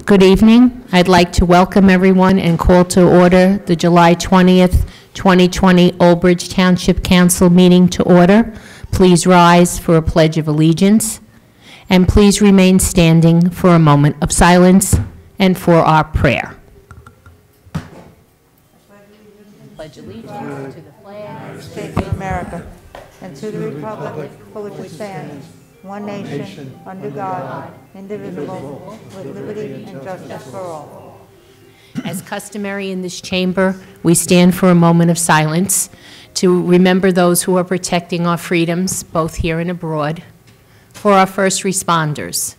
Good evening. I'd like to welcome everyone and call to order the July 20th, 2020 Old Bridge Township Council meeting to order. Please rise for a Pledge of Allegiance, and please remain standing for a moment of silence and for our prayer. Pledge allegiance to the flag of the States of America and to the republic for which it stands, one nation, under God, indivisible, with liberty and justice for all. As customary in this chamber, we stand for a moment of silence to remember those who are protecting our freedoms, both here and abroad, for our first responders,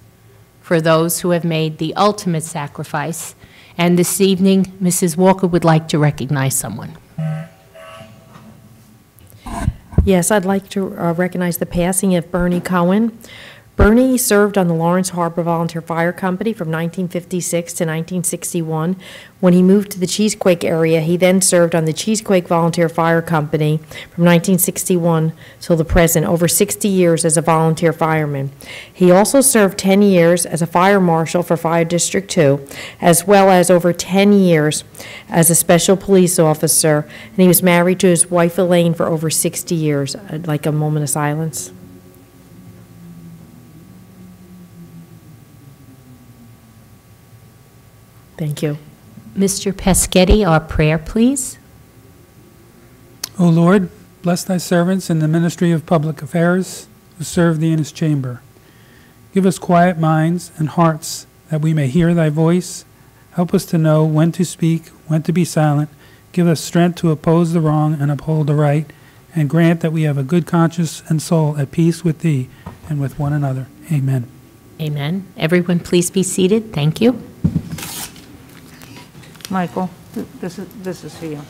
for those who have made the ultimate sacrifice. And this evening, Mrs. Walker would like to recognize someone. Yes, I'd like to recognize the passing of Bernie Cohen. Bernie served on the Lawrence Harper Volunteer Fire Company from 1956 to 1961. When he moved to the Cheesequake area, he then served on the Cheesequake Volunteer Fire Company from 1961 till the present, over 60 years as a volunteer fireman. He also served 10 years as a fire marshal for Fire District 2, as well as over 10 years as a special police officer, and he was married to his wife Elaine for over 60 years. I'd like a moment of silence. Thank you. Mr. Peschetti, our prayer, please. O Lord, bless thy servants in the ministry of public affairs who serve thee in his chamber. Give us quiet minds and hearts that we may hear thy voice. Help us to know when to speak, when to be silent. Give us strength to oppose the wrong and uphold the right, and grant that we have a good conscience and soul at peace with thee and with one another. Amen. Amen. Everyone, please be seated. Thank you. Michael, this is for you.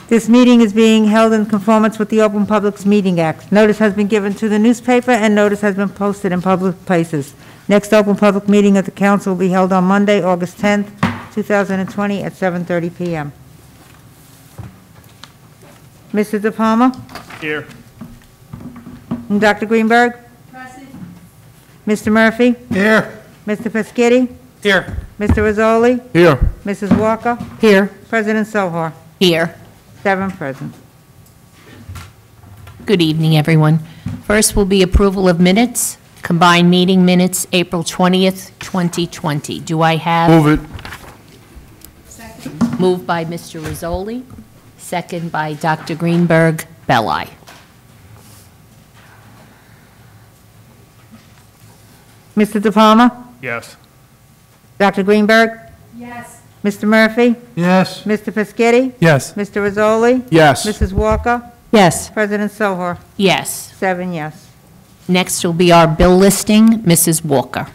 This meeting is being held in conformance with the Open Public Meeting Act. Notice has been given to the newspaper and notice has been posted in public places. Next open public meeting of the council will be held on Monday, August 10th, 2020 at 7:30 p.m. Mr. De Palma? Here. And Dr. Greenberg? Present. Mr. Murphy? Here. Mr. Peschetti? Here. Mr. Rizzoli? Here. Mrs. Walker? Here. President Sohar? Here. 7 present. Good evening, everyone. First will be approval of minutes, combined meeting minutes, April 20th, 2020. Do I have? Move it. Second. Moved by Mr. Rizzoli, second by Dr. Greenberg, Belli. Mr. De Palma? Yes. Dr. Greenberg? Yes. Mr. Murphy? Yes. Mr. Peschetti? Yes. Mr. Rizzoli? Yes. Mrs. Walker? Yes. President Sohar? Yes. 7 yes. Next will be our bill listing, Mrs. Walker.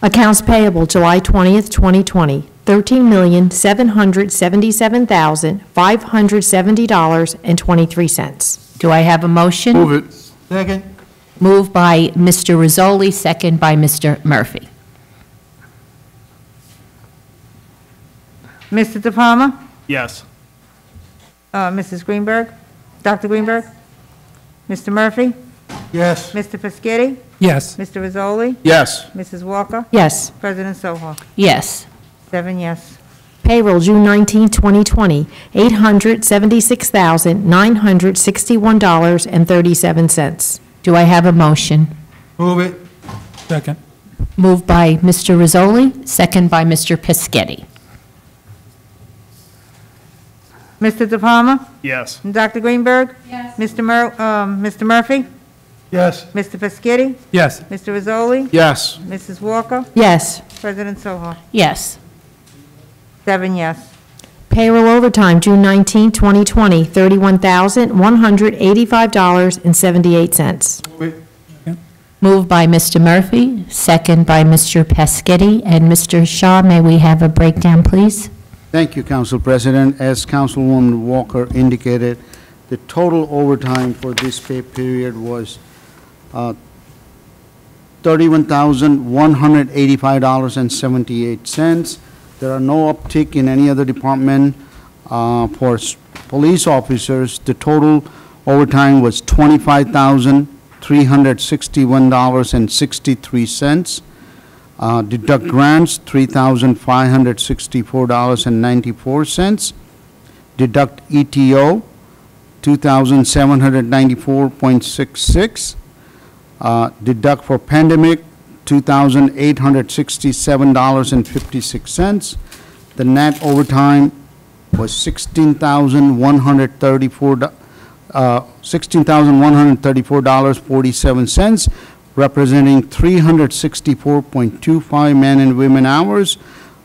Accounts payable July 20th, 2020, $13,777,570.23. Do I have a motion? Move it. Second. Moved by Mr. Rizzoli, second by Mr. Murphy. Mr. De Palma? Yes. Mrs. Greenberg? Dr. Greenberg? Mr. Murphy? Yes. Mr. Peschetti? Yes. Mr. Rizzoli? Yes. Mrs. Walker? Yes. President Sohar? Yes. 7 yes. Payroll June 19, 2020, $876,961.37. Do I have a motion? Move it. Second. Moved by Mr. Rizzoli, second by Mr. Peschetti. Mr. De Palma? Yes. And Dr. Greenberg? Yes. Mr. Murphy? Yes. Mr. Peschetti? Yes. Mr. Rizzoli? Yes. Mrs. Walker? Yes. President Sohar? Yes. 7 yes. Payroll overtime June 19, 2020, $31,185.78. Move it. Moved by Mr. Murphy, second by Mr. Peschetti. And Mr. Shaw, may we have a breakdown, please? Thank you, Council President. As Councilwoman Walker indicated, the total overtime for this pay period was $31,185.78. There are no uptick in any other department. For police officers, the total overtime was $25,361.63. Deduct grants, $3,564.94. Deduct ETO, $2,794.66. Deduct for pandemic, $2,867.56. The net overtime was $16,134.47, representing 364.25 man and women hours.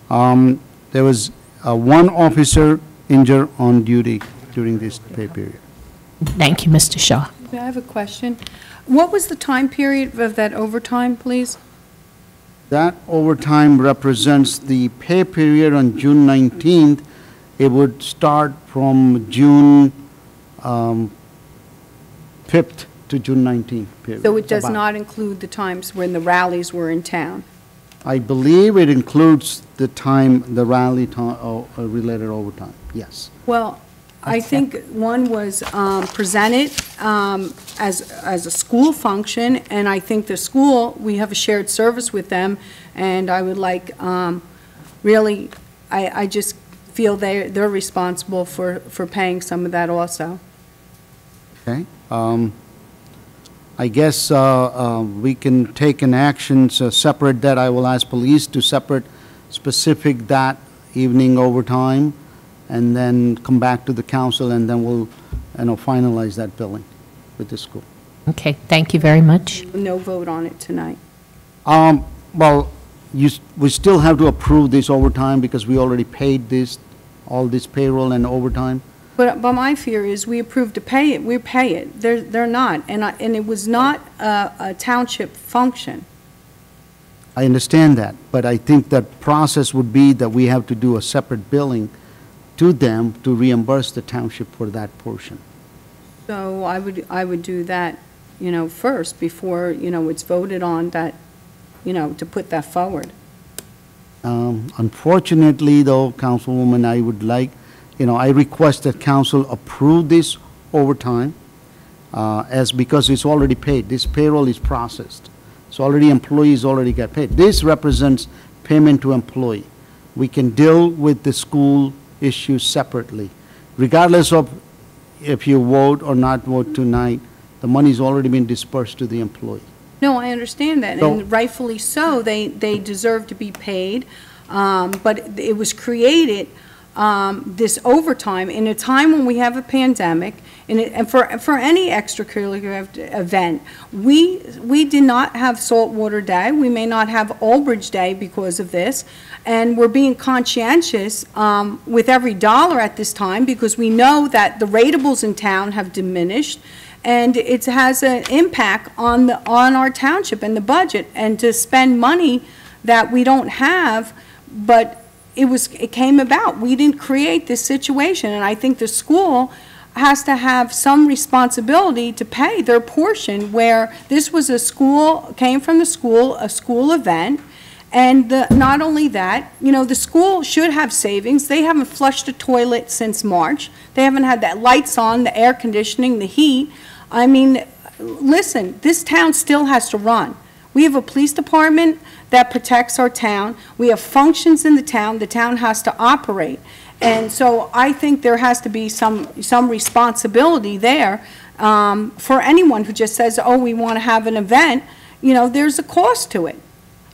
There was one officer injured on duty during this pay period. Thank you, Mr. Shaw. I have a question. What was the time period of that overtime, please? That overtime represents the pay period on June 19th. It would start from June 5th to June 19th period. So it does not include the times when the rallies were in town? I believe it includes the time, the rally related overtime, yes. Well, I think one was presented as a school function, and I think the school, we have a shared service with them, and I would like, really, I just feel they're responsible for paying some of that also. Okay. I guess we can take an action, so separate that. I will ask police to separate specific that evening overtime, and then come back to the council, and then we'll, finalize that billing with the school. Okay, thank you very much. No vote on it tonight. Well, we still have to approve this overtime because we already paid all this payroll and overtime. But my fear is we approved to pay it, we pay it. They're not, and it was not a township function. I understand that, but I think that process would be that we have to do a separate billing to them to reimburse the township for that portion. So I would do that, first before, it's voted on that, to put that forward. Unfortunately, though, Councilwoman, I would like, I request that council approve this overtime because it's already paid. This payroll is processed. So employees already got paid. This represents payment to employee. We can deal with the school issues separately. Regardless of if you vote or not vote tonight, the money's already been dispersed to the employee. No, I understand that, and rightfully so, they deserve to be paid, but it was created, this overtime, in a time when we have a pandemic, and for any extracurricular event. We did not have Saltwater Day, we may not have Albridge Day because of this, and we're being conscientious with every dollar at this time, because we know that the ratables in town have diminished, and it has an impact on our township and the budget, and to spend money that we don't have, but it came about. We didn't create this situation, and I think the school has to have some responsibility to pay their portion, where this was came from the school, a school event, and not only that, the school should have savings. They haven't flushed a toilet since March. They haven't had the lights on, the air conditioning, the heat. I mean, listen, this town still has to run. We have a police department that protects our town. We have functions in the town. The town has to operate. And so I think there has to be some responsibility there for anyone who just says, oh, we want to have an event. There's a cost to it.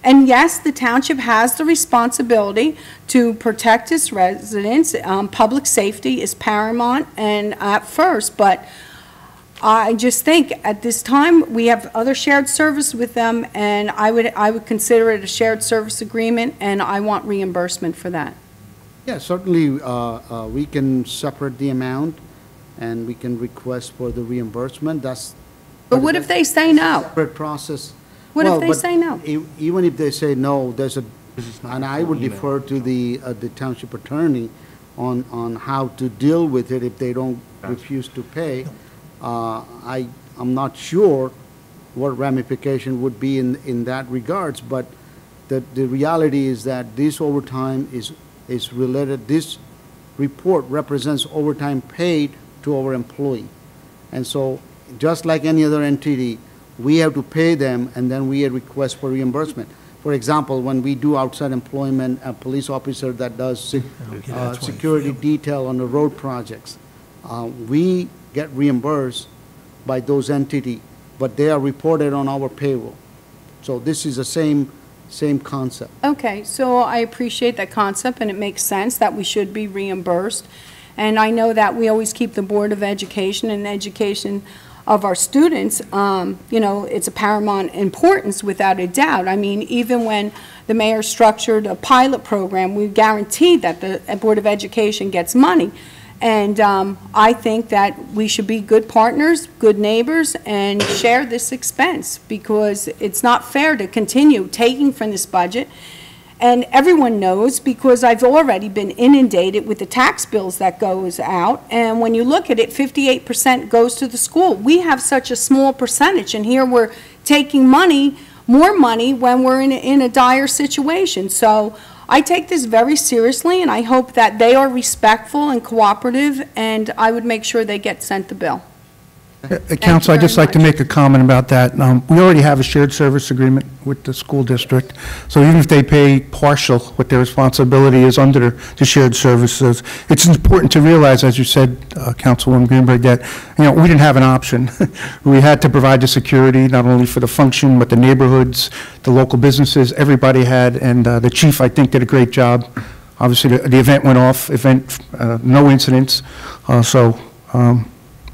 And yes, the township has the responsibility to protect its residents. Public safety is paramount and at first, but I just think at this time we have other shared service with them, and I would consider it a shared service agreement, and I want reimbursement for that. Yeah, certainly we can separate the amount and we can request for the reimbursement. But what if they say no? Separate process. What if they say no? Even if they say no, and I would defer to the township attorney on how to deal with it if they don't refuse to pay. I'm not sure what ramification would be in that regards, but the reality is that this overtime is is related, this report represents overtime paid to our employee. And so, just like any other entity, we have to pay them, and then we request for reimbursement. For example, when we do outside employment, a police officer that does security detail on the road projects, we get reimbursed by those entities, but they are reported on our payroll. So this is the same concept. Okay, so I appreciate that concept, and it makes sense that we should be reimbursed. And I know that we always keep the Board of Education and education of our students, you know, it's a paramount importance without a doubt. I mean, even when the mayor structured a pilot program, we guaranteed that the Board of Education gets money. And I think that we should be good partners, good neighbors, and share this expense, because it's not fair to continue taking from this budget. And everyone knows, because I've already been inundated with the tax bills that goes out, and when you look at it, 58% goes to the school. We have such a small percentage, and here we're taking money, more money, when we're in a dire situation. So I take this very seriously, and I hope that they are respectful and cooperative, and I would make sure they get sent the bill. Council, I'd just like to make a comment about that. We already have a shared service agreement with the school district, so even if they pay partial, what their responsibility is under the shared services, it's important to realize, as you said, Councilwoman Greenberg, that, you know, we didn't have an option. We had to provide the security, not only for the function, but the neighborhoods, the local businesses, everybody had, and the chief, I think, did a great job. Obviously, the event went off, no incidents,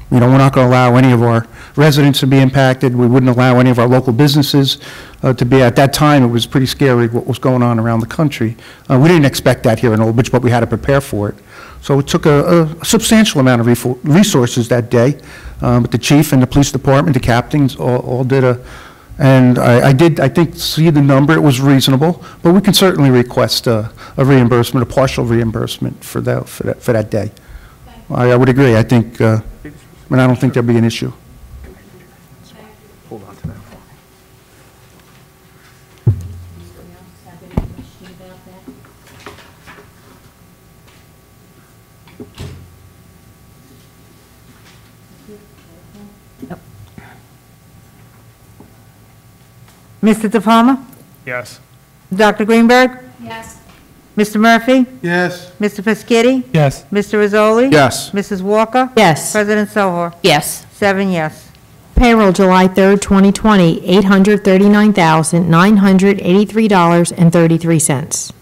you know, we're not going to allow any of our residents to be impacted. We wouldn't allow any of our local businesses to be. At that time, it was pretty scary what was going on around the country. We didn't expect that here in Old Bridge, but we had to prepare for it. So it took a substantial amount of resources that day. But the chief and the police department, the captains, all did and I think, see the number. It was reasonable, but we can certainly request a reimbursement, a partial reimbursement for that day. I would agree. I think. I don't think there'll be an issue. Hold on to that. Mr. De Palma? Yes. Dr. Greenberg? Yes. Mr. Murphy? Yes. Mr. Peschitti? Yes. Mr. Rizzoli? Yes. Mrs. Walker? Yes. President Sohor? Yes. 7 yes. Payroll July 3rd, 2020, $839,983.33.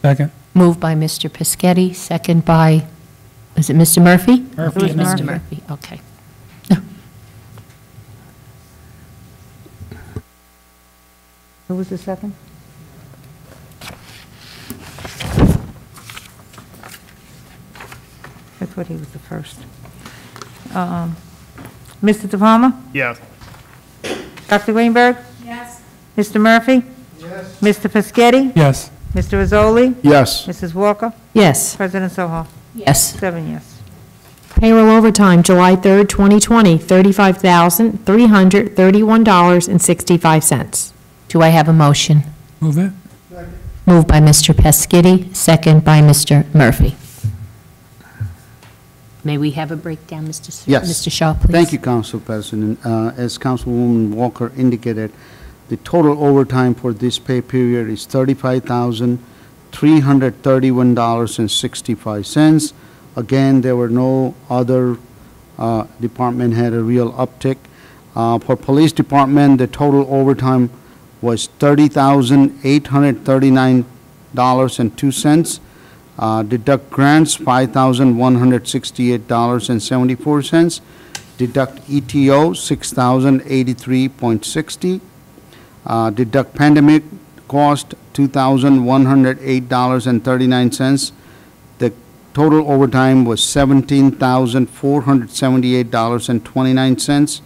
Second. Moved by Mr. Pescetti, second by, is it Mr. Murphy? Murphy. It was Mr. Murphy. Murphy, okay. Who was the second? I thought he was the first. Mr. De Palma? Yes. Dr. Greenberg? Yes. Mr. Murphy? Yes. Mr. Pescetti? Yes. Mr. Rizzoli? Yes. Mrs. Walker? Yes. President Sohor? Yes. 7 yes. Payroll overtime, July 3rd, 2020, $35,331.65. Do I have a motion? Move it. Moved by Mr. Pescetti, second by Mr. Murphy. May we have a breakdown, Mr. Yes. Mr. Shaw, please? Thank you, Council President. As Councilwoman Walker indicated, the total overtime for this pay period is $35,331.65. Again, there were no other department had a real uptick. For police department, the total overtime was $30,839.02. Deduct grants, $5,168.74. Deduct ETO, $6,083.60. Deduct pandemic cost, $2,108.39. The total overtime was $17,478.29,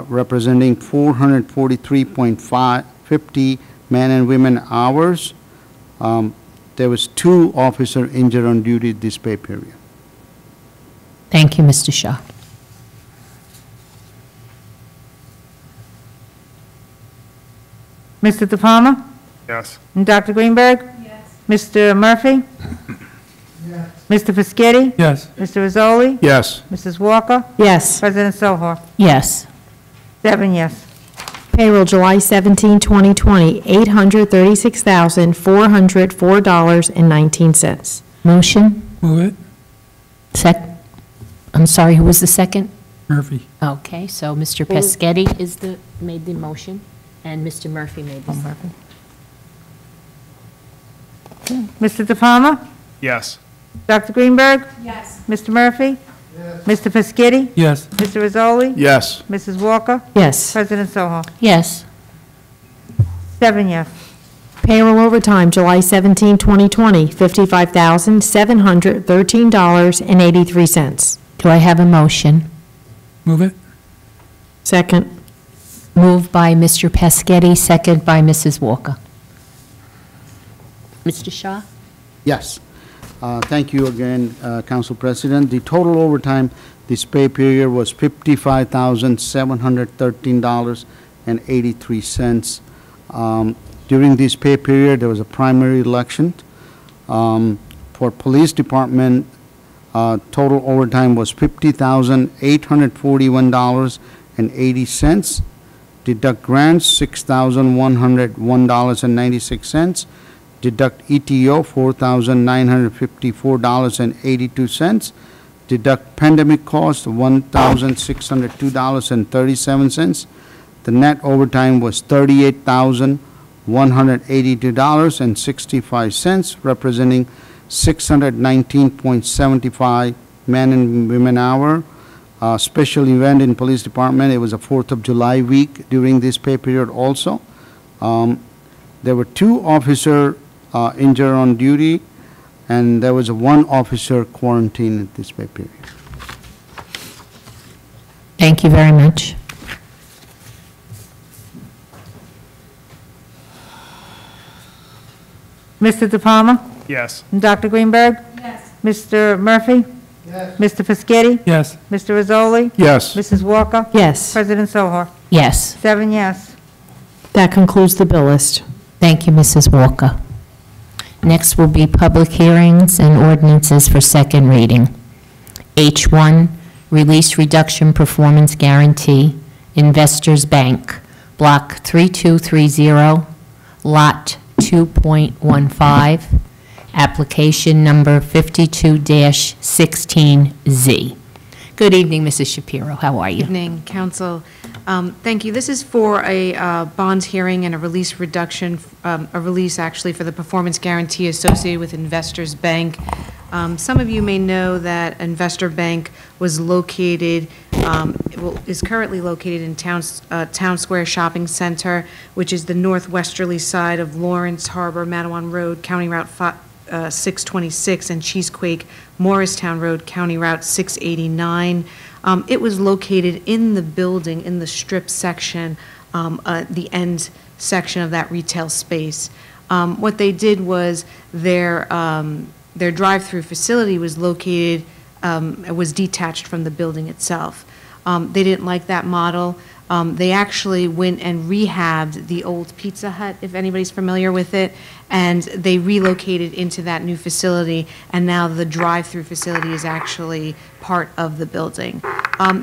representing 443.50 man and women hours. There was 2 officers injured on duty this pay period. Thank you, Mr. Shaw. Mr. De Palma? Yes. And Dr. Greenberg? Yes. Mr. Murphy? Mr. Fischetti? Yes. Mr. Rizzoli? Yes. Mrs. Walker? Yes. President Sohar? Yes. 7 yes. Payroll July 17, 2020, $836,404.19. Motion? Move it. I'm sorry, who was the second? Murphy. Okay, so Mr. Peschetti made the motion, and Mr. Murphy made the second. Mr. De Palma? Yes. Dr. Greenberg? Yes. Mr. Murphy? Mr. Fischetti? Yes. Mr. Rizzoli? Yes. Mrs. Walker? Yes. President Sohar? Yes. 7 yes. Payroll overtime, July 17, 2020, $55,713.83. Do I have a motion? Move it. Second. Moved by Mr. Peschetti, second by Mrs. Walker. Mr. Shaw? Yes. Thank you again, Council President. The total overtime this pay period was $55,713.83. During this pay period, there was a primary election. For Police Department, total overtime was $50,841.80. Deduct grants, $6,101.96. Deduct ETO, $4,954.82. Deduct pandemic cost, $1,602.37. The net overtime was $38,182.65, representing 619.75 man and women hour. Special event in Police Department, it was a 4th of July week during this pay period also. There were 2 officers injured on duty, and there was one officer quarantined at this pay period. Thank you very much. Mr. De Palma? Yes. Dr. Greenberg? Yes. Mr. Murphy? Mr. Fischetti? Yes. Mr. Rizzoli? Yes. Mrs. Walker? Yes. President Sohar? Yes. 7 yes. That concludes the bill list. Thank you, Mrs. Walker. Next will be public hearings and ordinances for second reading. H1, Release Reduction Performance Guarantee, Investors Bank, Block 3230, Lot 2.15, application number 52-16Z. Good evening, Mrs. Shapiro. How are you? Evening, Council. Thank you. This is for a bond hearing and a release reduction, a release actually for the performance guarantee associated with Investors Bank. Some of you may know that Investor Bank was located, is currently located in Town Square Shopping Center, which is the northwesterly side of Lawrence Harbor, Matawan Road, County Route 626, and Cheesequake, Morristown Road, County Route 689. It was located in the building, in the strip section, the end section of that retail space. What they did was their drive-through facility was located, was detached from the building itself. They didn't like that model. They actually went and rehabbed the old Pizza Hut, if anybody's familiar with it, and they relocated into that new facility, and now the drive-through facility is actually part of the building.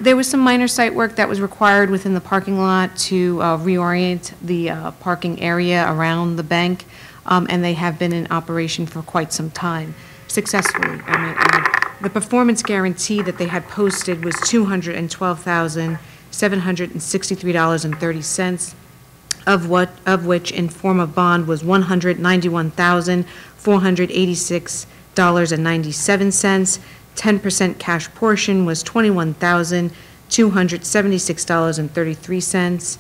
There was some minor site work that was required within the parking lot to reorient the parking area around the bank, and they have been in operation for quite some time, successfully, I might add. The performance guarantee that they had posted was $212,763.30, of which in form of bond was $191,486.97. 10% cash portion was $21,276.33.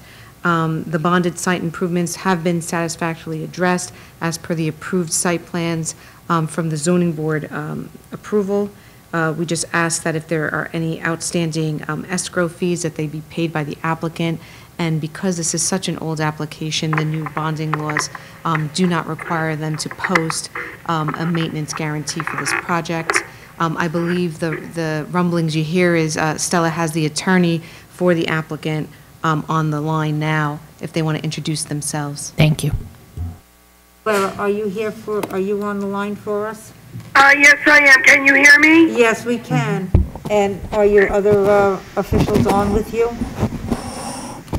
The bonded site improvements have been satisfactorily addressed as per the approved site plans from the zoning board approval. We just ask that if there are any outstanding escrow fees, that they be paid by the applicant. And because this is such an old application, the new bonding laws do not require them to post a maintenance guarantee for this project. I believe the rumblings you hear is Stella has the attorney for the applicant on the line now, if they want to introduce themselves. Thank you. Clara, are you here are you on the line for us? Yes, I am. Can you hear me? Yes, we can. And are your other officials on with you?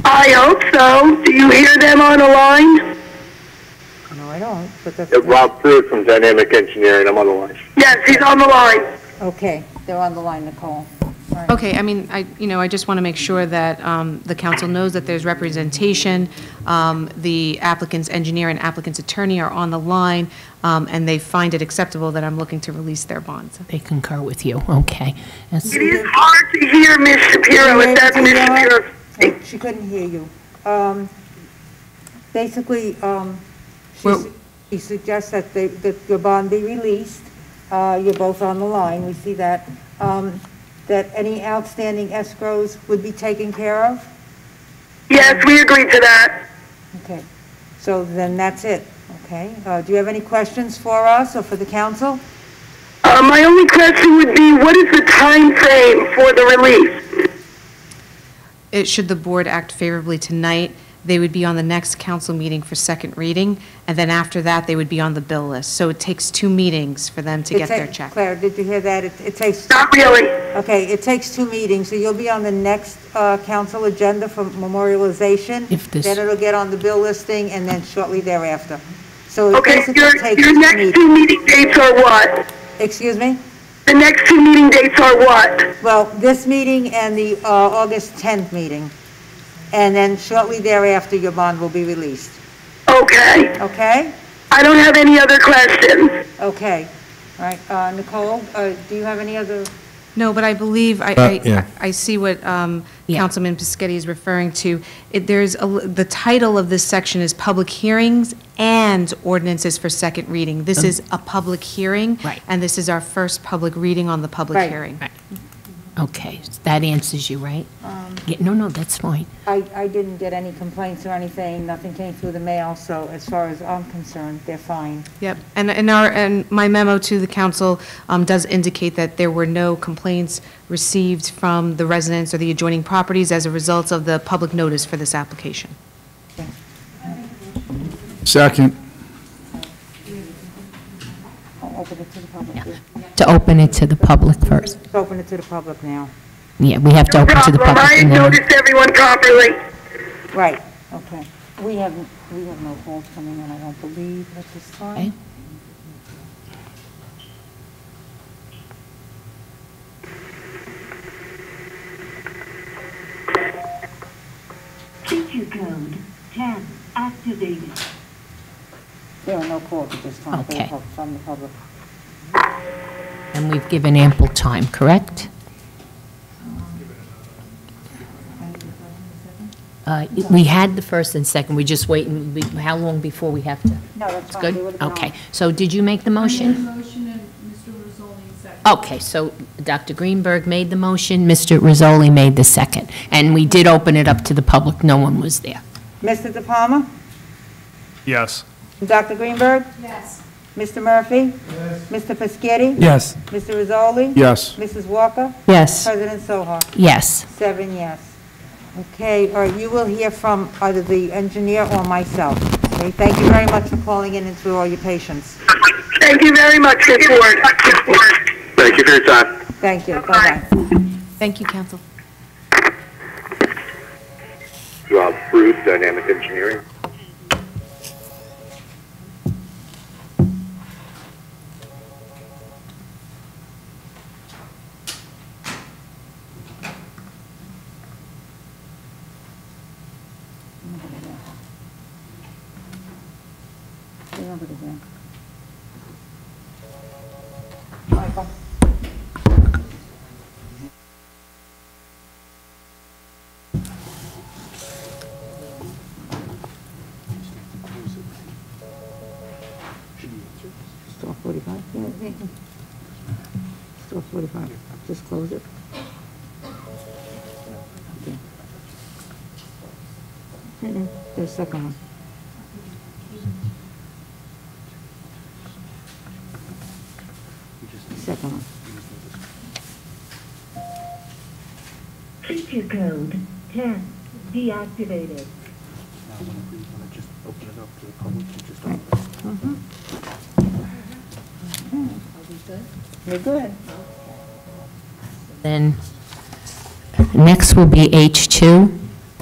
I hope so. Do you hear them on the line? No, I don't, but that's... Rob Pruitt from Dynamic Engineering, I'm on the line. Yes, he's on the line. Okay, they're on the line, Nicole. Right. Okay, I mean, I just want to make sure that the council knows that there's representation. The applicant's engineer and applicant's attorney are on the line, and they find it acceptable that I'm looking to release their bonds. They concur with you, okay. It is hard to hear Ms. Shapiro if that's Ms. Shapiro. Oh, she couldn't hear you. Basically, she suggests that your bond be released. You're both on the line, we see that. That any outstanding escrows would be taken care of? Yes, we agree to that. Okay, so then that's it, okay? Do you have any questions for us or for the council? My only question would be, what is the time frame for the release? Should the board act favorably tonight, they would be on the next council meeting for second reading, and then after that, they would be on the bill list. So it takes 2 meetings for them to get their check. Claire, did you hear that? It takes... Not really. Okay, it takes 2 meetings, so you'll be on the next council agenda for memorialization. Then it'll get on the bill listing, and then shortly thereafter. So it basically takes your next 2 meeting dates are what? Excuse me? The next 2 meeting dates are what? Well, this meeting and the August 10th meeting. And then shortly thereafter, your bond will be released. Okay. Okay? I don't have any other questions. Okay. All right. Nicole, do you have any other? No, but I believe, I see what Councilman Piscotty is referring to. The title of this section is Public Hearings and Ordinances for Second Reading. This is a public hearing. Right. And this is our first public reading on the public hearing. Right. Okay, that answers you, right? No, that's fine. I didn't get any complaints or anything. Nothing came through the mail, so as far as I'm concerned, they're fine. Yep, and my memo to the council does indicate that there were no complaints received from the residents or the adjoining properties as a result of the public notice for this application. Second. I'll open it to the public. Yeah. To open it to the public first. Let's open it to the public now. Yeah, we have to open to the public. I noticed everyone properly. Right, okay. We have no calls coming in, I don't believe, at this time. Okay. Feature code 10 activated. There are no calls at this time Okay. from the public. And we've given ample time, correct? We had the first and second, we're just waiting, how long before we have to? No, that's It's fine. good? We would've gone. Okay, so did you make the motion? I made the motion and Mr. Rizzoli seconded. Okay, so Dr. Greenberg made the motion, Mr. Rizzoli made the second, and we did open it up to the public, no one was there. Mr. De Palma? Yes. Dr. Greenberg? Yes. Mr. Murphy? Yes. Mr. Piscotty? Yes. Mr. Rizzoli? Yes. Mrs. Walker? Yes. President Soha? Yes. 7 yes. Okay, all right, you will hear from either the engineer or myself. Okay, thank you very much for calling in and for all your patience. Thank you very much, good board. Thank you for your time. Thank you, bye-bye. Thank you, council. Rob Pruitt, Dynamic Engineering. Michael? Store 45? Yeah. Store 45, just close it. Okay. There's a second one. Second one. Feature code 10 deactivated. Just open it up to the public. You're good. Then, next will be H2,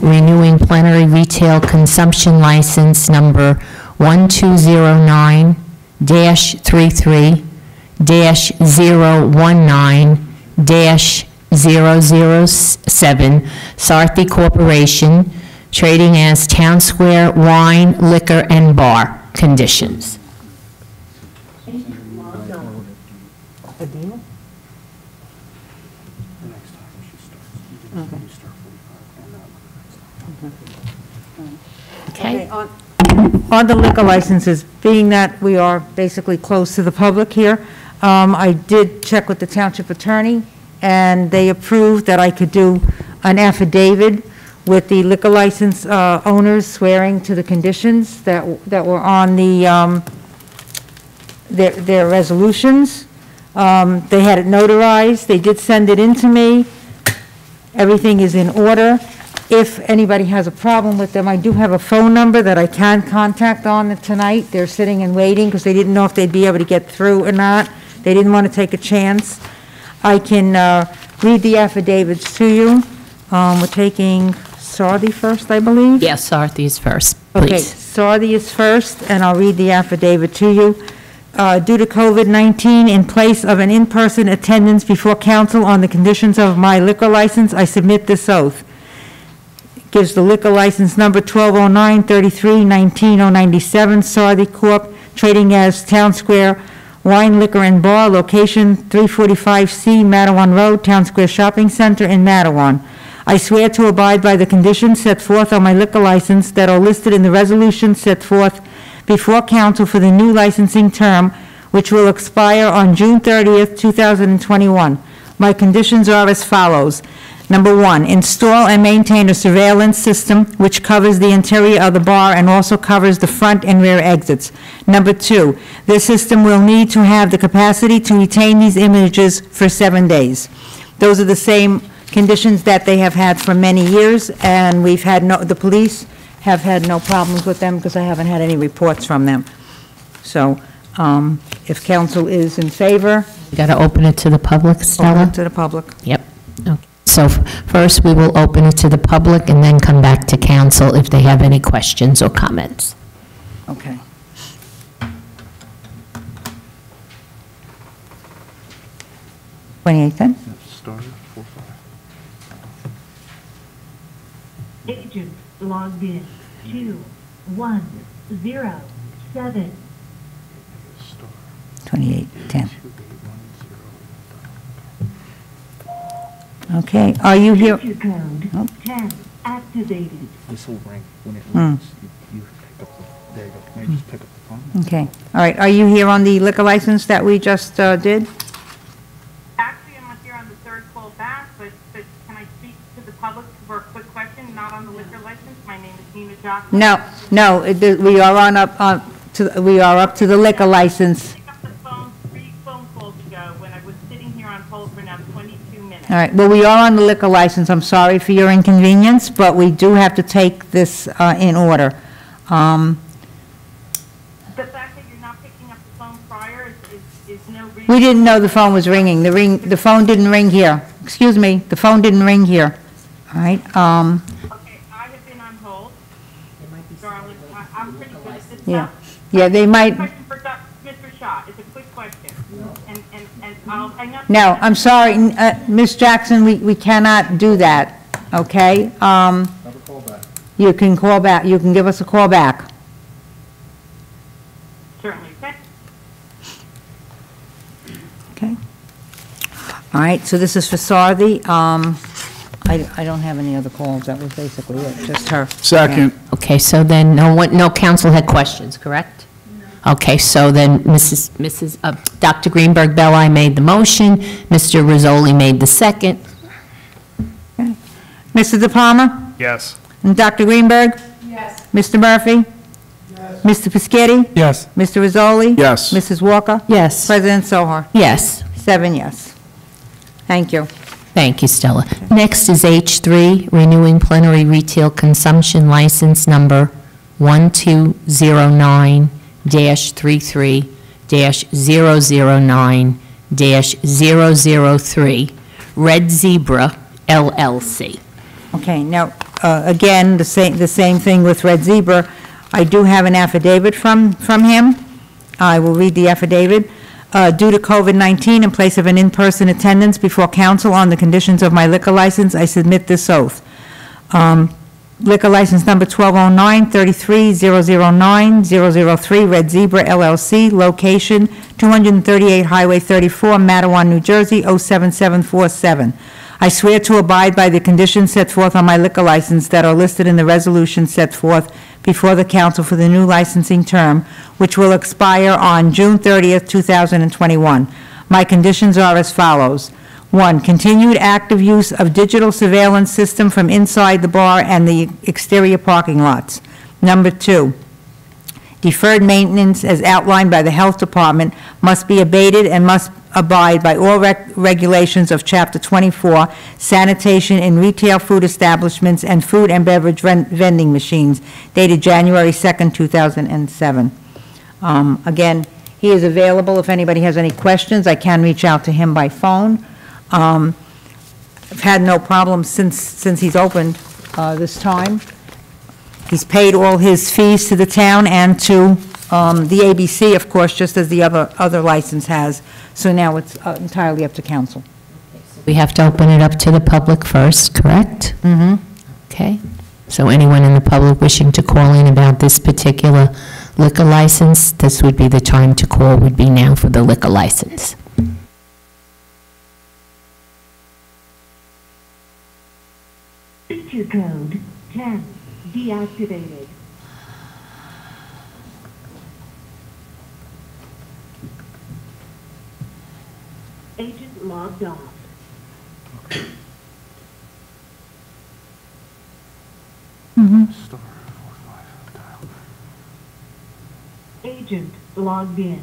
renewing plenary retail consumption license number 1209-019-007, Sarthy Corporation, trading as Town Square Wine, Liquor, and Bar. Conditions. Okay. On the liquor licenses, being that we are basically closed to the public here, I did check with the township attorney, and they approved that I could do an affidavit with the liquor license owners swearing to the conditions that were on the, their resolutions. They had it notarized. They did send it in to me. Everything is in order. If anybody has a problem with them, I do have a phone number that I can contact on tonight. They're sitting and waiting because they didn't know if they'd be able to get through or not. They didn't want to take a chance. I can read the affidavits to you. We're taking Sarthy first, I believe? Yes, Sarthy is first, Okay, please. Sarthy is first, and I'll read the affidavit to you. Due to COVID-19, in place of an in-person attendance before council on the conditions of my liquor license, I submit this oath. Gives the liquor license number 1209-33-19097, Sarthy Corp., trading as Town Square Wine, Liquor, and Bar, location 345C Matawan Road, Town Square Shopping Center in Matawan. I swear to abide by the conditions set forth on my liquor license that are listed in the resolution set forth before council for the new licensing term, which will expire on June 30th, 2021. My conditions are as follows. Number 1, install and maintain a surveillance system which covers the interior of the bar and also covers the front and rear exits. Number 2, this system will need to have the capacity to retain these images for 7 days. Those are the same conditions that they have had for many years, and we've had the police have had no problems with them because I haven't had any reports from them. So, if council is in favor. You got to open it to the public, Stella? Open to the public. Yep. Okay. So first, we will open it to the public and then come back to council if they have any questions or comments. Okay. $28 then? Agent logged in 2107. 2810. Okay, are you here? Feature code 10 activated. This will ring when it rings. You pick up the, there you go. Can I just pick up the phone? Okay, all right, are you here on the liquor license that we just did? Actually, I'm up here on the third call back, but can I speak to the public for a quick question, not on the liquor license? My name is Nina Johnson. No, we are we are up to the liquor license. I picked up the phone 3 phone calls ago when I was sitting here on hold for now 22 minutes. All right, well, we are on the liquor license. I'm sorry for your inconvenience, but we do have to take this in order. The fact that you're not picking up the phone prior is no reason. We didn't know the phone was ringing. The phone didn't ring here. Excuse me, the phone didn't ring here. All right, Okay, I have been on hold. Darling, I'm pretty good at this yeah. stuff. Yeah, they might. Question for Mr. Shaw. It's a quick question. And I'll hang up. No, I'm sorry, Ms. Jackson, we cannot do that, okay? You can call back, you can give us a call back. Certainly. Okay. All right, so this is for Sarthy. I don't have any other calls, that was basically it, just her. Second. Okay, so then no council had questions, correct? Okay, so then Dr. Greenberg Belli made the motion, Mr. Rizzoli made the second. Okay. Mr. De Palma? Yes. And Dr. Greenberg? Yes. Mr. Murphy? Yes. Mr. Piscatty? Yes. Mr. Rizzoli? Yes. Mrs. Walker? Yes. President Sohar? Yes. 7 yes. Thank you. Thank you, Stella. Next is H3, renewing plenary retail consumption license number 1209-33-009 2021-003, Red Zebra LLC. Okay, now, again, the same thing with Red Zebra. I do have an affidavit from him. I will read the affidavit. Due to COVID-19, in place of an in-person attendance before council on the conditions of my liquor license, I submit this oath. Liquor license number 1209-33-009-003, Red Zebra LLC, location 238 Highway 34, Matawan, New Jersey, 07747. I swear to abide by the conditions set forth on my liquor license that are listed in the resolution set forth before the council for the new licensing term, which will expire on June 30th, 2021. My conditions are as follows. 1, continued active use of digital surveillance system from inside the bar and the exterior parking lots. Number 2, deferred maintenance as outlined by the Health Department must be abated and must abide by all regulations of Chapter 24, sanitation in retail food establishments and food and beverage vending machines, dated January 2nd, 2007. Again, he is available if anybody has any questions. I can reach out to him by phone. I've had no problems since he's opened this time. He's paid all his fees to the town and to the ABC, of course, just as the other license has. So now it's entirely up to council. We have to open it up to the public first, correct? Mm-hmm. Okay. So anyone in the public wishing to call in about this particular liquor license, this would be the time to call, would be now for the liquor license. Feature code 10 deactivated. Agent logged off. Mm-hmm. Agent logged in.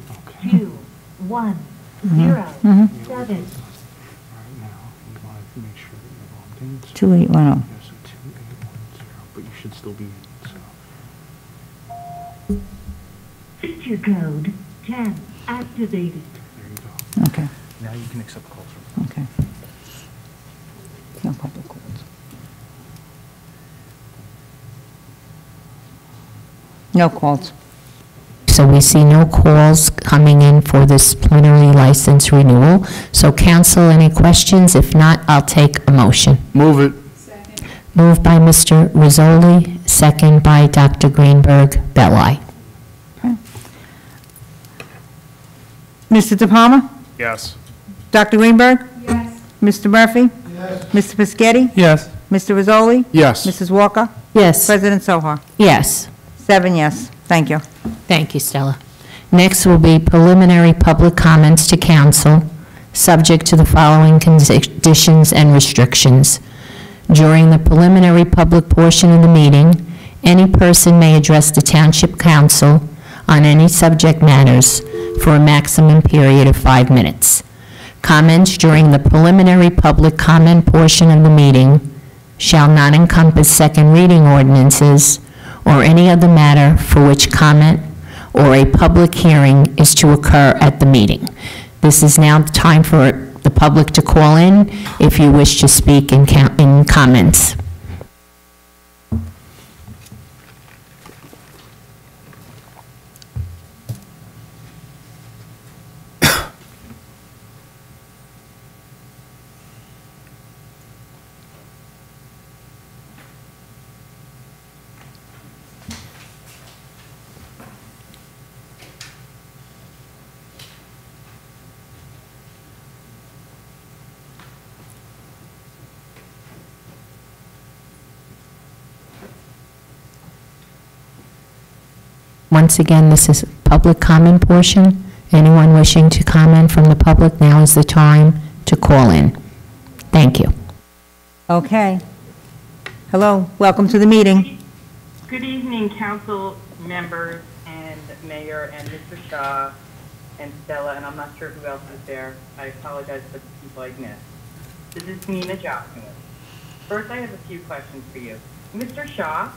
2 1 0 7. 2810. But you should still be in, so. Feature code 10 activated. There you go. Okay. Now you can accept calls from. Okay. No public calls. No calls. So we see no calls coming in for this plenary license renewal. So council, any questions? If not, I'll take a motion. Move it. Moved by Mr. Rizzoli, second by Dr. Greenberg Belli. Okay. Mr. De Palma? Yes. Dr. Greenberg? Yes. Mr. Murphy? Yes. Mr. Piscatty? Yes. Mr. Rizzoli? Yes. Mrs. Walker? Yes. President Sohar? Yes. 7 yes. Thank you. Thank you, Stella. Next will be preliminary public comments to council, subject to the following conditions and restrictions. During the preliminary public portion of the meeting, any person may address the Township Council on any subject matters for a maximum period of 5 minutes. Comments during the preliminary public comment portion of the meeting shall not encompass second reading ordinances or any other matter for which comment or a public hearing is to occur at the meeting. This is now the time for the public to call in if you wish to speak in comments. Once again, this is public comment portion. Anyone wishing to comment from the public, now is the time to call in. Thank you. Okay. Hello, welcome to the meeting. Good evening, council members and mayor and Mr. Shaw and Stella, and I'm not sure who else is there. I apologize for the people I missed. This is Nina Johnson. First, I have a few questions for you. Mr. Shaw,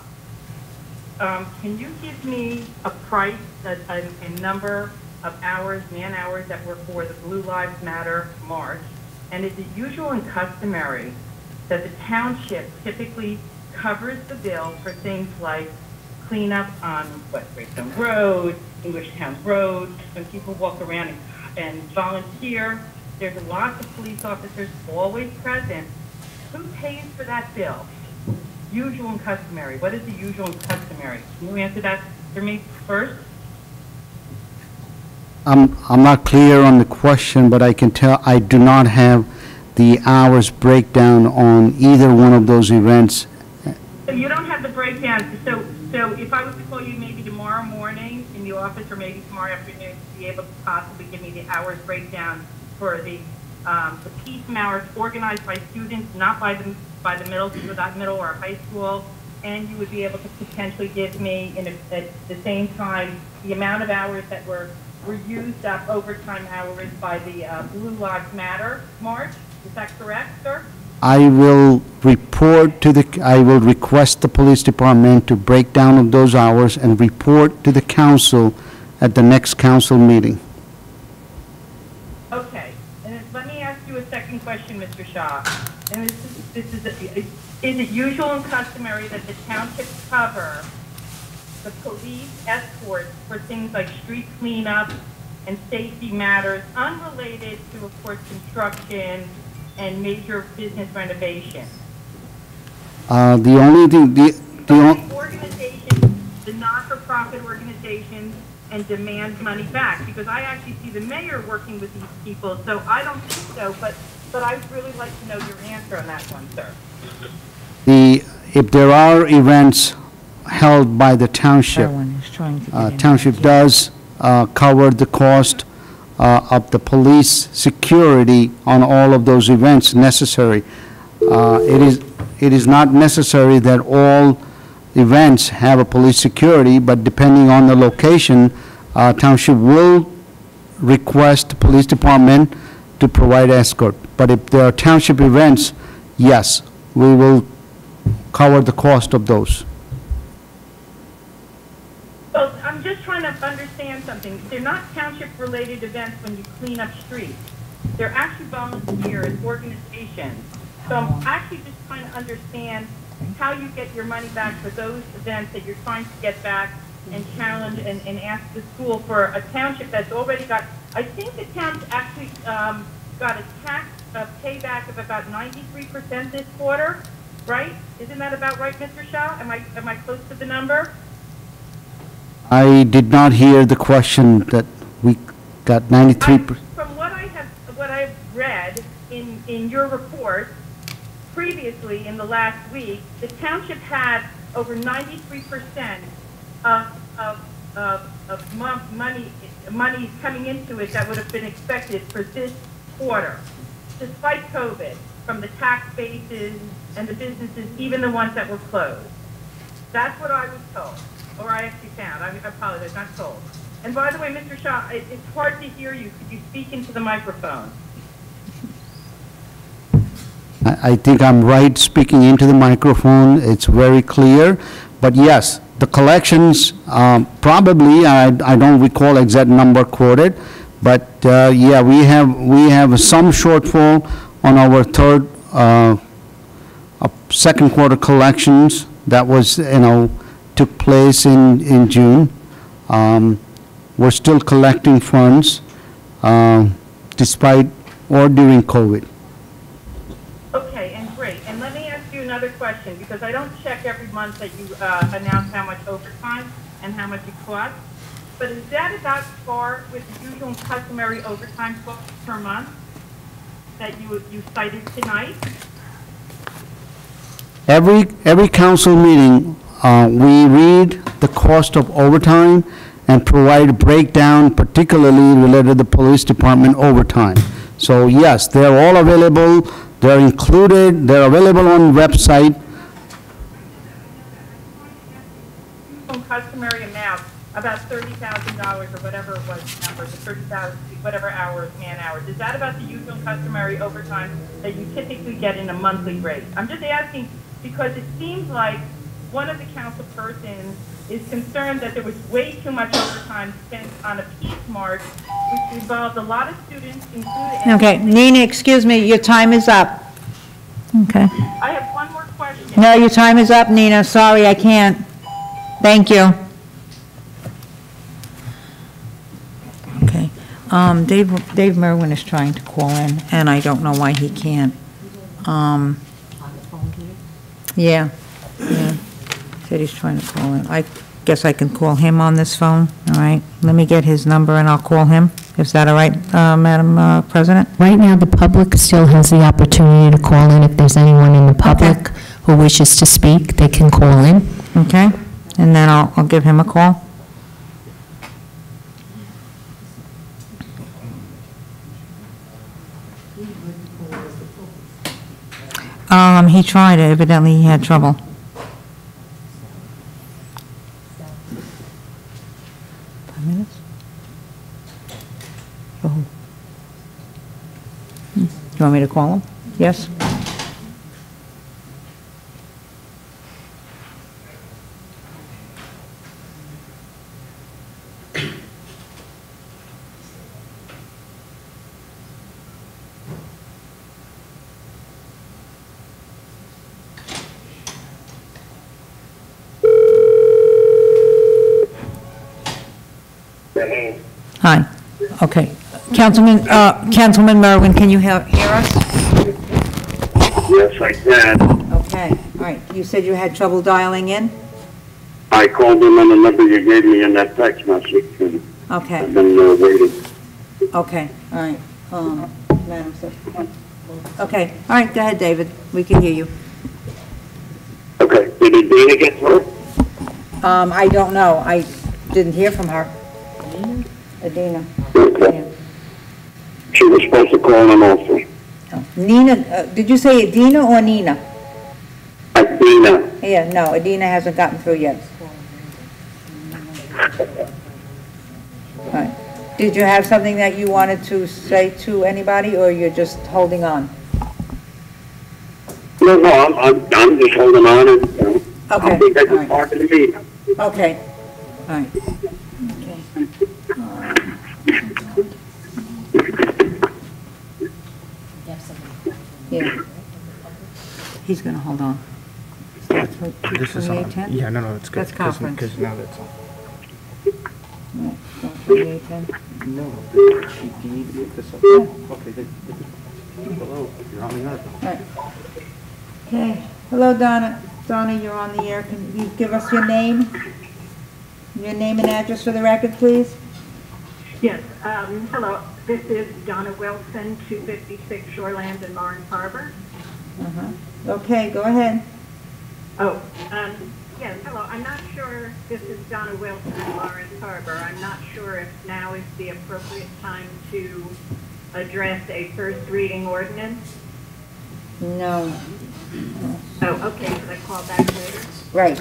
can you give me a price, a number of hours, man-hours that were for the Blue Lives Matter march? And is it usual and customary that the township typically covers the bill for things like cleanup on West Greystone Road, Englishtown Road, when people walk around and volunteer? There's lots of police officers always present. Who pays for that bill? Usual and customary. What is the usual and customary? Can you answer that for me first? I'm not clear on the question, but I can tell I do not have the hours breakdown on either one of those events. So you don't have the breakdown. So if I was to call you maybe tomorrow morning in the office or maybe tomorrow afternoon to be able to possibly give me the hours breakdown for the peace hours organized by students, not by the middle or high school, and you would be able to potentially give me at the same time the amount of hours that were used up, overtime hours by the Blue Lives Matter march. Is that correct, sir? I will I will request the police department to break down of those hours and report to the council at the next council meeting. Okay, and let me ask you a second question, Mr. Shaw. And is it usual and customary that the township cover the police escort for things like street cleanup and safety matters unrelated to, of course, construction and major business renovation? The only thing, the organizations, the not-for-profit organizations, and demand money back, because I actually see the mayor working with these people, so I don't think so, but I would really like to know your answer on that one, sir. If there are events held by the township, township does cover the cost of the police security on all of those events necessary. It is not necessary that all events have a police security, but depending on the location, township will request the police department to provide escort. But if there are township events, yes, we will cover the cost of those. So I'm just trying to understand something. They're not township-related events when you clean up streets. They're actually volunteers, organizations. So I'm actually just trying to understand how you get your money back for those events that you're trying to get back and challenge and ask the school for a township that's already got, I think the township actually got a tax payback of about 93% this quarter, right? Isn't that about right, Mr. Shaw? Am I close to the number? I did not hear the question that we got 93%. From what I've read in your report, previously in the last week, the township had over 93% of money coming into it that would have been expected for this quarter, despite COVID, from the tax bases and the businesses, even the ones that were closed. That's what I was told, or I actually found. I apologize, not told. And by the way, Mr. Shaw, it's hard to hear you. Could you speak into the microphone? I think I'm right speaking into the microphone. It's very clear. But yes, the collections, probably, I don't recall exact number quoted, but yeah, we have some shortfall on our second quarter collections that was, took place in June. We're still collecting funds despite or during COVID. Okay, and great. And let me ask you another question, because I don't check every month that you announce how much overtime and how much it costs. But is that about par with the usual and customary overtime cost per month that you cited tonight? Every council meeting, we read the cost of overtime and provide a breakdown, particularly related to the police department overtime. So yes, they're all available. They're included. They're available on the website. Customary amount, about $30,000 or whatever it was, number, the 30,000, whatever hours, man hours. Is that about the usual and customary overtime that you typically get in a monthly rate? I'm just asking because it seems like one of the council persons is concerned that there was way too much overtime spent on a peace march, which involved a lot of students, including... Okay, Nina, excuse me, your time is up. Okay. I have one more question. No, your time is up, Nina. Sorry, I can't. Thank you. Okay. Dave Merwin is trying to call in, and I don't know why he can't. Yeah. Said he's trying to call in. I guess I can call him on this phone, all right? Let me get his number and I'll call him. Is that all right, Madam President? Right now, the public still has the opportunity to call in. If there's anyone in the public who wishes to speak, they can call in. Okay, and then I'll give him a call. He tried, evidently he had trouble. Minutes? Oh. You want me to call him? Yes? Hi. Okay. Councilman Merwin, can you hear us? Yes, I can. Okay. All right. You said you had trouble dialing in? I called him on the number you gave me in that text message, and Okay. I've been waiting. Okay. All right. Madam Secretary. Okay. All right. Go ahead, David. We can hear you. Okay, did Adina get through? I don't know. I didn't hear from her. Adina. Okay. Yeah. She was supposed to call him also. Nina, did you say Adina or Nina? Adina. Yeah, no, Adina hasn't gotten through yet. All right. Did you have something that you wanted to say to anybody, or you're just holding on? No, I'm just holding on, and Okay. I think that's All right. part of the meeting. Okay. All right. Yeah. He's going to hold on. This is on. 2810? Yeah, no, it's good. That's conference. Because now that's on. No, 2810? No, do you need to look this up? Okay, hello, you're on the air. Right. Okay. Hello, Donna. Donna, you're on the air. Can you give us your name? Your name and address for the record, please? Yes. Hello. This is Donna Wilson, 256 Shoreland in Lawrence Harbor. Okay, go ahead. Oh, yes. Hello. I'm not sure. This is Donna Wilson in Lawrence Harbor. I'm not sure if now is the appropriate time to address a first reading ordinance. No. Oh, okay. Should I call back later? Right.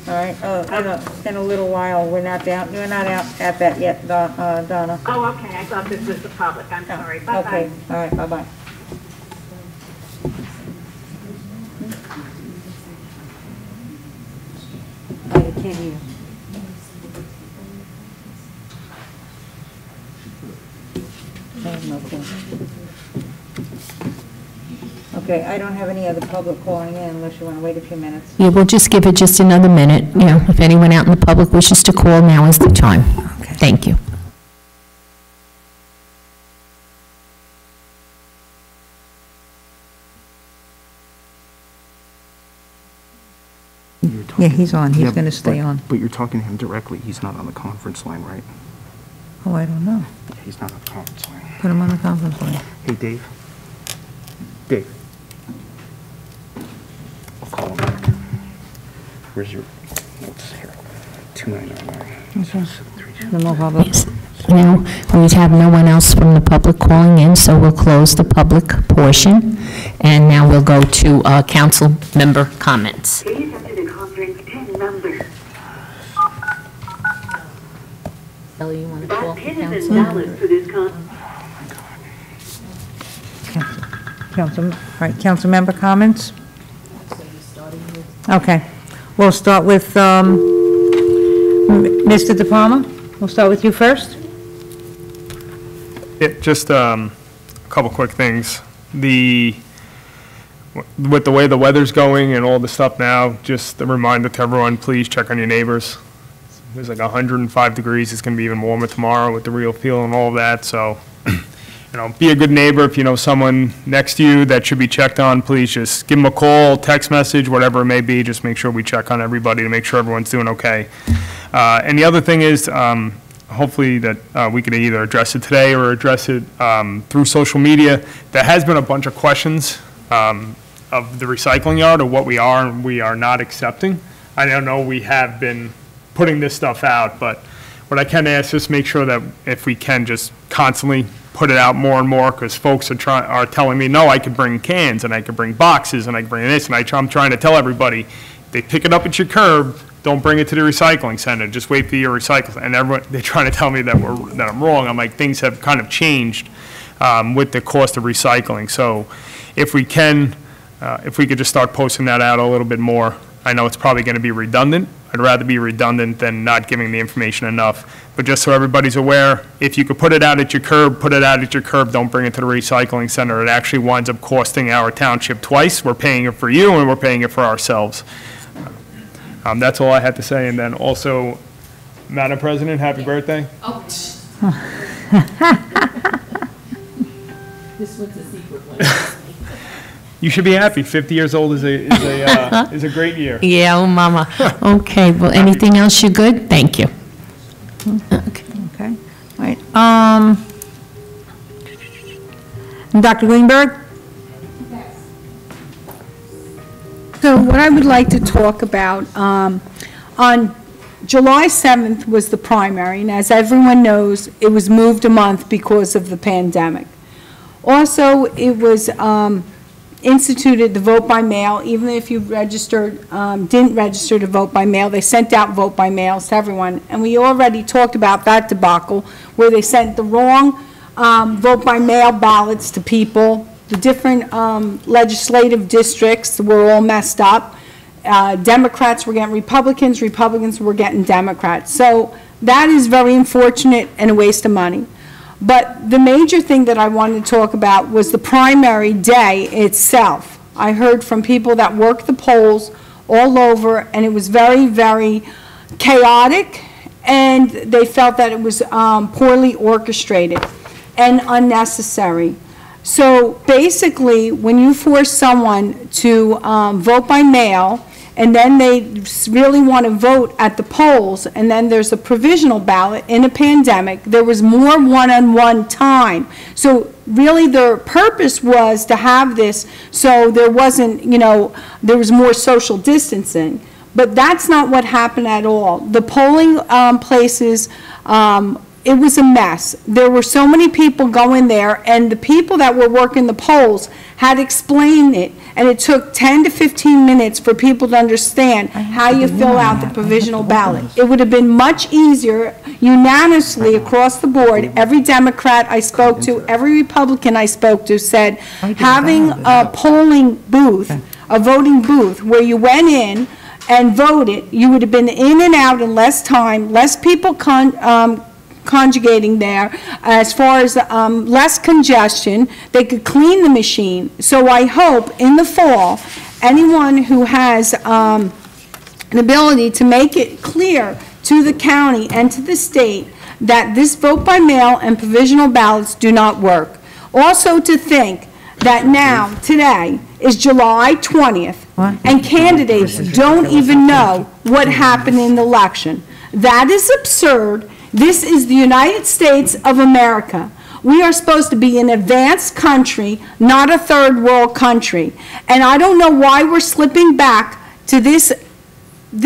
All right. It's been a little while. We're not down. You're not out at that yet, Donna. Oh, okay. I thought this was the public. I'm sorry. Bye-bye. Okay. All right. Bye-bye. I can't hear you. I have no clue. Okay, I don't have any other public calling in unless you want to wait a few minutes. Yeah, we'll just give it just another minute. You know, if anyone out in the public wishes to call, now is the time. Okay. Thank you. Yeah, he's on. He's going to stay on. But you're talking to him directly. He's not on the conference line, right? Oh, I don't know. Yeah, he's not on the conference line. Put him on the conference line. Hey, Dave. Dave. I'll call him back. Where's your notes here? 2999. No problem. Yes. Now, we have no one else from the public calling in, so we'll close the public portion. And now we'll go to council member comments. Please enter the conference PIN number. Stella, you want to call That for PIN is council? invalid for this Council member comments? Okay. We'll start with Mr. De Palma, we'll start with you first. Yeah, just a couple quick things. With the way the weather's going and all the stuff now, just a reminder to everyone, please check on your neighbors. There's like 105 degrees. It's going to be even warmer tomorrow with the real feel and all of that. So, be a good neighbor. If you know someone next to you that should be checked on, please just give them a call, text message, whatever it may be. Just make sure we check on everybody to make sure everyone's doing okay. And the other thing is, hopefully that we could either address it today or address it through social media. There has been a bunch of questions of the recycling yard, or what we are and we are not accepting. I don't know we have been putting this stuff out, but what I can ask is make sure that if we can just constantly put it out more and more, because folks are telling me, no, I could bring cans and I could bring boxes and I could bring this, and I'm trying to tell everybody, they pick it up at your curb, don't bring it to the recycling center, just wait for your recycle. And everyone, they're trying to tell me that I'm wrong. I'm like, things have kind of changed with the cost of recycling. So if we can, if we could just start posting that out a little bit more. I know it's probably going to be redundant. I'd rather be redundant than not giving the information enough. But just so everybody's aware, if you could put it out at your curb, put it out at your curb, don't bring it to the recycling center. It actually winds up costing our township twice. We're paying it for you and we're paying it for ourselves. That's all I had to say. And then also, Madam President, happy birthday. Oh. This one's a secret one. You should be happy. 50 years old is a great year. Yeah, oh, mama. Okay, well, anything else, you're good? Thank you. Okay. Okay, all right. Dr. Greenberg? So what I would like to talk about, on July 7th was the primary, and as everyone knows, it was moved a month because of the pandemic. Also, it was instituted the vote by mail. Even if you registered, didn't register to vote by mail, they sent out vote by mails to everyone. And we already talked about that debacle where they sent the wrong vote by mail ballots to people. The different legislative districts were all messed up. Democrats were getting Republicans, Republicans were getting Democrats. So that is very unfortunate and a waste of money. But the major thing that I wanted to talk about was the primary day itself. I heard from people that work the polls all over, and it was very, very chaotic, and they felt that it was poorly orchestrated and unnecessary. So basically, when you force someone to vote by mail, and then they really want to vote at the polls, and then there's a provisional ballot in a pandemic, there was more one-on-one time. So really their purpose was to have this so there wasn't, there was more social distancing. But that's not what happened at all. The polling places, it was a mess. There were so many people going there, and the people that were working the polls had explained it, and it took 10 to 15 minutes for people to understand how you fill out the provisional ballot. It would have been much easier, unanimously across the board. Every Democrat I spoke to, every Republican I spoke to said having a polling booth, a voting booth, where you went in and voted, you would have been in and out in less time, less people conjugating there, as far as less congestion. They could clean the machine. So I hope in the fall, anyone who has an ability to make it clear to the county and to the state that this vote by mail and provisional ballots do not work. Also to think that now, today, is July 20th, and candidates don't even know what happened in the election. That is absurd. This is the United States of America. We are supposed to be an advanced country, not a third world country. And I don't know why we're slipping back to this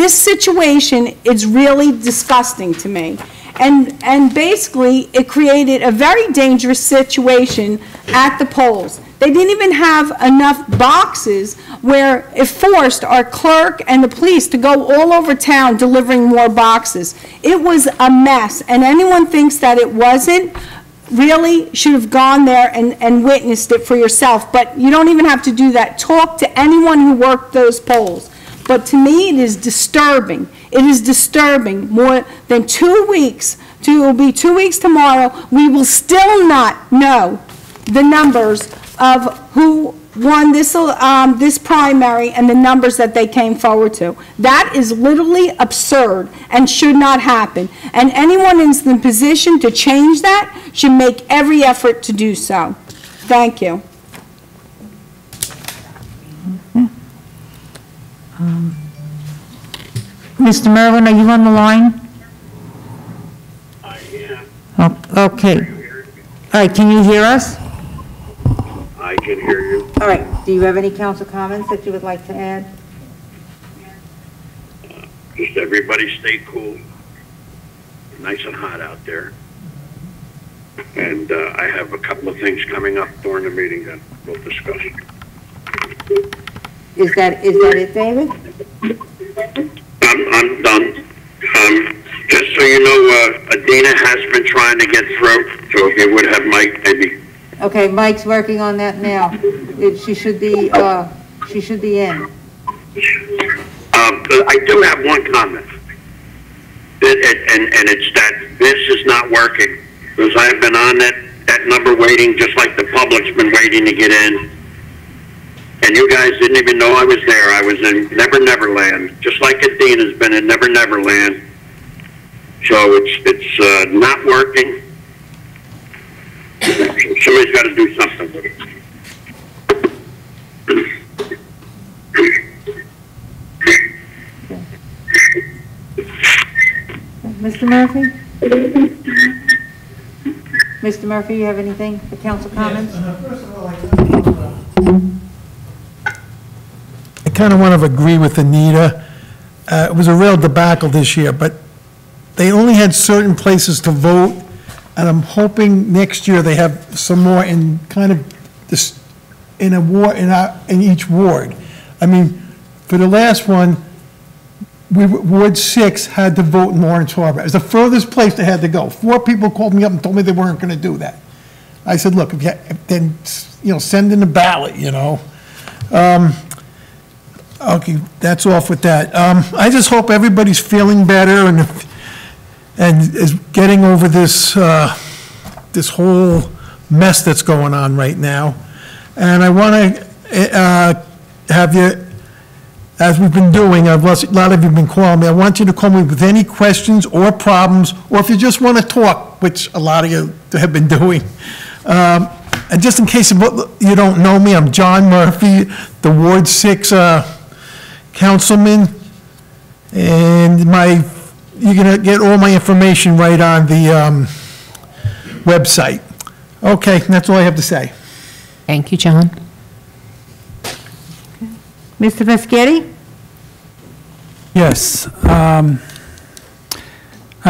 situation. It's really disgusting to me. And basically, it created a very dangerous situation at the polls. They didn't even have enough boxes where it forced our clerk and the police to go all over town delivering more boxes. It was a mess, and anyone thinks that it wasn't really should have gone there and witnessed it for yourself. But you don't even have to do that. Talk to anyone who worked those polls. But to me, it is disturbing. It is disturbing. More than 2 weeks, it will be 2 weeks tomorrow, we will still not know the numbers of who won this primary and the numbers that they came forward to. That is literally absurd and should not happen. And anyone in the position to change that should make every effort to do so. Thank you. Mr. Merwin, are you on the line? I am. Okay. All right, can you hear us? I can hear you. All right, do you have any council comments that you would like to add? Just everybody stay cool. Nice and hot out there. And I have a couple of things coming up during the meeting that we'll discuss. Is that it, David? I'm done. Just so you know, Adina has been trying to get through, so if you would have Mike maybe. Okay, Mike's working on that now. She should be in. I do have one comment. And it's that this is not working. Because I've been on that number waiting, just like the public's been waiting to get in. And you guys didn't even know I was there. I was in Never Never Land, just like Adina's been in Never Never Land. So it's not working. Somebody's got to do something with it. Mr. Murphy? Mr. Murphy, you have anything for council comments? First of all, I kind of want to agree with Anita. It was a real debacle this year, but they only had certain places to vote, and I'm hoping next year they have some more in kind of this, in each ward. I mean, for the last one, Ward 6 had to vote in Lawrence Harbor. It was the furthest place they had to go. 4 people called me up and told me they weren't going to do that. I said, look, then, send in the ballot, Okay, that's off with that. I just hope everybody's feeling better and is getting over this, this whole mess that's going on right now. And I want to have you, as we've been doing, a lot of you have been calling me, I want you to call me with any questions or problems, or if you just want to talk, which a lot of you have been doing. And just in case you don't know me, I'm John Murphy, the Ward 6 councilman, and you're going to get all my information right on the website. Okay, that's all I have to say. Thank you, John. Mr. Vasquetti? Yes. I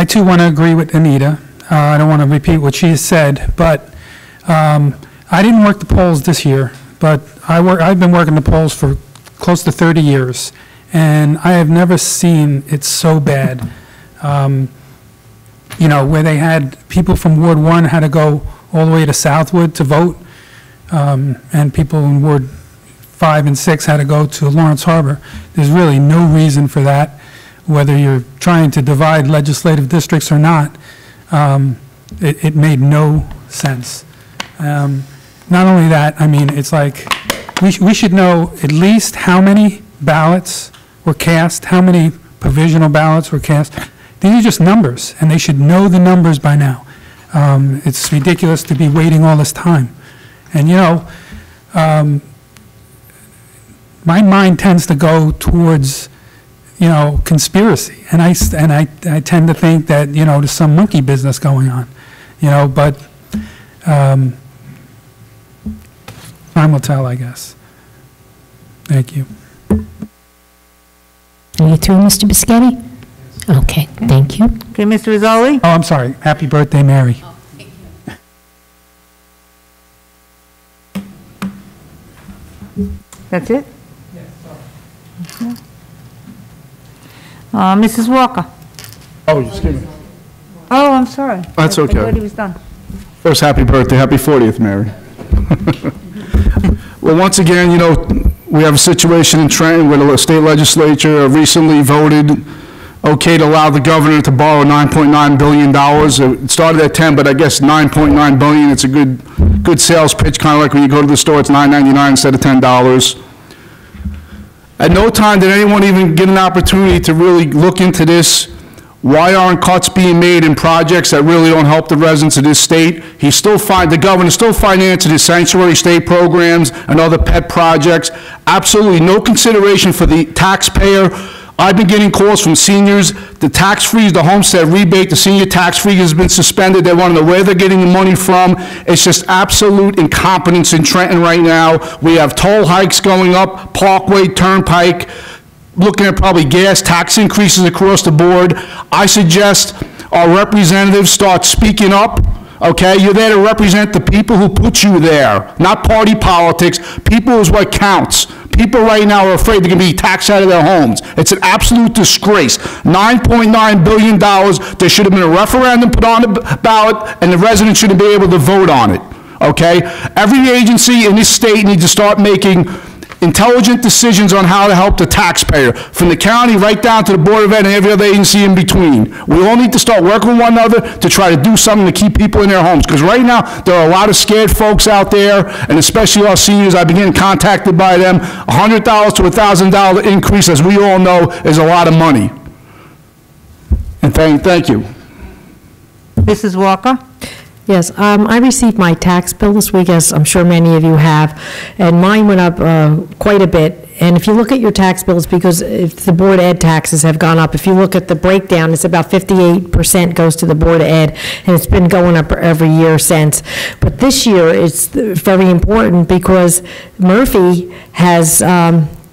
too want to agree with Anita. I don't want to repeat what she has said, but I didn't work the polls this year, but I've been working the polls for close to 30 years, and I have never seen it so bad. Where they had people from Ward 1 had to go all the way to Southwood to vote, and people in Ward 5 and 6 had to go to Lawrence Harbor. There's really no reason for that, whether you're trying to divide legislative districts or not. It made no sense. Not only that, I mean, it's like we should know at least how many ballots were cast, how many provisional ballots were cast. These are just numbers, and they should know the numbers by now. It's ridiculous to be waiting all this time. And, my mind tends to go towards, conspiracy, and I tend to think that there's some monkey business going on, but time will tell, I guess. Thank you. Are you through, Mr. Biscotti? Okay, thank you. Okay, Mr. Rizzoli? Oh, I'm sorry. Happy birthday, Mary. That's it? Mrs. Walker? Oh, excuse me. Oh, I'm sorry. That's okay. I thought he was done. First, happy birthday. Happy 40th, Mary. Well, once again, we have a situation in Trenton where the state legislature recently voted okay to allow the governor to borrow $9.9 billion. It started at 10, but I guess 9.9 billion, it's a good sales pitch, kind of like when you go to the store, it's $9.99 instead of $10. At no time did anyone even get an opportunity to really look into this. Why aren't cuts being made in projects that really don't help the residents of this state? The governor still financing his sanctuary state programs and other pet projects. Absolutely no consideration for the taxpayer. I've been getting calls from seniors. The tax freeze, the homestead rebate, the senior tax freeze has been suspended. They want to know where they're getting the money from. It's just absolute incompetence in Trenton right now. We have toll hikes going up, Parkway, Turnpike, looking at probably gas tax increases across the board. I suggest our representatives start speaking up, okay? You're there to represent the people who put you there, not party politics. People is what counts. People right now are afraid they're going to be taxed out of their homes. It's an absolute disgrace. $9.9 billion, there should have been a referendum put on the ballot, and the residents should have been able to vote on it, okay? Every agency in this state needs to start making intelligent decisions on how to help the taxpayer, from the county right down to the Board of Ed and every other agency in between. We all need to start working with one another to try to do something to keep people in their homes, because right now there are a lot of scared folks out there, and especially our seniors. I've been getting contacted by them. $100 to $1,000 increase, as we all know, is a lot of money. And thank you. Mrs. Walker? Yes, I received my tax bill this week, as I'm sure many of you have, and mine went up quite a bit. And if you look at your tax bills, because if the Board of Ed taxes have gone up, if you look at the breakdown, it's about 58% goes to the Board of Ed, and it's been going up every year since. But this year, it's very important because Murphy has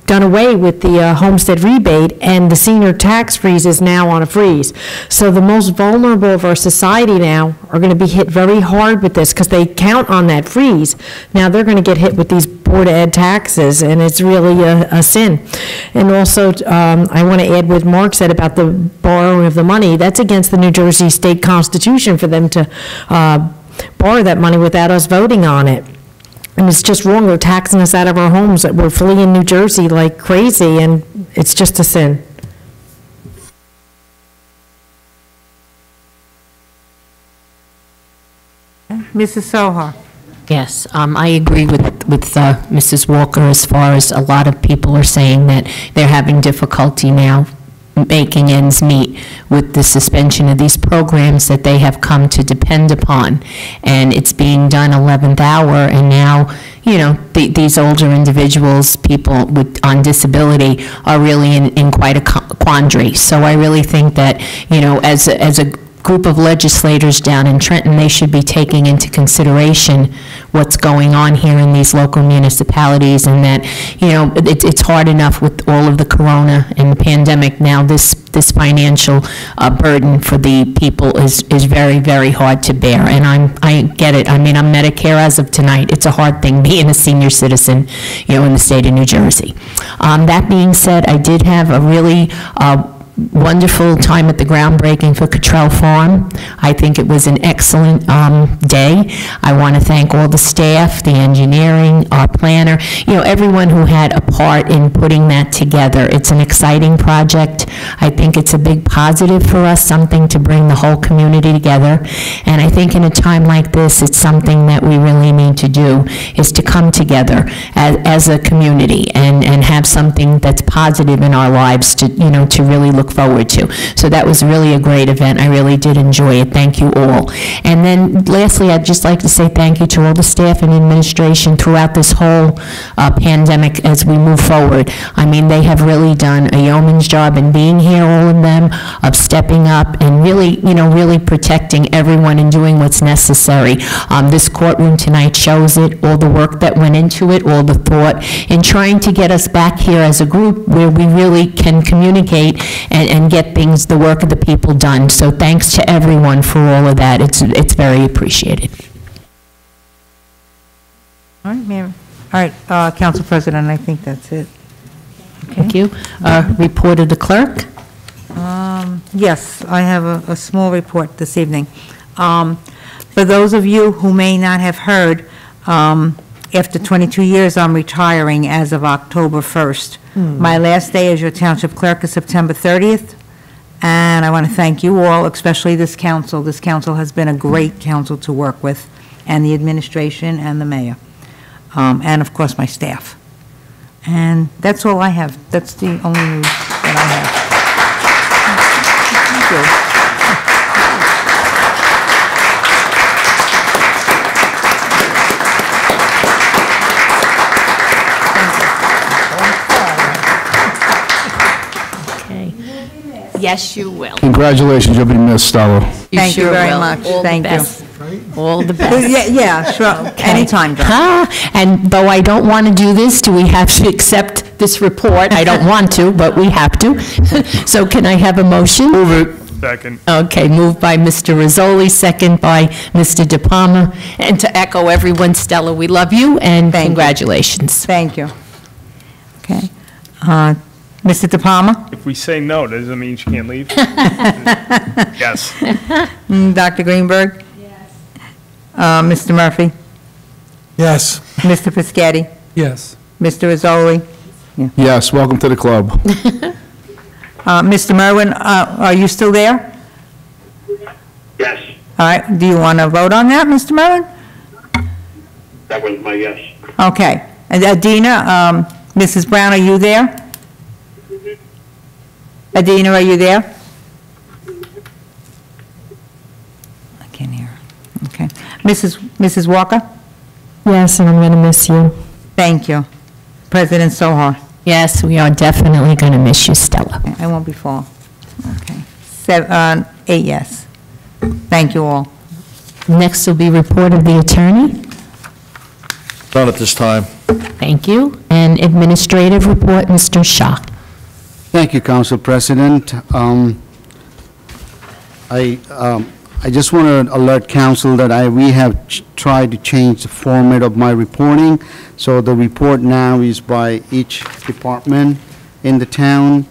done away with the homestead rebate, and the senior tax freeze is now on a freeze. So the most vulnerable of our society now are going to be hit very hard with this because they count on that freeze. Now they're going to get hit with these Board of Ed taxes, and it's really a sin. And also, I want to add what Mark said about the borrowing of the money. That's against the New Jersey State Constitution for them to borrow that money without us voting on it. And it's just wrong. They're taxing us out of our homes. We're fleeing New Jersey like crazy, and it's just a sin. Mrs. Soha? Yes, I agree with Mrs. Walker as far as a lot of people are saying that they're having difficulty now making ends meet with the suspension of these programs that they have come to depend upon. And it's being done 11th hour, and now, you know, these older individuals, people on disability, are really in quite a quandary. So I really think that, you know, as a group of legislators down in Trenton, they should be taking into consideration what's going on here in these local municipalities, and that, you know, it's hard enough with all of the corona and the pandemic. Now this financial burden for the people is very, very hard to bear, and I get it. I mean, I'm Medicare as of tonight. It's a hard thing being a senior citizen, you know, in the state of New Jersey. That being said, I did have a really wonderful time at the groundbreaking for Cottrell Farm. I think it was an excellent day. I want to thank all the staff, the engineering, our planner, you know, everyone who had a part in putting that together. It's an exciting project. I think it's a big positive for us, something to bring the whole community together. And I think in a time like this, it's something that we really need to do, is to come together as a community and have something that's positive in our lives to, you know, to really look forward to. So that was really a great event. I really did enjoy it. Thank you all. And then lastly, I'd just like to say thank you to all the staff and administration throughout this whole pandemic as we move forward. I mean, they have really done a yeoman's job in being here, all of them, of stepping up and really, you know, really protecting everyone and doing what's necessary. This courtroom tonight shows it, all the work that went into it, all the thought in trying to get us back here as a group where we really can communicate and get things, the work of the people done. So thanks to everyone for all of that. It's very appreciated. All right, Mary. All right, Council President, I think that's it. Okay. Thank you. Report of the clerk. Yes, I have a small report this evening. For those of you who may not have heard, after 22 years, I'm retiring as of October 1st. My last day as your township clerk is September 30th, And I want to thank you all, especially this council. This council has been a great council to work with, and the administration and the mayor, and of course my staff. And that's all I have. That's the only news that I have. Thank you. Yes, you will. Congratulations, you'll be missed, Stella. Thank you very much. Thank you. All the best. Yeah, sure. Anytime, John. And though I don't want to do this, do we have to accept this report? I don't want to, but we have to. So can I have a motion? Move it. Second. Okay, moved by Mr. Rizzoli, second by Mr. De Palma. And to echo everyone, Stella, we love you, and congratulations. Thank you. Okay. Mr. De Palma? If we say no, does it mean she can't leave? Yes. Dr. Greenberg? Yes. Mr. Murphy? Yes. Mr. Piscatty? Yes. Mr. Rizzoli? Yes, welcome to the club. Mr. Merwin, are you still there? Yes, All right, do you want to vote on that, Mr. Merwin? that was my yes. Okay. And Adina, Mrs. Brown, are you there? Adina, are you there? I can't hear her. Okay. Mrs. Walker? Yes, and I'm going to miss you. Thank you. President Sohar? Yes, we are definitely going to miss you, Stella. Okay, I won't be full. Okay. 8 yes. Thank you all. Next will be report of the attorney. None at this time. Thank you. And administrative report, Mr. Shah. Thank you, Council President. I just want to alert Council that we have tried to change the format of my reporting. So the report now is by each department in the town.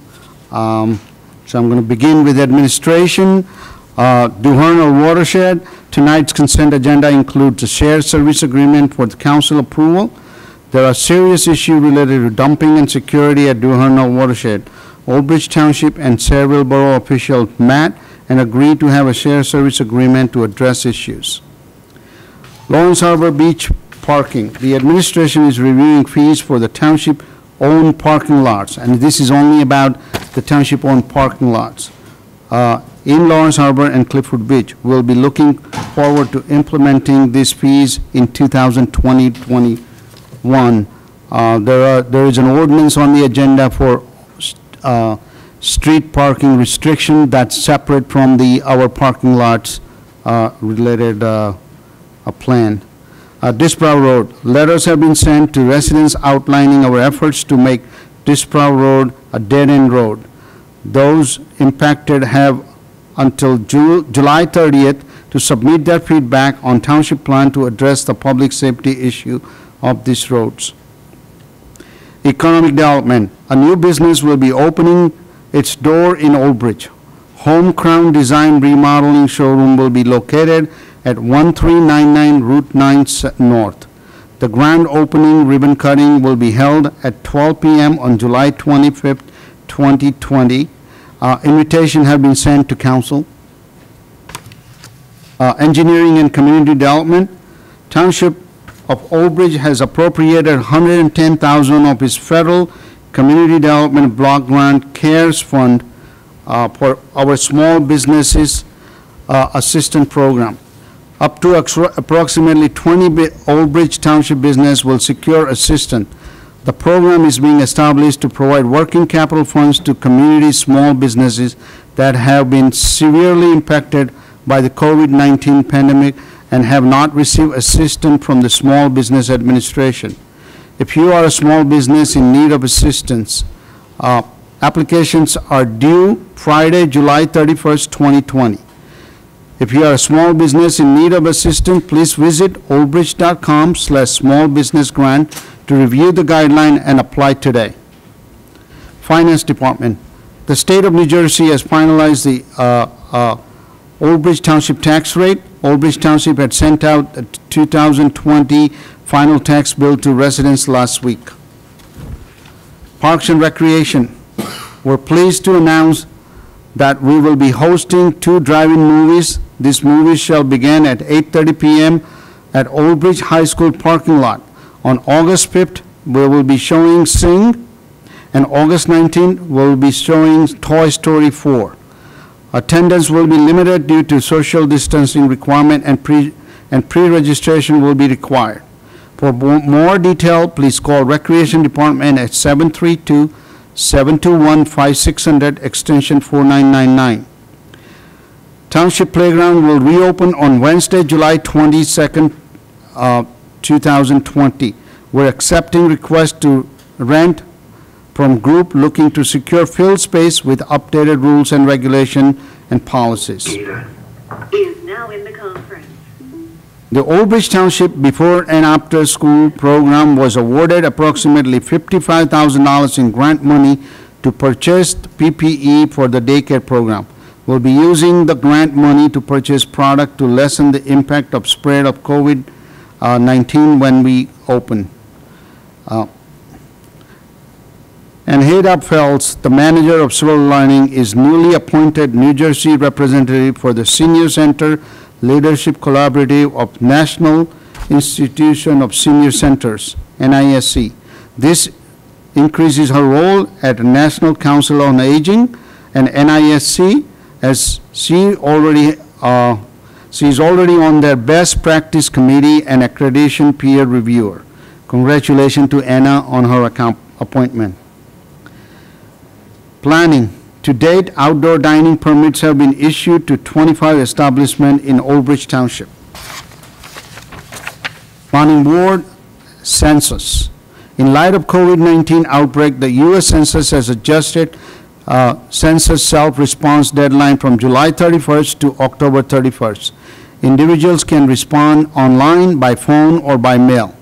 So I'm going to begin with administration. Duhernal Watershed. Tonight's consent agenda includes a shared service agreement for the council approval. There are serious issues related to dumping and security at Duhernal Watershed. Old Bridge Township and several borough officials met and agreed to have a shared service agreement to address issues. Lawrence Harbor Beach parking. The administration is reviewing fees for the township-owned parking lots, and this is only about the township-owned parking lots in Lawrence Harbor and Clifford Beach. We'll be looking forward to implementing these fees in 2020-21. There is an ordinance on the agenda for street parking restriction that's separate from our parking lots related plan. Disbrow Road. Letters have been sent to residents outlining our efforts to make Disbrow Road a dead-end road. Those impacted have until July 30th to submit their feedback on township plan to address the public safety issue of these roads. Economic development. A new business will be opening its door in Old Bridge. Home Crown Design Remodeling Showroom will be located at 1399 Route 9 North. The grand opening ribbon cutting will be held at 12 p.m. on July 25th, 2020. Invitation have been sent to council. Engineering and community development. Township of Old Bridge has appropriated $110,000 of its federal community development block grant CARES fund for our small businesses assistance program. Up to approximately 20 Old Bridge Township business will secure assistance. The program is being established to provide working capital funds to community small businesses that have been severely impacted by the COVID-19 pandemic and have not received assistance from the Small Business Administration. If you are a small business in need of assistance, applications are due Friday, July 31st, 2020. If you are a small business in need of assistance, please visit oldbridge.com/smallbusinessgrant to review the guideline and apply today. Finance Department. The state of New Jersey has finalized the Old Bridge Township tax rate. Old Bridge Township had sent out the 2020 final tax bill to residents last week. Parks and Recreation. We're pleased to announce that we will be hosting 2 drive-in movies. These movies shall begin at 8:30 p.m. at Old Bridge High School parking lot. On August 5th, we will be showing Sing, and August 19th, we'll be showing Toy Story 4. Attendance will be limited due to social distancing requirement, and pre-registration will be required. For more detail, please call Recreation Department at 732-721-5600, extension 4999. Township Playground will reopen on Wednesday, July 22nd, 2020. We're accepting requests to rent from group looking to secure field space with updated rules and regulation and policies. Is now in the conference. The Old Bridge Township before and after school program was awarded approximately $55,000 in grant money to purchase PPE for the daycare program. We'll be using the grant money to purchase product to lessen the impact of spread of COVID-19 when we open. And Rehabbed Phelps, the manager of Silver Lining, is newly appointed New Jersey representative for the Senior Center Leadership Collaborative of National Institution of Senior Centers, NISC. This increases her role at the National Council on Aging and NISC, as she is already on their Best Practice Committee and Accreditation Peer Reviewer. Congratulations to Anna on her appointment. Planning. To date, outdoor dining permits have been issued to 25 establishments in Old Bridge Township. Planning Board Census. In light of COVID-19 outbreak, the U.S. Census has adjusted census self-response deadline from July 31st to October 31st. Individuals can respond online, by phone, or by mail.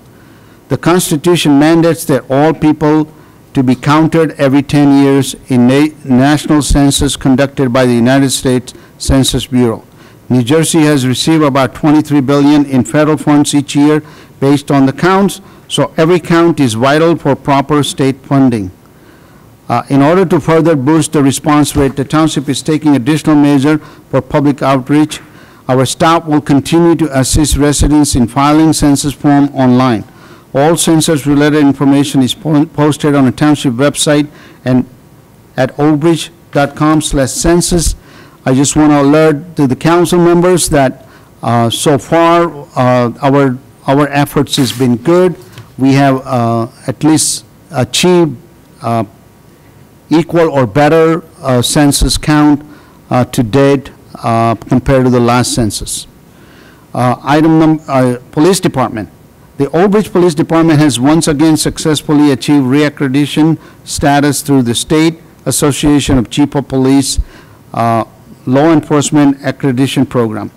The Constitution mandates that all people to be counted every 10 years in national census conducted by the United States Census Bureau. New Jersey has received about $23 billion in federal funds each year based on the counts, so every count is vital for proper state funding. In order to further boost the response rate, the township is taking additional measures for public outreach. Our staff will continue to assist residents in filing census form online. All census-related information is posted on the township website and at oldbridge.com/census. I just want to alert to the council members that so far our efforts has been good. We have at least achieved equal or better census count to date compared to the last census. Police Department. The Old Bridge Police Department has once again successfully achieved reaccreditation status through the State Association of Chief of Police Law Enforcement Accreditation Program.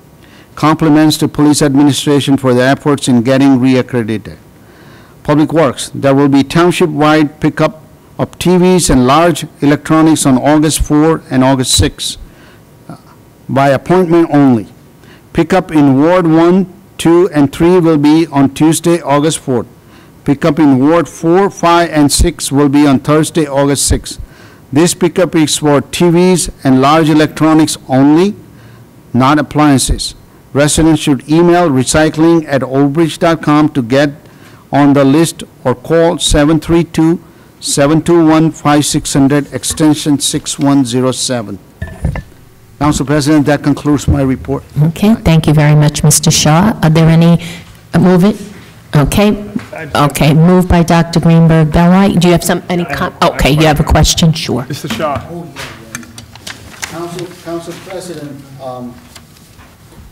Compliments to Police Administration for their efforts in getting reaccredited. Public Works. There will be township-wide pickup of TVs and large electronics on August 4 and August 6 by appointment only. Pickup in Ward 1, 2, and 3 will be on Tuesday, August 4th. Pickup in Ward 4, 5, and 6 will be on Thursday, August 6th. This pickup is for TVs and large electronics only, not appliances. Residents should email recycling@oldbridge.com to get on the list or call 732-721-5600, extension 6107. Council President, that concludes my report. Okay, thank you very much, Mr. Shaw. Are there any, move it? Okay, okay, moved by Dr. Greenberg Belli. Do you have okay, you have a question? Sure. Mr. Shaw.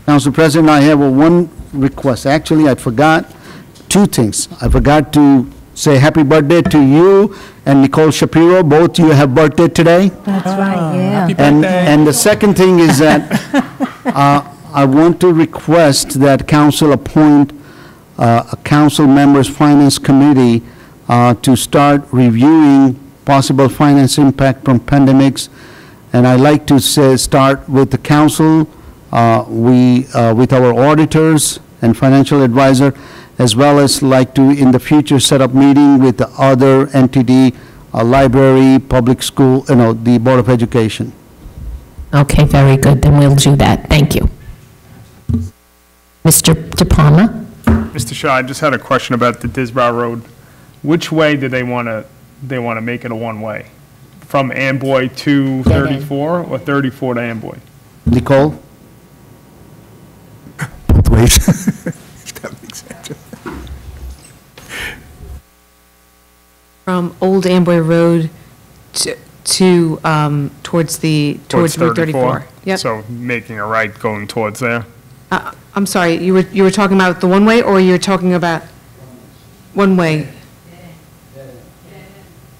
Council President, I have one request. Actually, I forgot two things. I forgot to say happy birthday to you and Nicole Shapiro. Both you have birthday today. That's right, yeah. Happy birthday. And the second thing is that I want to request that council appoint a council members finance committee to start reviewing possible finance impact from pandemics. And I like to start with the council, with our auditors and financial advisor, as well as like to in the future set up meeting with the other entity, library, public school, the Board of Education. Okay, very good, then we'll do that. Thank you. Mr. De Palma? Mr. Shaw, I just had a question about the Disbrow Road. Which way do they want to make it a one-way? From Amboy to 34 or 34 to Amboy? Nicole? Both ways. If that makes sense. From Old Amboy Road to towards Route 34. Yep. So making a right going towards there? I'm sorry, you were talking about the one-way, or you're talking about one-way?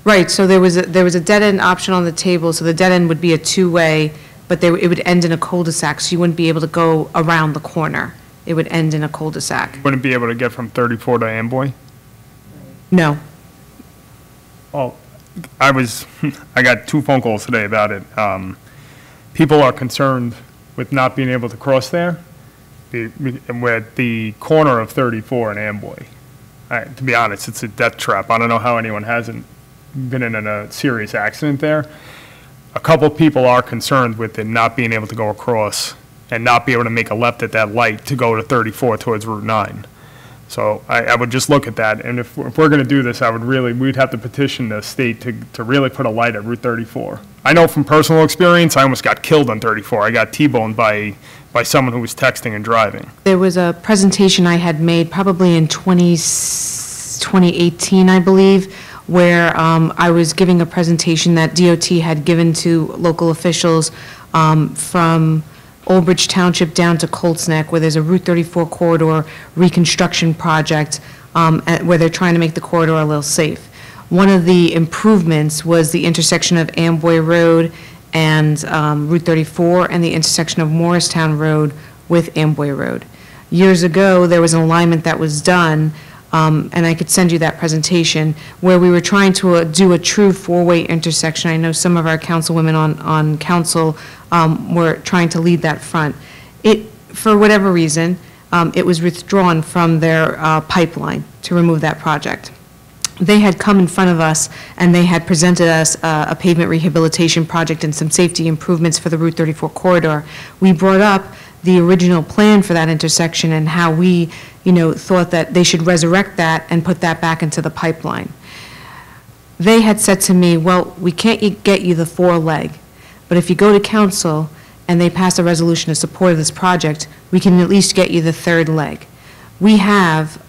Right, so there was a dead-end option on the table, so the dead end would be a two-way, but it would end in a cul-de-sac, so you wouldn't be able to go around the corner. It would end in a cul-de-sac. Wouldn't be able to get from 34 to Amboy? No. Oh, I got 2 phone calls today about it. People are concerned with not being able to cross there, with the corner of 34 and Amboy. To be honest, it's a death trap. I don't know how anyone hasn't been in a serious accident there. A couple people are concerned with it not being able to go across and not be able to make a left at that light to go to 34 towards Route 9. So I would just look at that, and if we're going to do this, we'd have to petition the state to really put a light at Route 34. I know from personal experience, I almost got killed on 34. I got T-boned by someone who was texting and driving. There was a presentation I had made probably in 2018, I believe, where I was giving a presentation that DOT had given to local officials from Old Bridge Township down to Colts Neck, where there's a Route 34 corridor reconstruction project where they're trying to make the corridor a little safe. One of the improvements was the intersection of Amboy Road and Route 34 and the intersection of Morristown Road with Amboy Road. Years ago, there was an alignment that was done, and I could send you that presentation, where we were trying to do a true four-way intersection. I know some of our councilwomen on council were trying to lead that front. For whatever reason, it was withdrawn from their pipeline to remove that project. They had come in front of us and they had presented us a pavement rehabilitation project and some safety improvements for the Route 34 corridor. We brought up the original plan for that intersection and how we, thought that they should resurrect that and put that back into the pipeline. They had said to me, well, we can't get you the 4-leg, but if you go to council and they pass a resolution of support of this project, we can at least get you the 3rd leg. We have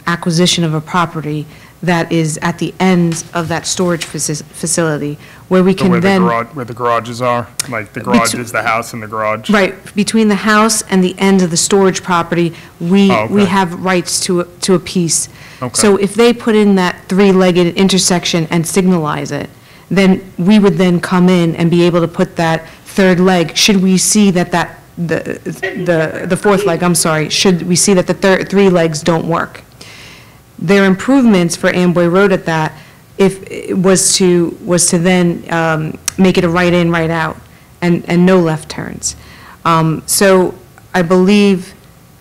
acquisition of a property that is at the end of that storage facility, where we can then... Where the garages are? Like the garage is the house and the garage? Right. Between the house and the end of the storage property, we have rights to a piece. Okay. So if they put in that 3-legged intersection and signalize it, then we would then come in and be able to put that 3rd leg, should we see that the 4th leg, I'm sorry, should we see that the 3 legs don't work. Their improvements for Amboy Road at that, was to then make it a right in, right out, and no left turns. So I believe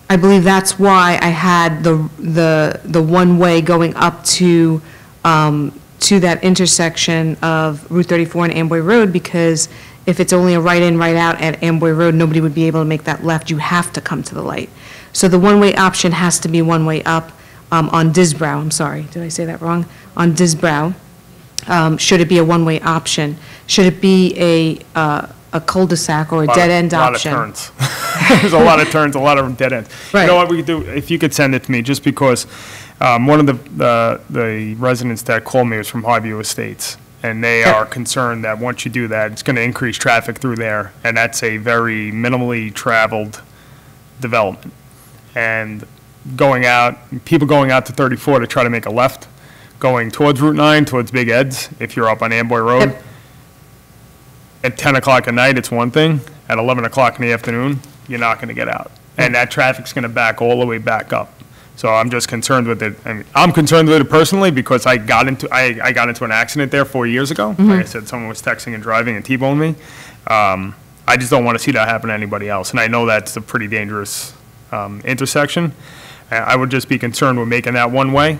that's why I had the one-way going up to that intersection of Route 34 and Amboy Road, because if it's only a right in, right out at Amboy Road, nobody would be able to make that left. You have to come to the light. So the one-way option has to be one-way up. On Disbrow, I'm sorry, did I say that wrong? On Disbrow, should it be a one-way option? Should it be a cul-de-sac or a dead-end option? A lot of turns. There's a lot of turns, a lot of dead ends. Right. You know what we could do, if you could send it to me, just because one of the residents that called me was from Highview Estates, and they are concerned that once you do that, it's going to increase traffic through there, and that's a very minimally traveled development. And people going out to 34 to try to make a left, going towards Route 9, towards Big Ed's, if you're up on Amboy Road. Yep. At 10 o'clock at night, it's one thing. At 11 o'clock in the afternoon, you're not going to get out. And that traffic's going to back all the way back up. So I'm just concerned with it. I mean, I'm concerned with it personally because I got into an accident there 4 years ago. Mm-hmm. Like I said, someone was texting and driving and T-boned me. I just don't want to see that happen to anybody else. And I know that's a pretty dangerous intersection. I would just be concerned with making that one way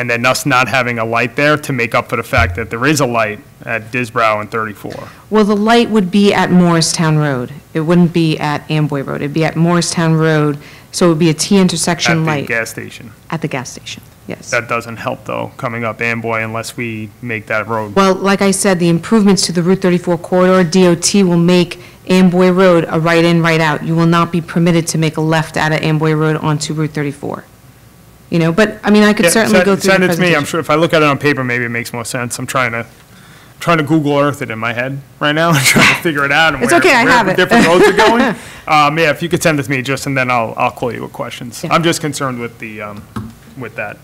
and then us not having a light there to make up for the fact that there is a light at Disbrow and 34. Well, the light would be at Morristown Road. It wouldn't be at Amboy Road. It'd be at Morristown Road, so it would be a T intersection light. At the gas station. At the gas station, yes. That doesn't help, though, coming up Amboy unless we make that road. Well, like I said, the improvements to the Route 34 corridor, DOT will make Amboy Road a right-in, right-out. You will not be permitted to make a left out of Amboy Road onto Route 34. You know, but, I mean, I could certainly go through the Send it to me. presentation. I'm sure if I look at it on paper, maybe it makes more sense. I'm trying to Google Earth it in my head right now and trying to figure it out. And It's where, okay, I where have the it. different roads are going. Yeah, if you could send it to me, just, and then I'll call you with questions. Yeah. I'm just concerned with with that.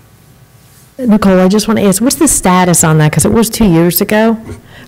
Nicole, I just want to ask, what's the status on that? Because it was 2 years ago.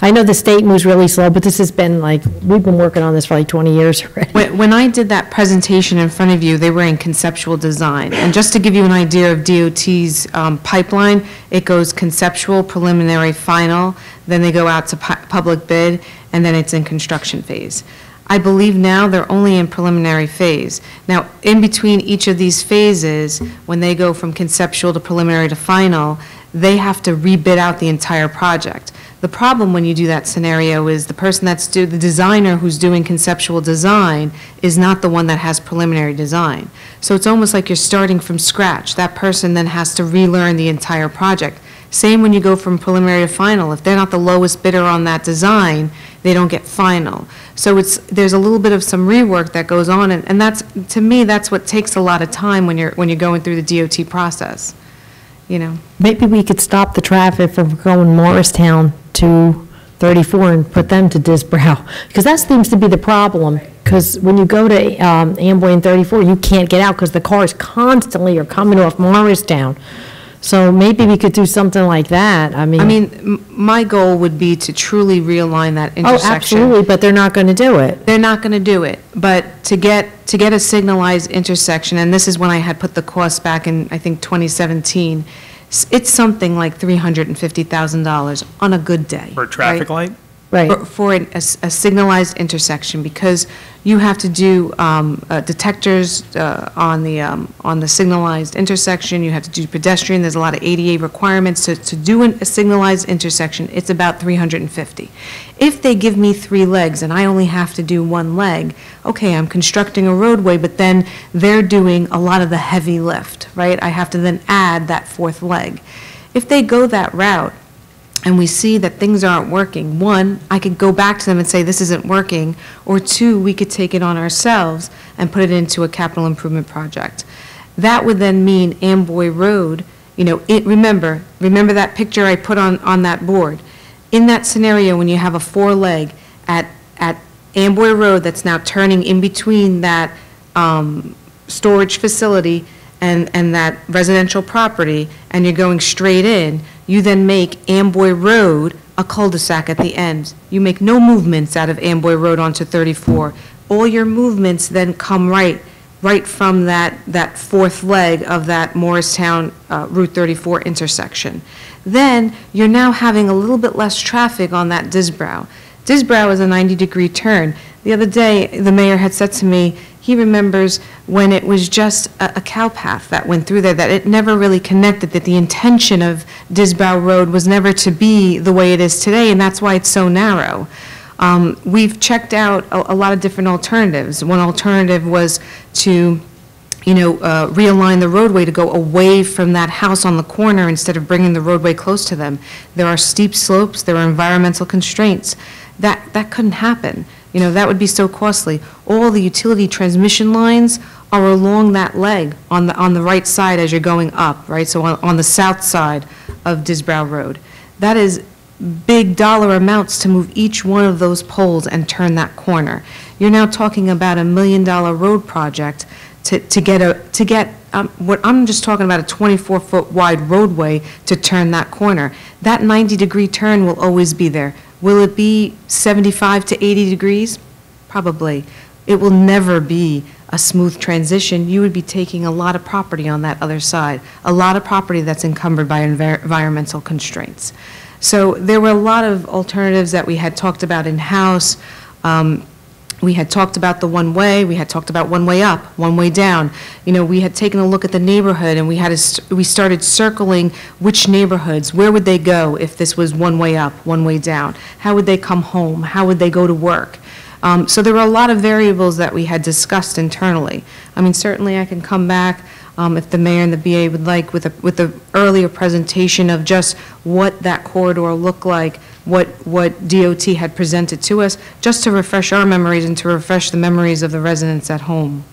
I know the state moves really slow, but this has been like, we've been working on this for like 20 years already. When I did that presentation in front of you, they were in conceptual design. And just to give you an idea of DOT's pipeline, it goes conceptual, preliminary, final, then they go out to public bid, and then it's in construction phase. I believe now they're only in preliminary phase. Now, in between each of these phases, when they go from conceptual to preliminary to final, they have to rebid out the entire project. The problem when you do that scenario is the person the designer who's doing conceptual design is not the one that has preliminary design. So it's almost like you're starting from scratch. That person then has to relearn the entire project. Same when you go from preliminary to final. If they're not the lowest bidder on that design, they don't get final. So there's a little bit of some rework that goes on, and that's, to me, that's what takes a lot of time when you're going through the DOT process, you know. Maybe we could stop the traffic from going Morristown to 34 and put them to Disbrow, because that seems to be the problem. Because when you go to Amboy and 34, you can't get out because the cars constantly are coming off Morristown. So maybe we could do something like that. I mean, my goal would be to truly realign that intersection. Oh, absolutely, but they're not going to do it. They're not going to do it. But to get a signalized intersection, and this is when I had put the cost back in, I think, 2017, it's something like $350,000 on a good day. For a traffic light? Right. For a signalized intersection, because you have to do detectors on the signalized intersection, you have to do pedestrian, there's a lot of ADA requirements. To do a signalized intersection, it's about $350,000. If they give me 3 legs and I only have to do 1 leg, okay, I'm constructing a roadway, but then they're doing a lot of the heavy lift, right? I have to then add that 4th leg. If they go that route, and we see that things aren't working, 1, I could go back to them and say this isn't working, or 2, we could take it on ourselves and put it into a capital improvement project. That would then mean Amboy Road, you know, remember that picture I put on that board. In that scenario, when you have a 4-leg at Amboy Road that's now turning in between that storage facility and that residential property, and you're going straight in, you then make Amboy Road a cul-de-sac at the end. You make no movements out of Amboy Road onto 34. All your movements then come right from that 4th leg of that Morristown Route 34 intersection. Then you're now having a little bit less traffic on that Disbrow. Disbrow is a 90-degree turn. The other day, the mayor had said to me, he remembers when it was just a cow path that went through there, that it never really connected, that the intention of Disbrow Road was never to be the way it is today, and that's why it's so narrow. We've checked out a lot of different alternatives. One alternative was to realign the roadway to go away from that house on the corner instead of bringing the roadway close to them. There are steep slopes, there are environmental constraints. That couldn't happen. You know, that would be so costly. All the utility transmission lines are along that leg on the right side as you're going up, right? So on the south side of Disbrow Road. That is big dollar amounts to move each one of those poles and turn that corner. You're now talking about $1 million road project to get what I'm just talking about, a 24-foot wide roadway to turn that corner. That 90-degree turn will always be there. Will it be 75 to 80 degrees? Probably. It will never be a smooth transition. You would be taking a lot of property on that other side, a lot of property that's encumbered by environmental constraints. So there were a lot of alternatives that we had talked about in-house. We had talked about the one-way, we had talked about one-way up, one-way down. You know, we had taken a look at the neighborhood, and we started circling which neighborhoods, where would they go if this was one-way up, one-way down? How would they come home? How would they go to work? So there were a lot of variables that we had discussed internally. I mean, certainly I can come back if the mayor and the BA would like with the earlier presentation of just what that corridor looked like, what DOT had presented to us, just to refresh our memories and to refresh the memories of the residents at home.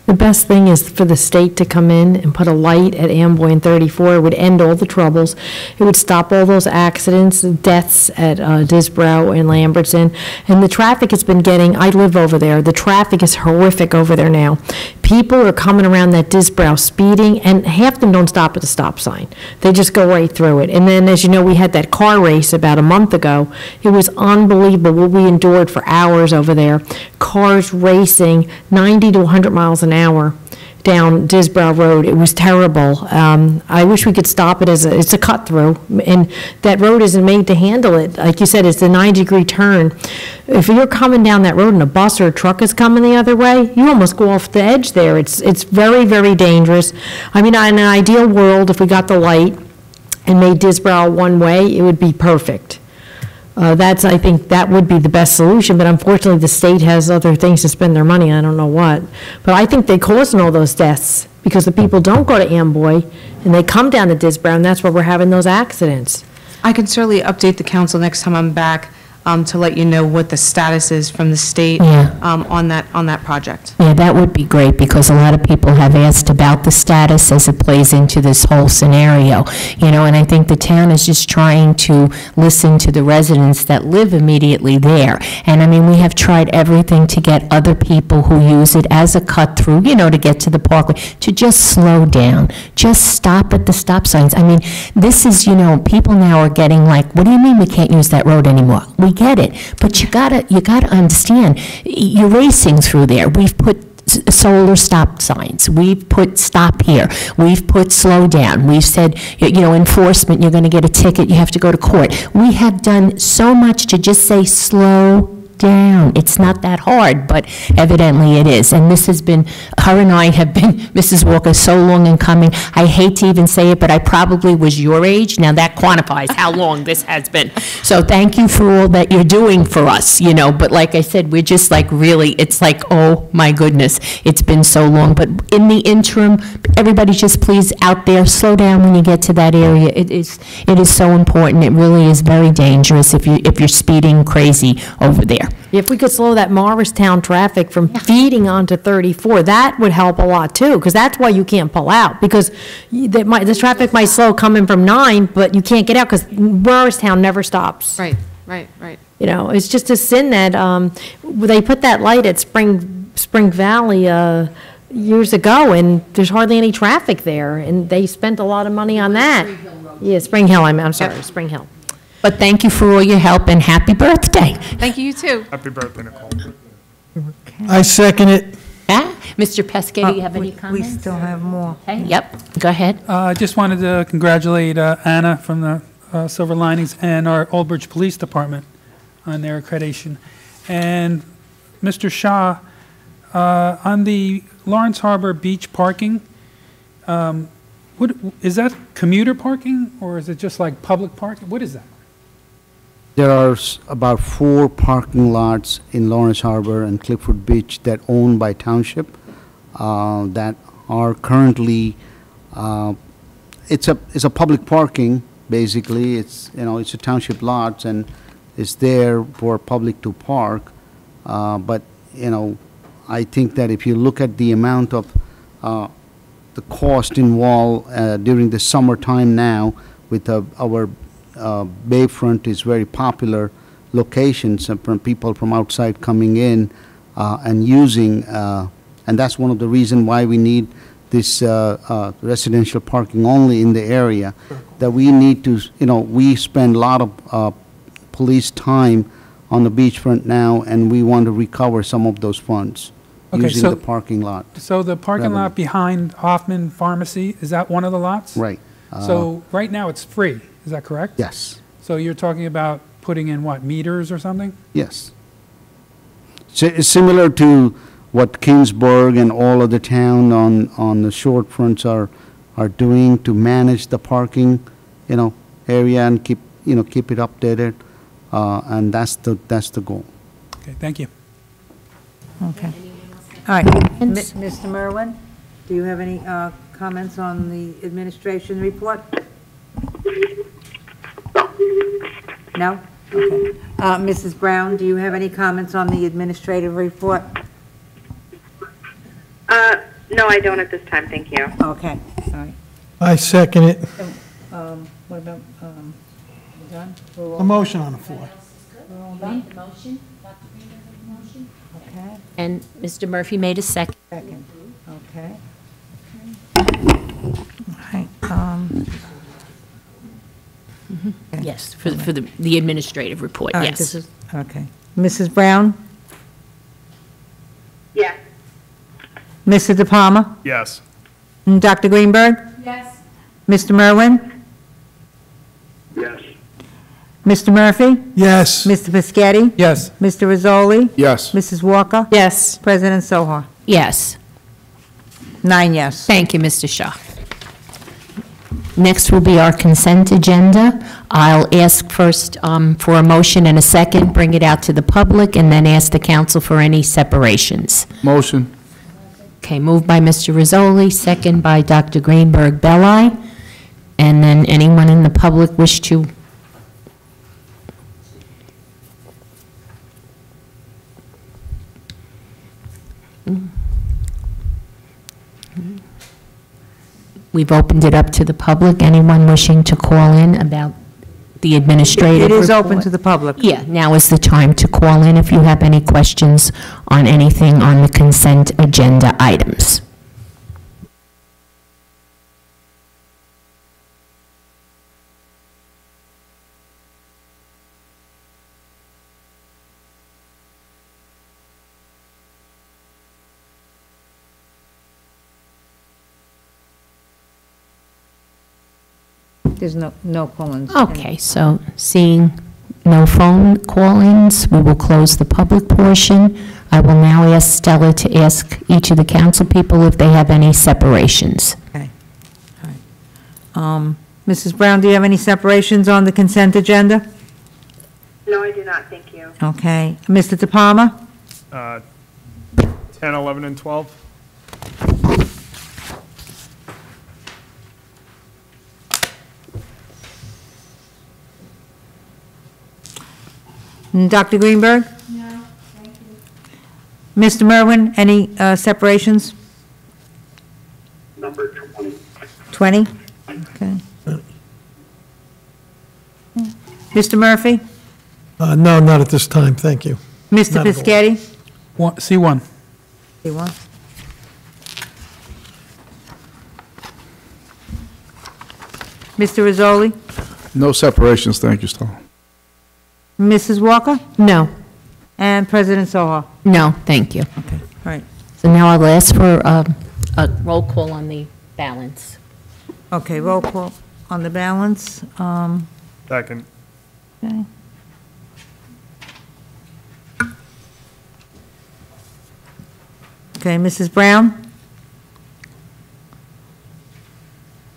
The best thing is for the state to come in and put a light at Amboy and 34. It would end all the troubles. It would stop all those accidents, deaths at Disbrow and Lambertson. And the traffic has been getting, I live over there, the traffic is horrific over there now. People are coming around that Disbrow speeding, and half of them don't stop at the stop sign. They just go right through it. And then, as you know, we had that car race about a month ago. It was unbelievable what we endured for hours over there. Cars racing 90 to 100 miles an hour down Disbrow Road. It was terrible. I wish we could stop it as it's a cut through, and that road isn't made to handle it. Like you said, it's a 90-degree turn. If you're coming down that road and a bus or a truck is coming the other way, you almost go off the edge there. It's very, very dangerous. I mean, in an ideal world, if we got the light and made Disbrow one way, it would be perfect. I think that would be the best solution, but unfortunately the state has other things to spend their money on, I don't know what. But I think they're causing all those deaths because the people don't go to Amboy and they come down to Disbrow, and that's where we're having those accidents. I can certainly update the council next time I'm back to let you know what the status is from the state on that project. Yeah, that would be great, because a lot of people have asked about the status as it plays into this whole scenario. You know, and I think the town is just trying to listen to the residents that live immediately there. And I mean, we have tried everything to get other people who use it as a cut through, you know, to get to the parkway, to just slow down, just stop at the stop signs. I mean, this is, you know, people now are getting like, what do you mean we can't use that road anymore? We get it, but you gotta understand, you're racing through there. We've put solar stop signs. We've put stop here. We've put slow down. We've said, you know, enforcement, you're going to get a ticket, you have to go to court. We have done so much to just say slow down. It's not that hard, but evidently it is. And this has been, her and I have been, Mrs. Walker, so long in coming. I hate to even say it, but I probably was your age. Now that quantifies how long this has been. So thank you for all that you're doing for us, you know, but like I said, we're just like really, it's like, oh my goodness, it's been so long. But in the interim, everybody just please out there, slow down when you get to that area. It is so important. It really is very dangerous if you're speeding crazy over there. If we could slow that Morristown traffic from feeding onto 34, that would help a lot too, because that's why you can't pull out, because the traffic might slow coming from 9, but you can't get out because Morristown never stops. Right. You know, it's just a sin that they put that light at Spring Valley years ago, and there's hardly any traffic there, and they spent a lot of money on that. Yeah, Spring Hill, I'm sorry, Spring Hill. But thank you for all your help, and happy birthday. Thank you, you too. Happy birthday, Nicole. I second it. Mr. Pesca, do you have any comments? We still have more. Okay, yep, go ahead. I just wanted to congratulate Anna from the Silver Linings and our Old Bridge Police Department on their accreditation. And Mr. Shah, on the Lawrence Harbor Beach parking, what is that, commuter parking, or is it just like public parking? What is that? There are about 4 parking lots in Lawrence Harbor and Clifford Beach that owned by Township that are currently, it's a public parking, basically. It's, you know, it's a Township lot, and it's there for public to park. But, you know, I think that if you look at the amount of the cost involved during the summertime now, with our bayfront is very popular locations from people from outside coming in and using, and that's one of the reasons why we need this residential parking only in the area, that we need to, you know, we spend a lot of police time on the beachfront now, and we want to recover some of those funds using the parking lot. So the parking lot behind Hoffman Pharmacy, is that one of the lots? Right. So right now it's free, is that correct? Yes. So you're talking about putting in what, meters or something? Yes. It's similar to what Kingsburg and all of the town on the short fronts are doing to manage the parking, area and keep it updated. And that's the goal. Okay, thank you. Okay. All right. Mr. Merwin, do you have any comments on the administration report? No? Okay. Mrs. Brown, do you have any comments on the administrative report? No, I don't at this time, thank you. Okay, all right. I second it. What about, done? A motion on the floor. We're all done? Made the motion, Dr. Greenberg made the motion. Okay. And Mr. Murphy made a second. Second, okay. All right, Yes, for the administrative report, all right, yes. this is, okay. Mrs. Brown? Yes. Mr. De Palma? Yes. And Dr. Greenberg? Yes. Mr. Merwin? Yes. Mr. Murphy? Yes. Mr. Piscatty? Yes. Mr. Rizzoli? Yes. Mrs. Walker? Yes. President Soha? Yes. 9 yes. Thank you, Mr. Shaw. Next will be our consent agenda. I'll ask first for a motion and a second, bring it out to the public, and then ask the council for any separations. Motion. Okay, moved by Mr. Rizzoli, second by Dr. Greenberg Belli. And then anyone in the public wish to? We've opened it up to the public. Anyone wishing to call in about the administrative It is report? open to the public. Yeah, now is the time to call in if you have any questions on anything on the consent agenda items. There's no call-ins. Okay, so seeing no phone call-ins, we will close the public portion. I will now ask Stella to ask each of the council people if they have any separations. Okay. All right. Mrs. Brown, do you have any separations on the consent agenda? No, I do not, thank you. Okay. Mr. De Palma? 10, 11, and 12? And Dr. Greenberg? No, thank you. Mr. Merwin, any separations? Number 20. 20? Okay. Mr. Murphy? No, not at this time, thank you. Mr. Not at all. Piscatty? C1. C1. Mr. Rizzoli? No separations, thank you, Stella. Mrs. Walker? No. And President Soha? No, thank you. Okay, all right. So now I'll ask for a roll call on the balance. Okay, roll call on the balance. Second. Okay. Okay, Mrs. Brown?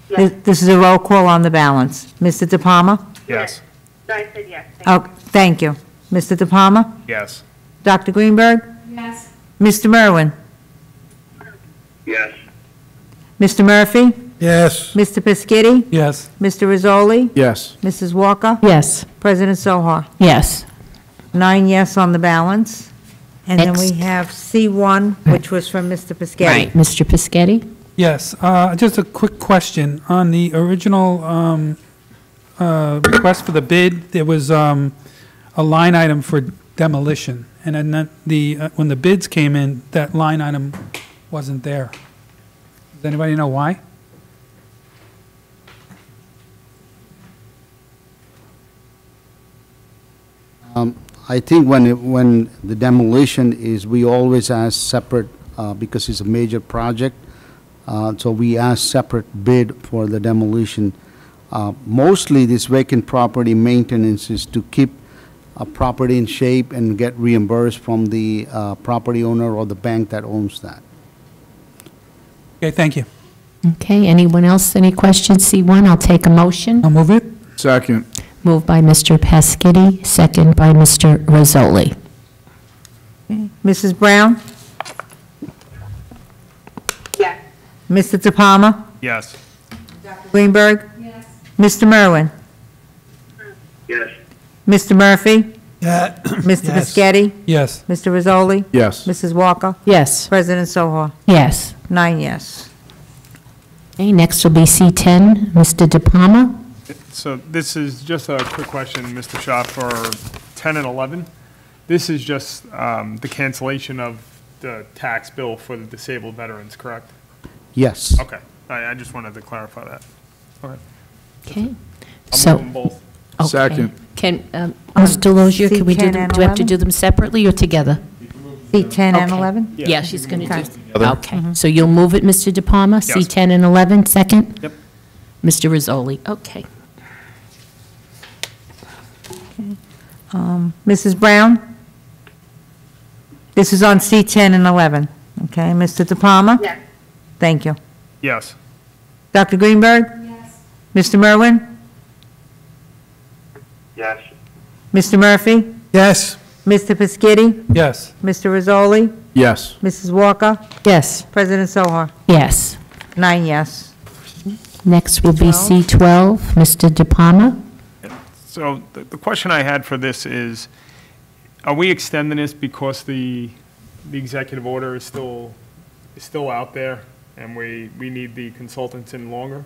Yes. This is a roll call on the balance. Mr. De Palma? Yes. No, I said yes, thank you. Oh, thank you. Mr. De Palma? Yes. Dr. Greenberg? Yes. Mr. Merwin? Yes. Mr. Murphy? Yes. Mr. Piscatty? Yes. Mr. Rizzoli? Yes. Mrs. Walker? Yes. President Soha? Yes. 9 yes on the balance. And then we Next. have C1, which was from Mr. Piscatty. Right, Mr. Piscatty? Yes, just a quick question. On the original request for the bid, there was a line item for demolition, and then when the bids came in, that line item wasn't there. Does anybody know why? I think when the demolition is, we always ask separate, because it's a major project, so we ask separate bid for the demolition. Mostly this vacant property maintenance is to keep property in shape and get reimbursed from the property owner or the bank that owns that. Okay, thank you. Okay, anyone else, any questions? C1, I'll take a motion. I'll move it. Second. Moved by Mr. Pescitti, second by Mr. Rizzoli. Mrs. Brown? Yes. Mr. De Palma? Yes. Greenberg? Yes. Mr. Merwin? Yes. Mr. Murphy? Yeah. Mr. Yes. Biscotti? Yes. Mr. Rizzoli? Yes. Mrs. Walker? Yes. President Soha? Yes. 9 yes. Okay, next will be C10, Mr. De Palma. So this is just a quick question, Mr. Shaw, for 10 and 11. This is just the cancellation of the tax bill for the disabled veterans, correct? Yes. Okay, I just wanted to clarify that. Okay. Okay. I'll So, move them both. okay. Second. Can, Ms. Delosier, can we do C10 them, and do we have to 11? do them separately or together? C10 and Okay. 11? Yeah, she's going to Okay. do, okay. So you'll move it, Mr. De Palma, Yes. C10 and 11, second? Yep. Mr. Rizzoli, okay. Mrs. Brown? This is on C10 and 11. Okay, Mr. De Palma? Yes. Thank you. Yes. Dr. Greenberg? Yes. Mr. Merwin? Yes. Mr. Murphy? Yes. Mr. Piscitty? Yes. Mr. Rizzoli? Yes. Mrs. Walker? Yes. President Soha? Yes. 9 yes. Next will be C12, Mr. De Palma. So the question I had for this is, are we extending this because the executive order is still out there and we need the consultants in longer?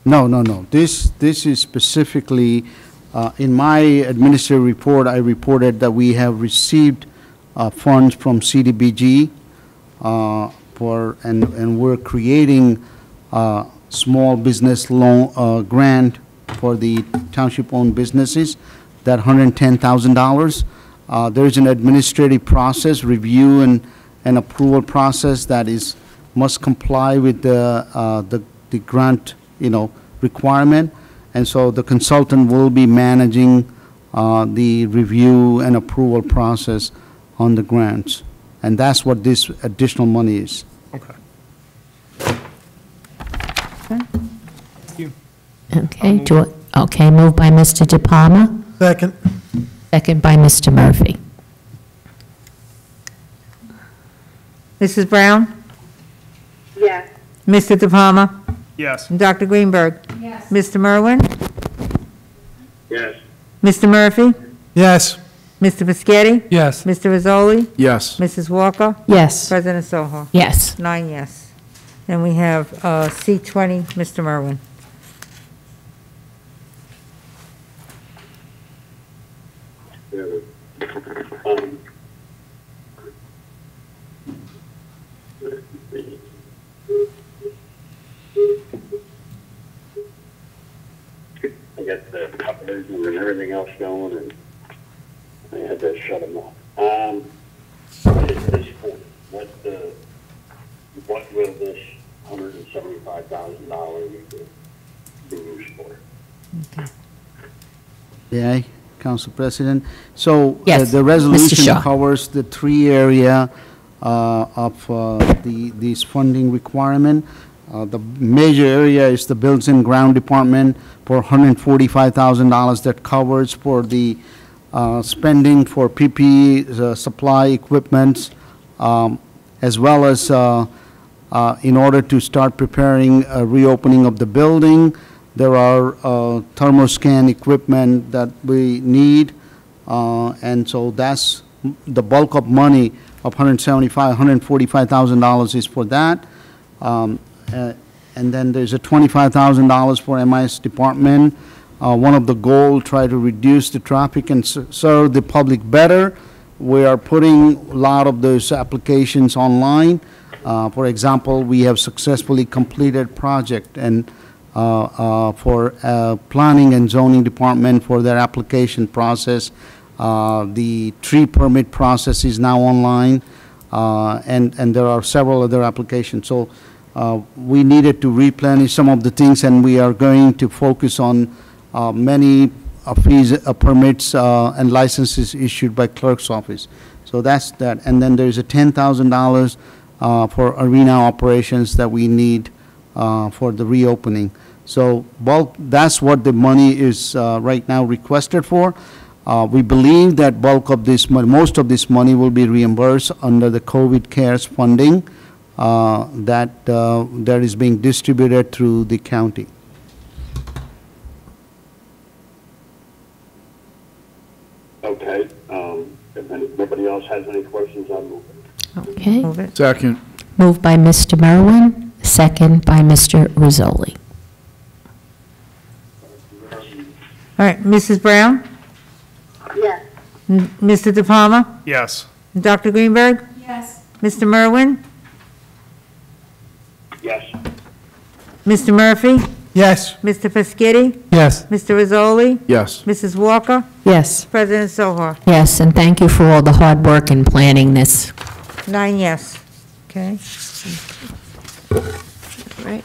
No, no, no. This is specifically, in my administrative report, I reported that we have received funds from CDBG and we're creating a small business loan grant for the township-owned businesses, that $110,000. There is an administrative process, review and approval process that must comply with the grant, requirement. And so the consultant will be managing the review and approval process on the grants. And that's what this additional money is. Okay. Okay, okay, moved by Mr. De Palma, Second. second by Mr. Murphy. Mrs. Brown? Yes. Mr. De Palma? Yes. Dr. Greenberg? Yes. Mr. Merwin? Yes. Mr. Murphy? Yes. Mr. Biscotti? Yes. Mr. Rizzoli? Yes. Mrs. Walker? Yes. President Soha? Yes. 9 yes. And we have C20, Mr. Merwin. I got the couplers and everything else going, and I had to shut them off. What is this for? What will this $175,000 be used for? Yeah, Council President. So Yes, the Mr. resolution Shaw. covers the 3 area of these funding requirement. The major area is the Buildings and Ground Department for $145,000 that covers for the spending for PPE, supply equipment, as well as in order to start preparing a reopening of the building. There are thermoscan equipment that we need, and so that's the bulk of money of $145,000 is for that. And then there's a $25,000 for MIS department. One of the goals, try to reduce the traffic and serve the public better. We are putting a lot of those applications online. For example, we have successfully completed project and for planning and zoning department for their application process. The tree permit process is now online, and there are several other applications. So we needed to replenish some of the things, and we are going to focus on many fees, permits, and licenses issued by clerk's office. So that's that. And then there's a $10,000 for arena operations that we need for the reopening. So bulk, that's what the money is right now requested for. We believe that bulk of this money, most of this money will be reimbursed under the COVID CARES funding that is being distributed through the county. Okay, if anybody else has any questions, I'll move it. Okay. Move it. Second. Moved by Mr. Merwin, second by Mr. Rizzoli. All right, Mrs. Brown? Yes. Mr. De Palma? Yes. Dr. Greenberg? Yes. Mr. Merwin? Yes. Mr. Murphy? Yes. Mr. Pescetti? Yes. Mr. Rizzoli? Yes. Mrs. Walker? Yes. President Sohar? Yes, and thank you for all the hard work in planning this. 9 yes. Okay. Right.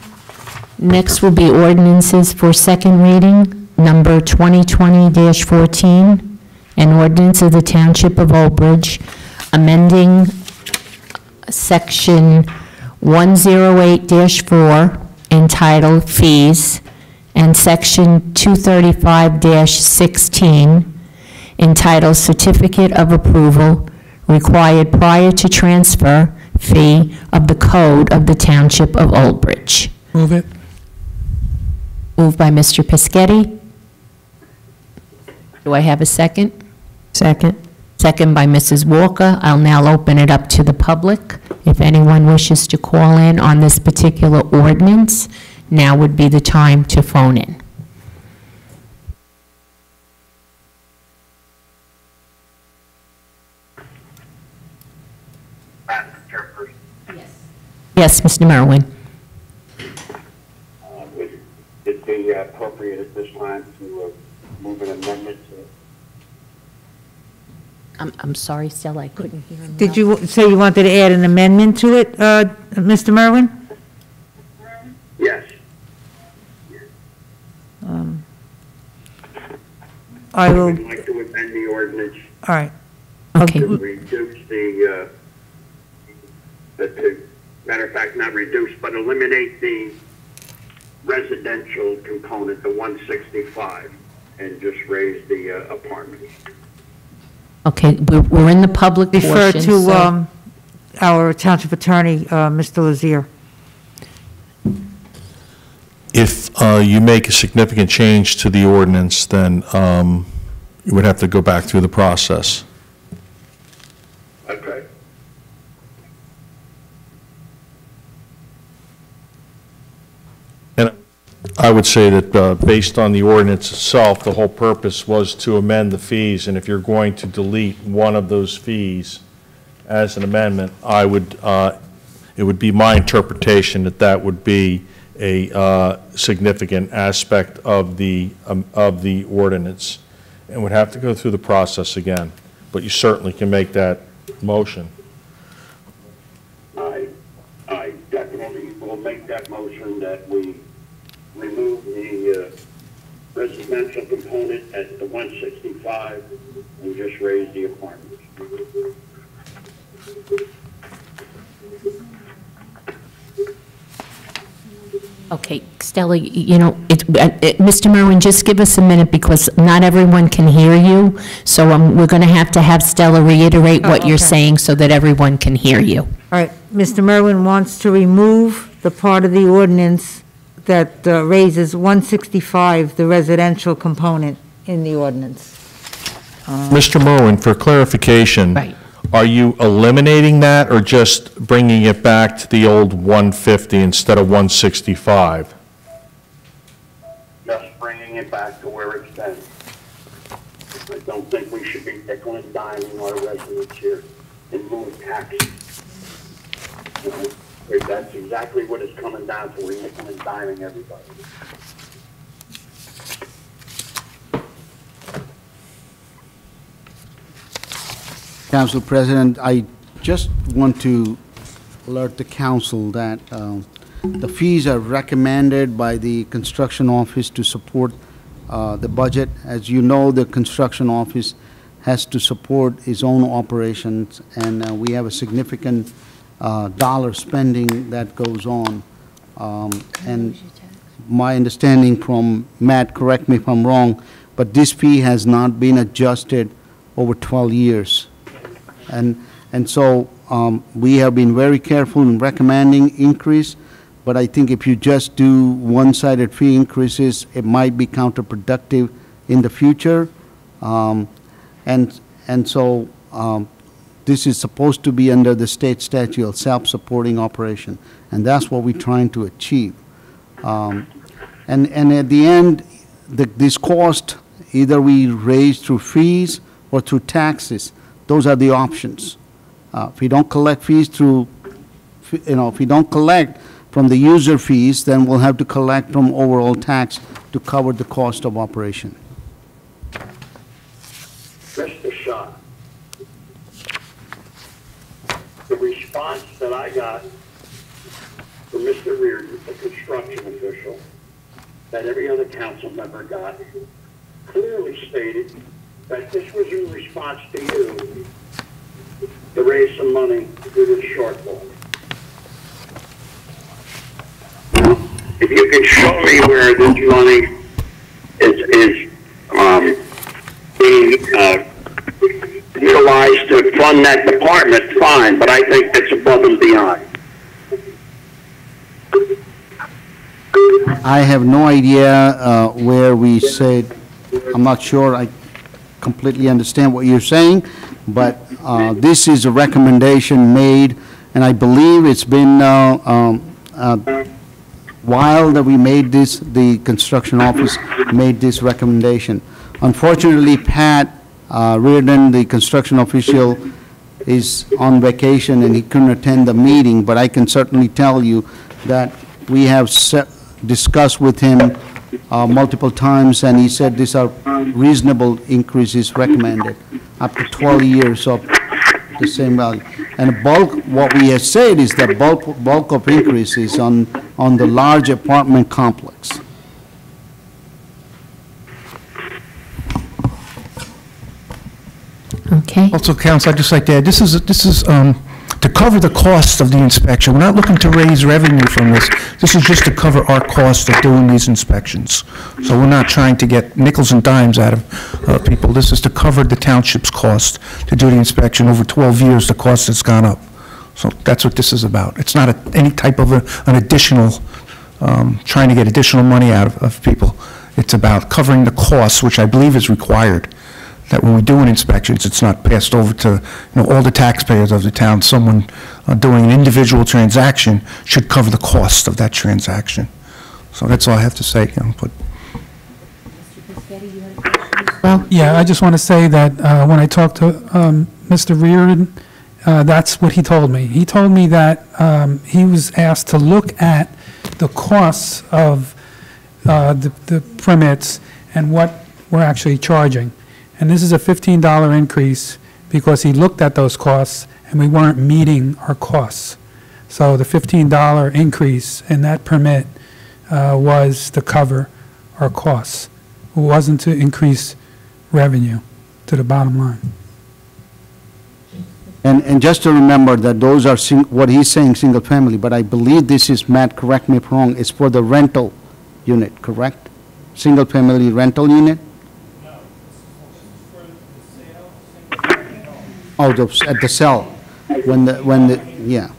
Next will be ordinances for second reading, number 2020-14, an ordinance of the Township of Old Bridge, amending section 108-4 entitled Fees, and section 235-16 entitled Certificate of Approval required prior to transfer fee of the code of the Township of Old Bridge. Move it. Moved by Mr. Pescetti. Do I have a second? Second. Second by Mrs. Walker. I'll now open it up to the public. If anyone wishes to call in on this particular ordinance, now would be the time to phone in. Yes, Mr. Merwin. Would it be appropriate at this time to move an amendment to? I'm sorry, Stella, I couldn't hear him. Did you say you wanted to add an amendment to it, Mr. Merwin? Yes. I will, I'd like to amend the ordinance all right. Okay. to reduce matter of fact, not reduce, but eliminate the residential component, the 165, and just raise the apartments. Okay, we're in the public Refer portion, to so- our township attorney, Mr. Lazier. If you make a significant change to the ordinance, then you would have to go back through the process. Okay. And I would say that based on the ordinance itself, the whole purpose was to amend the fees, and if you're going to delete one of those fees as an amendment, I would, it would be my interpretation that that would be a significant aspect of the ordinance, and would have to go through the process again. But you certainly can make that motion. I definitely will make that motion that we remove the residential component at the 165 and just raise the apartments. Okay, Stella, you know, Mr. Merwin, just give us a minute because not everyone can hear you. So we're going to have Stella reiterate what you're okay. saying so that everyone can hear you. All right, Mr. Merwin wants to remove the part of the ordinance that raises 165, the residential component in the ordinance. Mr. Merwin, for clarification, Right. are you eliminating that or just bringing it back to the old 150 instead of 165? Just bringing it back to where it's been. I don't think we should be nickel and diming our residents here and move taxes. You know, that's exactly what it's coming down to. We're nickel and diming everybody. Council President, I just want to alert the council that the fees are recommended by the construction office to support the budget. As you know, the construction office has to support its own operations, and we have a significant dollar spending that goes on. And my understanding from Matt, correct me if I'm wrong, but this fee has not been adjusted over 12 years. And so we have been very careful in recommending increase, but I think if you just do one-sided fee increases, it might be counterproductive in the future. And so this is supposed to be under the state statute of self-supporting operation, and that's what we're trying to achieve. And at the end, this cost, either we raise through fees or through taxes. Those are the options. If we don't collect fees through, if we don't collect from the user fees, then we'll have to collect from overall tax to cover the cost of operation. Mr. Shah, the response that I got from Mr. Reardon, the construction official, that every other council member got, clearly stated that this was in response to you to raise some money through this shortfall. If you could show me where this money is being utilized to fund that department, fine, but I think that's above and beyond. I have no idea where we said, I'm not sure I completely understand what you're saying, but this is a recommendation made, and I believe it's been while that we made this, the construction office made this recommendation. Unfortunately, Pat Reardon, the construction official, is on vacation and he couldn't attend the meeting, but I can certainly tell you that we have discussed with him multiple times, and he said these are reasonable increases recommended, up to 12 years of the same value. And bulk, what we have said is that bulk of increases on the large apartment complex. Okay. Also, Council, I'd just like to add, this is to cover the cost of the inspection. We're not looking to raise revenue from this. This is just to cover our cost of doing these inspections. So we're not trying to get nickels and dimes out of people. This is to cover the township's cost to do the inspection. Over 12 years, the cost has gone up. So that's what this is about. It's not any type of an additional, trying to get additional money out of people. It's about covering the costs, which I believe is required. That when we do an inspections, it's not passed over to all the taxpayers of the town. Someone doing an individual transaction should cover the cost of that transaction. So that's all I have to say. Well, Yeah, I just want to say that when I talked to Mr. Reardon, that's what he told me. He told me that he was asked to look at the costs of the permits and what we're actually charging. And this is a $15 increase because he looked at those costs and we weren't meeting our costs. So the $15 increase in that permit was to cover our costs. It wasn't to increase revenue to the bottom line. And just to remember that those are, what he's saying, single family, but I believe this is, Matt, correct me if wrong, it's for the rental unit, correct? Single family rental unit? Oh, at the cell, when the, yeah.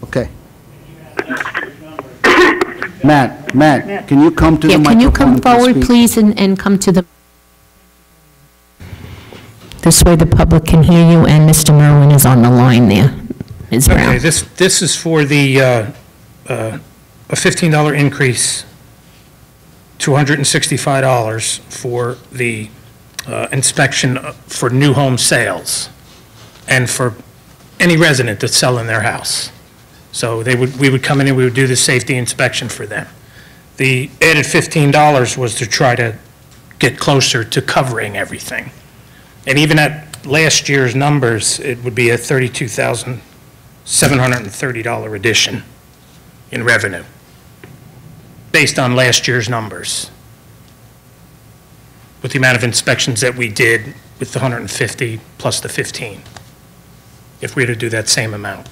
Okay. Matt, can you come to the microphone? Can you come forward, speak? please, and come to the... This way the public can hear you, and Mr. Merwin is on the line there. Ms. Brown. Okay, this is for the, a $15 increase, $265 for the inspection for new home sales and for any resident that's selling their house. So we would come in and we would do the safety inspection for them. The added $15 was to try to get closer to covering everything. And even at last year's numbers, it would be a $32,730 addition in revenue. based on last year's numbers, with the amount of inspections that we did with the 150 plus the 15, if we were to do that same amount.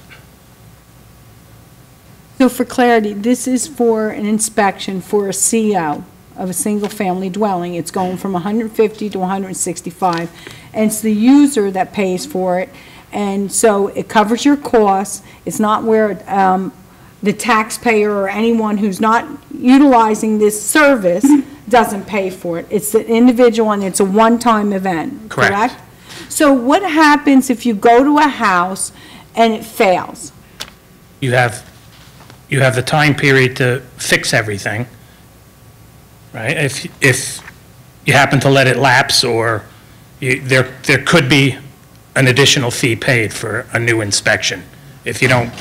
So for clarity, this is for an inspection for a CO of a single-family dwelling. It's going from 150 to 165, and it's the user that pays for it. And so it covers your costs. It's not where the taxpayer or anyone who's not utilizing this service doesn't pay for it. It's the individual, and it's a one-time event, correct? So what happens if you go to a house and it fails? You have the time period to fix everything, right? If you happen to let it lapse, or there could be an additional fee paid for a new inspection if you don't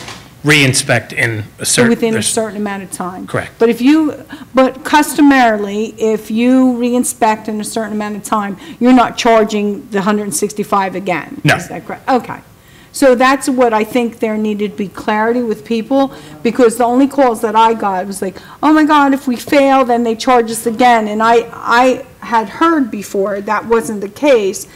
re-inspect in a certain... Within a certain amount of time. Correct. But customarily, if you re-inspect in a certain amount of time, you're not charging the 165 again? No. Is that correct? Okay. So that's what I think there needed to be clarity with people, because the only calls that I got was like, oh my God, if we fail, then they charge us again. And I had heard before that wasn't the case,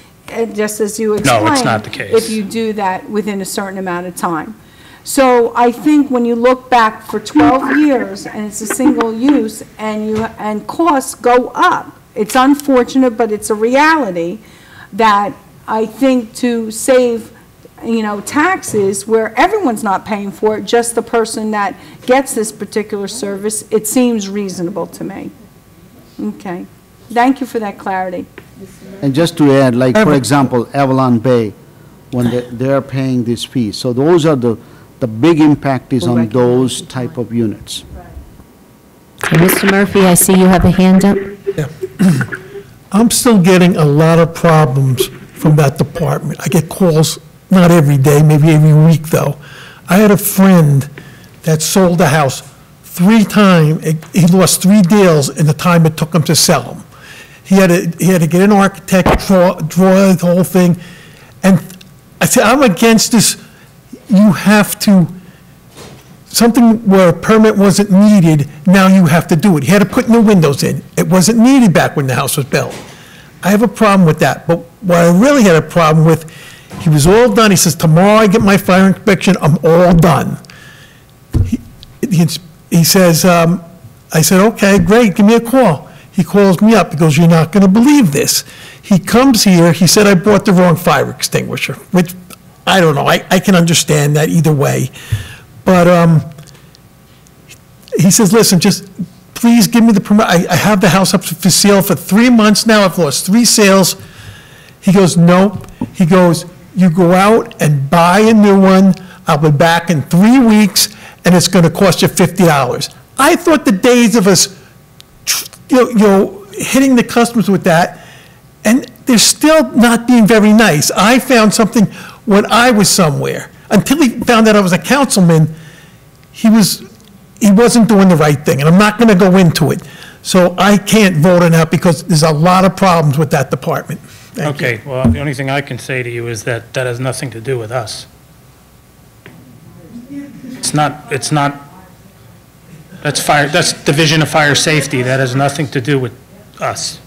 just as you explained. No, it's not the case. If you do that within a certain amount of time. So I think when you look back for 12 years and it's a single use and costs go up, it's unfortunate, but it's a reality that I think to save, taxes where everyone's not paying for it, just the person that gets this particular service, it seems reasonable to me. Okay. Thank you for that clarity. And just to add, like, for example, Avalon Bay, when they're paying this fee. So those are the big impact is on those type of units. Mr. Murphy, I see you have a hand up. Yeah. I'm still getting a lot of problems from that department. I get calls, not every day, maybe every week, though. I had a friend that sold a house 3 times. He lost 3 deals in the time it took him to sell them. He had to get an architect, draw the whole thing. And I said, I'm against this. You have to, something where a permit wasn't needed, now you have to do it. He had to put new windows in. It wasn't needed back when the house was built. I have a problem with that. But what I really had a problem with, he was all done. He says, tomorrow I get my fire inspection, I'm all done. He says, I said, okay, great, give me a call. He calls me up, he goes, you're not going to believe this. He comes here, he said I bought the wrong fire extinguisher, which I don't know, I can understand that either way. But he says, listen, just please give me the permit. I have the house up for sale for 3 months now, I've lost 3 sales. He goes, nope. He goes, you go out and buy a new one, I'll be back in 3 weeks, and it's going to cost you $50. I thought the days of us hitting the customers with that, and they're still not being very nice. I found something when I was somewhere. Until he found out I was a councilman, he wasn't doing the right thing, and I'm not going to go into it. So I can't vote on that because there's a lot of problems with that department. Thank you. Well, the only thing I can say to you is that has nothing to do with us. It's not, that's Division of Fire Safety. That has nothing to do with us.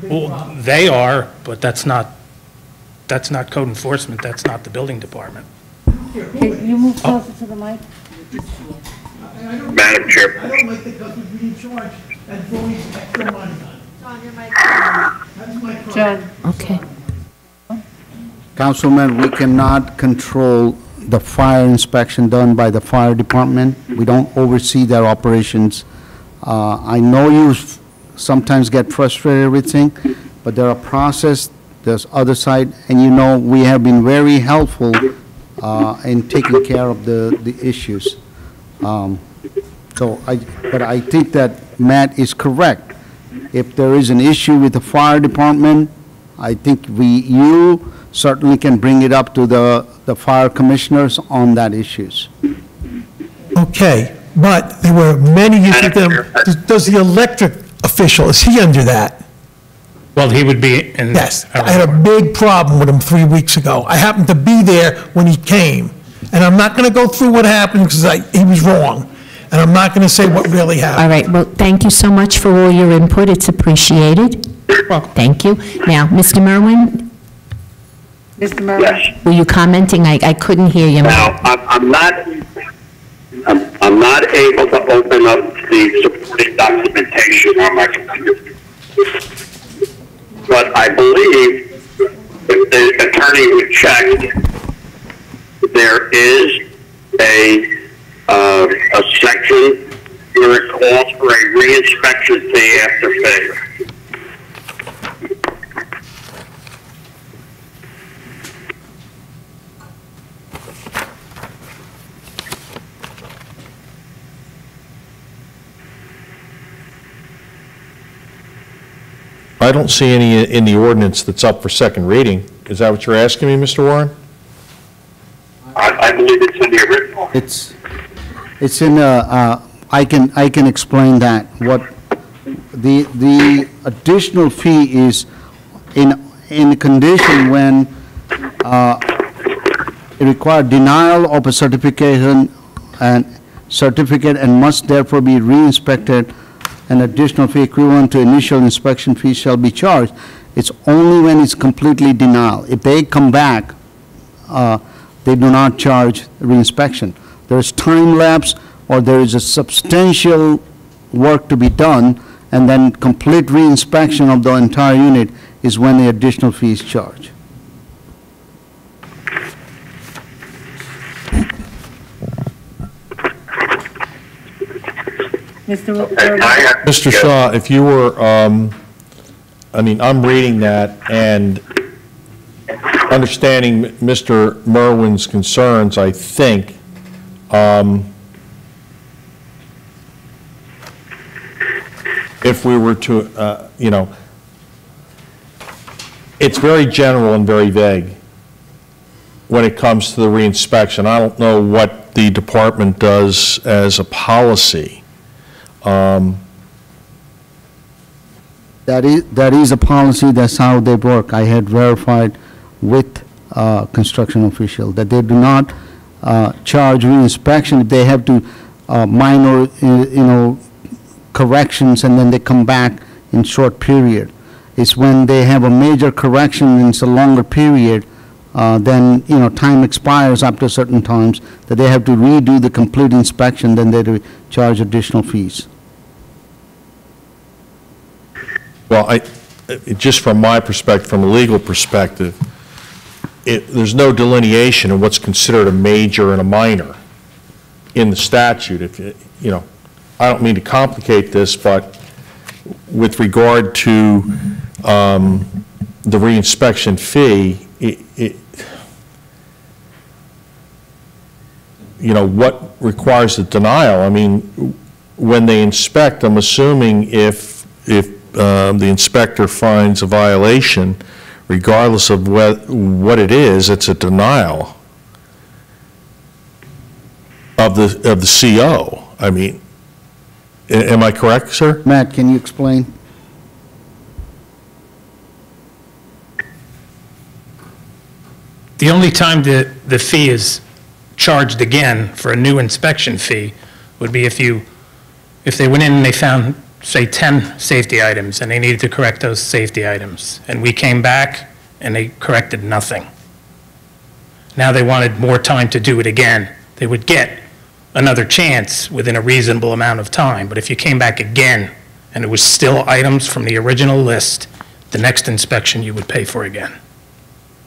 Well, they are, but that's not code enforcement. That's not the building department. Can you move closer to the mic? Madam Chair. I don't like the customers being charged and throwing extra money on. John, your mic. That's my problem. John. Okay. Councilman, we cannot control the fire inspection done by the fire department. We don't oversee their operations. I know you sometimes get frustrated with things, but there are processes, there's other side, and we have been very helpful in taking care of the issues. But I think that Matt is correct. If there is an issue with the fire department, I think you certainly can bring it up to the fire commissioners on that issues. Okay, but there were many issues. Does the electric official, is he under that? Well, he would be in... Yes, I had a big problem with him 3 weeks ago. I happened to be there when he came, and I'm not going to go through what happened because he was wrong. and I'm not going to say what really happened. All right, well, thank you so much for all your input, it's appreciated. Thank you. Now, Mr. Merwin, Mr. Merwin? Yes. were you commenting? I couldn't hear you. Now, I'm not able to open up the supporting documentation on my computer. But I believe if the attorney would check, there is a section where it calls for a reinspection fee after failure. I don't see any in the ordinance that's up for second reading. Is that what you're asking me, Mr. Warren? I believe it's in the original. It's in, I can explain that. What the additional fee is in a condition when it requires denial of a certificate and must therefore be re-inspected. An additional fee equivalent to initial inspection fee shall be charged. It's only when it's completely denial. If they come back, they do not charge reinspection. There's time lapse, or there is a substantial work to be done, and then complete reinspection of the entire unit is when the additional fee is charged. Mr. Shaw, if you were, I mean, I'm reading that and understanding Mr. Merwin's concerns, I think, if we were to, you know, it's very general and very vague when it comes to the reinspection. I don't know what the department does as a policy. That is a policy, that's how they work. I had verified with construction official that they do not charge reinspection if they have to minor, corrections, and then they come back in short period. It's when they have a major correction and it's a longer period, then, time expires after certain times, that they have to redo the complete inspection, then they charge additional fees. Well, just from my perspective, from a legal perspective, there's no delineation of what's considered a major and a minor in the statute. I don't mean to complicate this, but with regard to the reinspection fee, what requires the denial? I mean, when they inspect, I'm assuming if the inspector finds a violation, regardless of what it is, it's a denial of the CO. I mean, am I correct, sir? Matt, can you explain? The only time the fee is charged again for a new inspection fee would be if they went in and they found, say, 10 safety items, and they needed to correct those safety items, and we came back and they corrected nothing. Now they wanted more time to do it again. They would get another chance within a reasonable amount of time, but if you came back again and it was still items from the original list, the next inspection you would pay for again.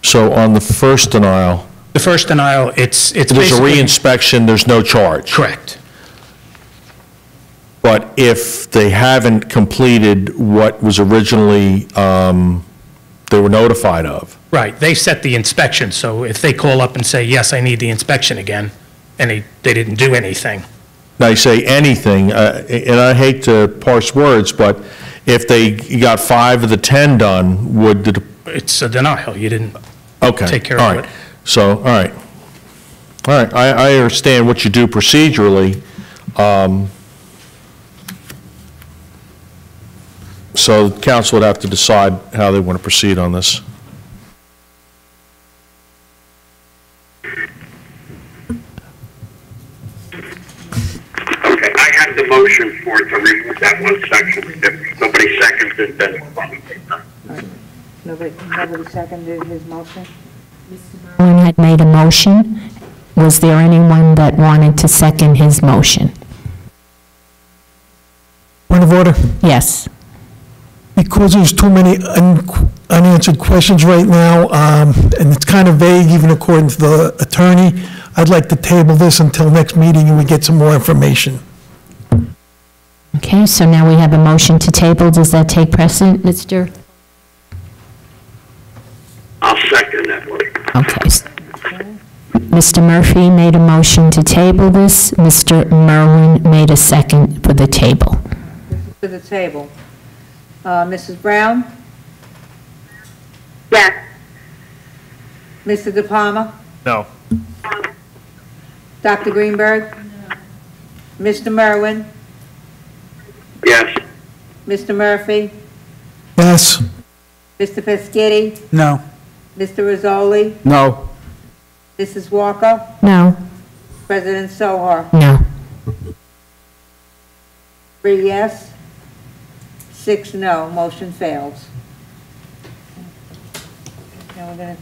So on the first denial? The first denial, it's there's basically... a reinspection, there's no charge? Correct. But if they haven't completed what was originally they were notified of? Right, they set the inspection, so if they call up and say, yes, I need the inspection again, and they didn't do anything. Now, you say anything, and I hate to parse words, but if they got 5 of the 10 done, would the... It's a denial, you didn't take care of it. So, all right, I understand what you do procedurally. So the council would have to decide how they want to proceed on this. Okay, motion for to remove that one section. If nobody seconds it, then it's fine. Nobody seconded his motion? Cohen had made a motion. Was there anyone that wanted to second his motion? Point of order. Yes. Because there's too many unanswered questions right now, and it's kind of vague even according to the attorney, I'd like to table this until next meeting and we get some more information. Okay, so now we have a motion to table. Does that take precedent, Mr.? I'll second that one. Okay. Mr. Murphy made a motion to table this. Mr. Merwin made a second for the table. To the table. Mrs. Brown? Yes. Mr. De Palma? No. Dr. Greenberg? Mr. Merwin? Yes. Mr. Murphy? Yes. Mr. Pescetti? No. Mr. Rizzoli? No. Mrs. Walker? No. President Sohar? No. 3 yes, 6 no, motion fails. Now we're gonna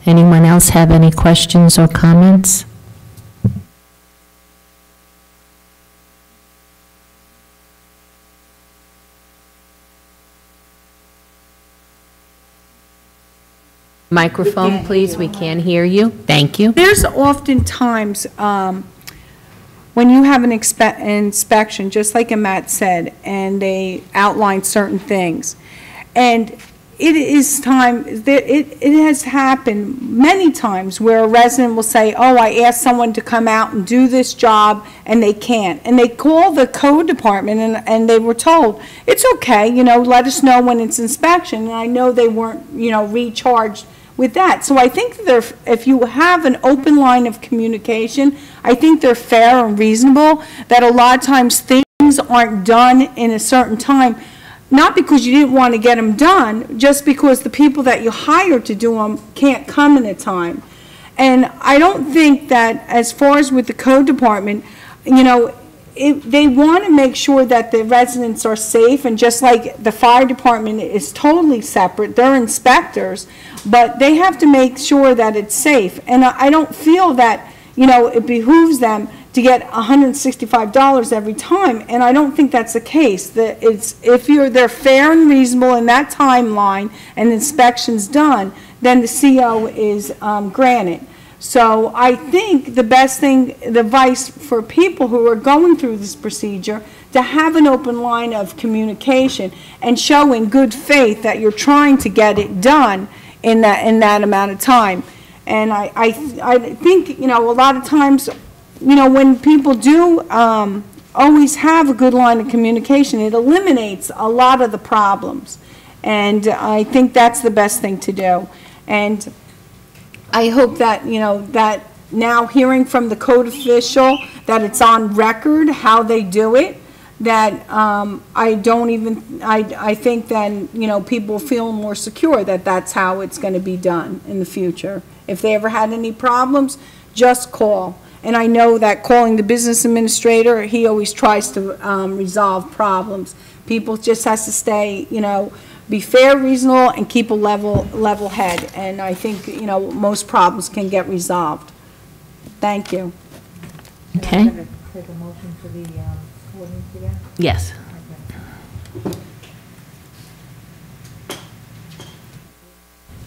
Anyone else have any questions or comments? Microphone, please. We can't hear you. Thank you. There's oftentimes, when you have an inspection, just like Matt said, and they outline certain things, and it is time, it has happened many times where a resident will say, oh, I asked someone to come out and do this job, and they can't. And they call the code department, and they were told, it's okay, let us know when it's inspection. And I know they weren't, recharged with that. So I think if you have an open line of communication, I think they're fair and reasonable, that a lot of times things aren't done in a certain time, not because you didn't want to get them done, just because the people that you hired to do them can't come in a time. And I don't think that, as far as with the code department, they want to make sure that the residents are safe, and just like the fire department is totally separate, they're inspectors, but they have to make sure that it's safe. And I don't feel that, it behooves them to get $165 every time, and I don't think that's the case. If they're fair and reasonable in that timeline and the inspection's done, then the CO is granted. So I think the best thing, the advice for people who are going through this procedure, to have an open line of communication and show in good faith that you're trying to get it done in that amount of time. And I think, a lot of times, when people do always have a good line of communication, it eliminates a lot of the problems. And I think that's the best thing to do. And I hope that, that now hearing from the code official that it's on record how they do it, that I think then, people feel more secure that that's how it's going to be done in the future. If they ever had any problems, just call. And I know that calling the business administrator, he always tries to resolve problems. People just has to stay, be fair, reasonable, and keep a level head. And I think, most problems can get resolved. Thank you. Okay. Take a motion for the ordinance again? Yes.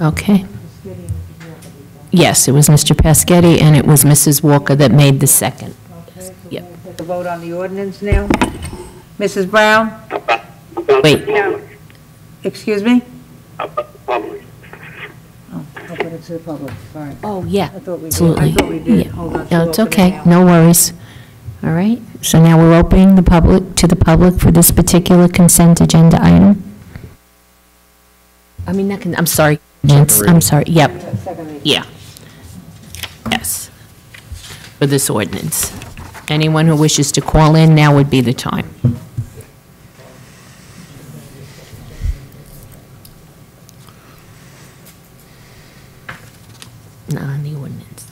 Okay. Yes, it was Mr. Pescetti, and it was Mrs. Walker that made the second. Okay, so Yep. we're going to take a vote on the ordinance now. Mrs. Brown? Wait. No. Excuse me? About the public. Oh, open it to the public, sorry. Oh, yeah, I thought we did. absolutely. I thought we did. Yeah. Hold on. No, she'll it's open it okay, now. no worries. All right, so now we're opening the public, to the public for this particular consent agenda item. I mean, I'm sorry, I'm sorry, yep, Second reading. yeah. Yes, for this ordinance. Anyone who wishes to call in, now would be the time. Not on the ordinance.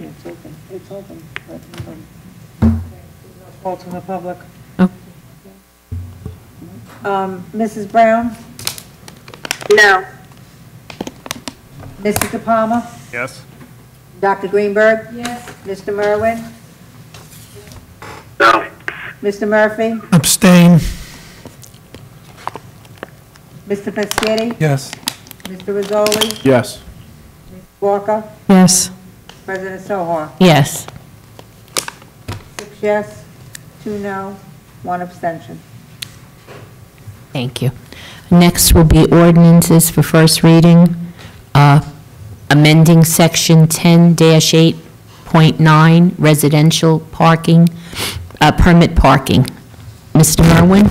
It's open, it's open. Calls from the public. Oh. Mrs. Brown? No. Mrs. De Palma? Yes? Dr. Greenberg? Yes. Mr. Merwin? No. Mr. Murphy? Abstain. Mr. Pescetti? Yes. Mr. Rizzoli? Yes. Walker? Yes. President Sohar? Yes. 6 yes, 2 no, 1 abstention. Thank you. Next will be ordinances for first reading. Amending Section 10-8.9, residential parking, permit parking. Mr. Merwin?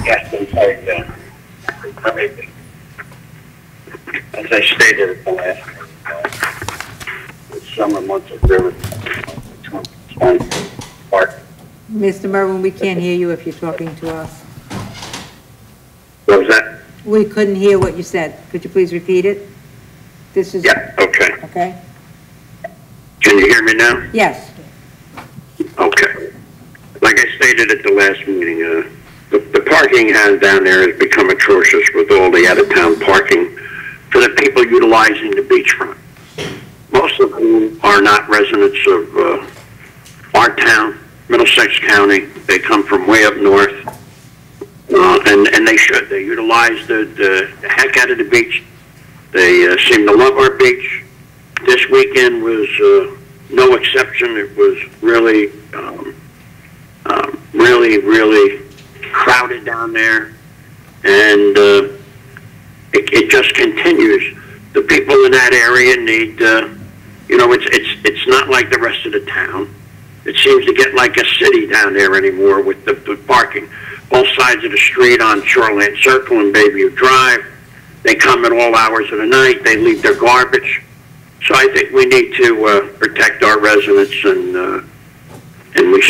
Yes, I'm sorry, as I stated at the last meeting, the summer months of river, park. Mr. Merwin, we can't hear you if you're talking to us. What was that? We couldn't hear what you said. Could you please repeat it? This is... Yeah, okay. Okay? Can you hear me now? Yes. Okay. Like I stated at the last meeting, the parking down there has become atrocious with all the out-of-town parking for the people utilizing the beachfront. Most of whom are not residents of our town, Middlesex County. They come from way up north, and they should. They utilize the heck out of the beach. They seem to love our beach. This weekend was no exception. It was really, really crowded down there, and it just continues. The people in that area need, it's not like the rest of the town. It seems to get like a city down there anymore with the parking. Both sides of the street on Shoreland Circle and Bayview Drive. They come at all hours of the night. They leave their garbage. So I think we need to protect our residents, and we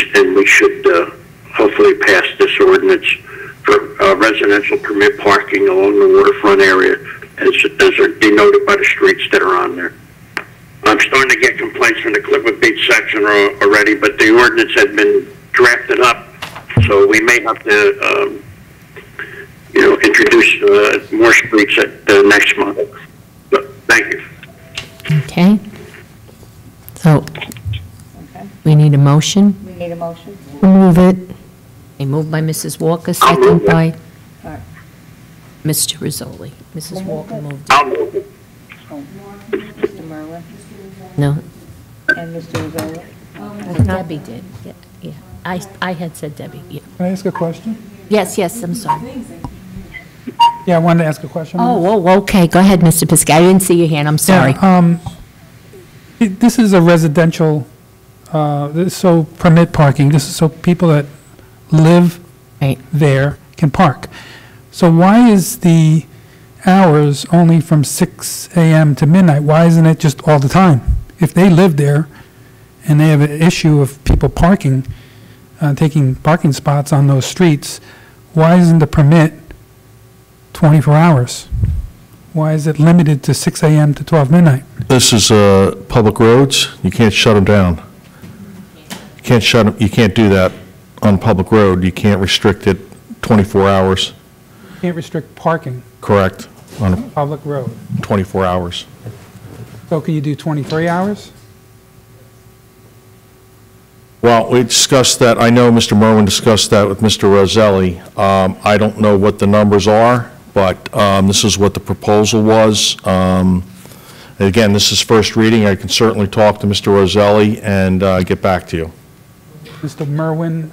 should hopefully pass this ordinance for residential permit parking along the waterfront area as are denoted by the streets that are on there. I'm starting to get complaints from the Clipwood Beach section already, but the ordinance had been drafted up, so we may have to, introduce more streets at next month. But thank you. Okay. So, we need a motion. We need a motion. Move it. A move by Mrs. Walker, second by All right. Mr. Rizzoli. Mrs. Walker moved. I'll move it. Mr. Merwin No, and Mr. Rizzoli. Debbie did. Yeah. I had said Debbie, yeah. Can I ask a question? Yes, I'm sorry. Yeah, I wanted to ask a question. Oh, okay, go ahead, Mr. Piscay. I didn't see your hand, I'm sorry. Yeah, this is a residential, so permit parking, this is so people that live there can park. So why is the hours only from 6 a.m. to midnight? Why isn't it just all the time? If they live there and they have an issue of people parking, taking parking spots on those streets, why isn't the permit 24 hours? Why is it limited to 6 a.m. to 12 midnight? This is public roads. You can't shut them down. You can't do that on public road. You can't restrict it 24 hours. You can't restrict parking Correct. On on a public road. 24 hours. So can you do 23 hours? Well, we discussed that. I know Mr. Merwin discussed that with Mr. Roselli. I don't know what the numbers are, but this is what the proposal was. Again, this is first reading. I can certainly talk to Mr. Roselli and get back to you. Mr. Merwin,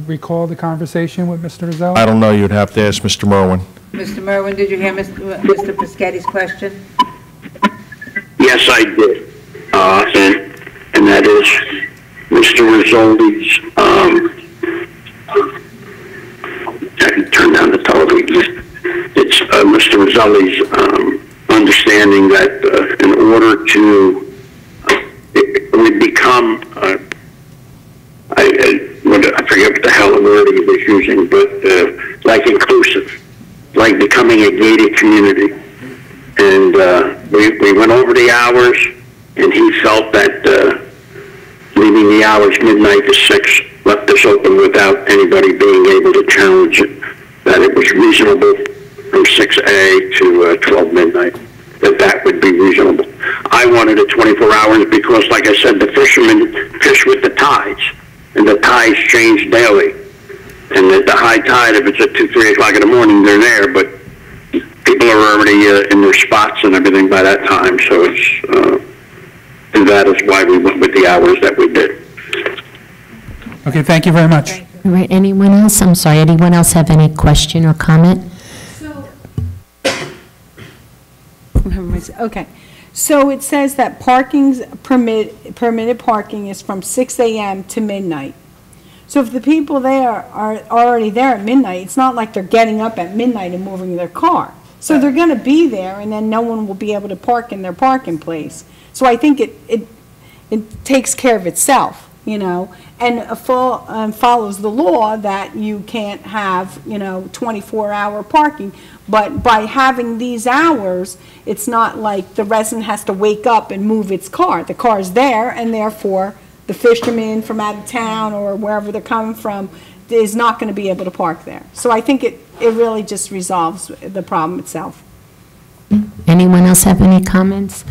recall the conversation with Mr. Roselli? I don't know. You'd have to ask Mr. Merwin. Mr. Merwin, did you hear Mr. Piscetti's question? Yes, I did. And that is Mr. Rizzoli's, I can turn down the television. It's Mr. Rizzoli's understanding that in order to, it would become, I forget what the hell the word he was using, but like inclusive, like becoming a gated community. And we went over the hours, and he felt that leaving the hours midnight to 6 left us open without anybody being able to challenge it, that it was reasonable from 6 to 12 midnight, that would be reasonable. I wanted it 24 hours because, like I said, the fishermen fish with the tides, and the tides change daily. And at the high tide, if it's at 2, 3 o'clock in the morning, they're there, but people are already in their spots and everything by that time, so it's, and that is why we went with the hours that we did. Okay, thank you very much. All right, anyone else? I'm sorry, anyone else have any question or comment? Okay, so it says that permitted parking is from 6 a.m. to midnight. So if the people there are already there at midnight, it's not like they're getting up at midnight and moving their car. So they're going to be there, and then no one will be able to park in their parking place. So I think it takes care of itself, you know, and follows the law that you can't have, you know, 24-hour parking. But by having these hours, it's not like the resident has to wake up and move its car. The car's there, and therefore the fisherman from out of town or wherever they're coming from is not going to be able to park there. So I think it really just resolves the problem itself. Anyone else have any comments?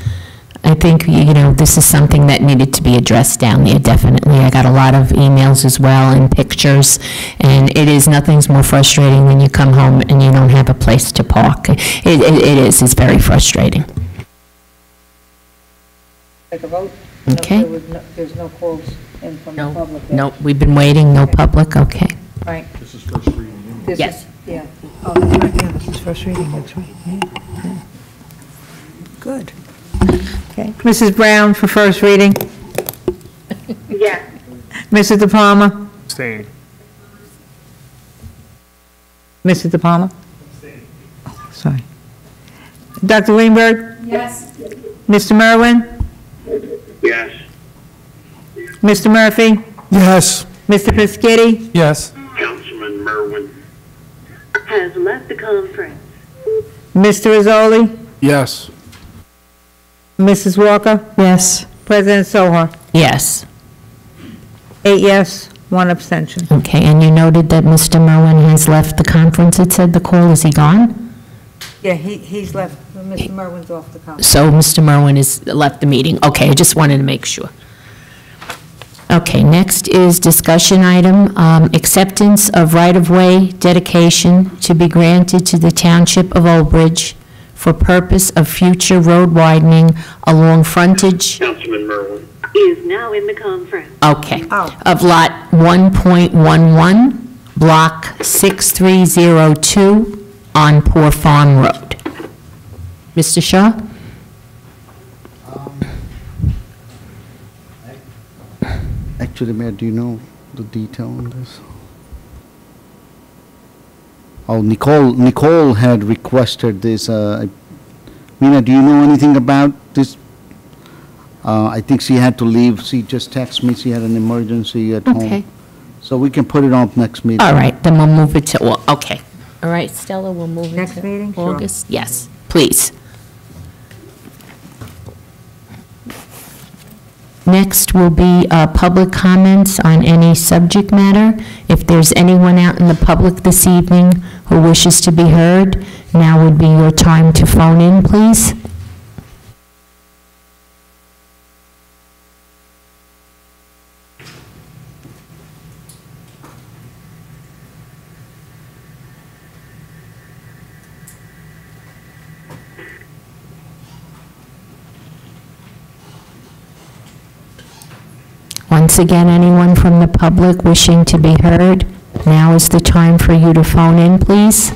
I think, you know, this is something that needed to be addressed down there, definitely. I got a lot of emails as well and pictures, and nothing's more frustrating when you come home and you don't have a place to park. It's very frustrating. Take a vote? Okay. There's no calls in from the public yet. No, we've been waiting, no public, okay. Right. This is first reading. Yes. Yeah. Oh, that's right, yeah, this is first reading, that's right. Yeah. Good. Okay. Mrs. Brown for first reading. Yes. Mrs. De Palma. Abstain. Mrs. De Palma. Oh, sorry. Dr. Weinberg. Yes. Mr. Merwin. Yes. Mr. Murphy. Yes. Mr. Piscitty. Yes. Councilman Merwin. Has left the conference. Mr. Rizzoli. Yes. Mrs. Walker. Yes. President Sohar. Yes. 8 yes, 1 abstention. Okay, and you noted that Mr. Merwin has left the conference, it said the call, is he gone? Yeah, he's left. Mr. Merwin's off the conference. So Mr. Merwin has left the meeting. Okay, I just wanted to make sure. Okay, next is discussion item, acceptance of right-of-way dedication to be granted to the Township of Old Bridge for purpose of future road widening along frontage. Councilman Merwin. Is now in the conference. Okay. Oh. Of lot 1.11, block 6302 on Poor Farm Road. Mr. Shaw? Actually, Mayor, do you know the detail on this? Oh, Nicole had requested this. Mina, do you know anything about this? I think she had to leave. She just texted me. She had an emergency at home. Okay. So we can put it on next meeting. All right, then we'll move it to, well, okay. All right, Stella, we'll move it Next to meeting? Sure. August. Yes, please. Next will be public comments on any subject matter. If there's anyone out in the public this evening who wishes to be heard, now would be your time to phone in, please. Once again, anyone from the public wishing to be heard, now is the time for you to phone in, please.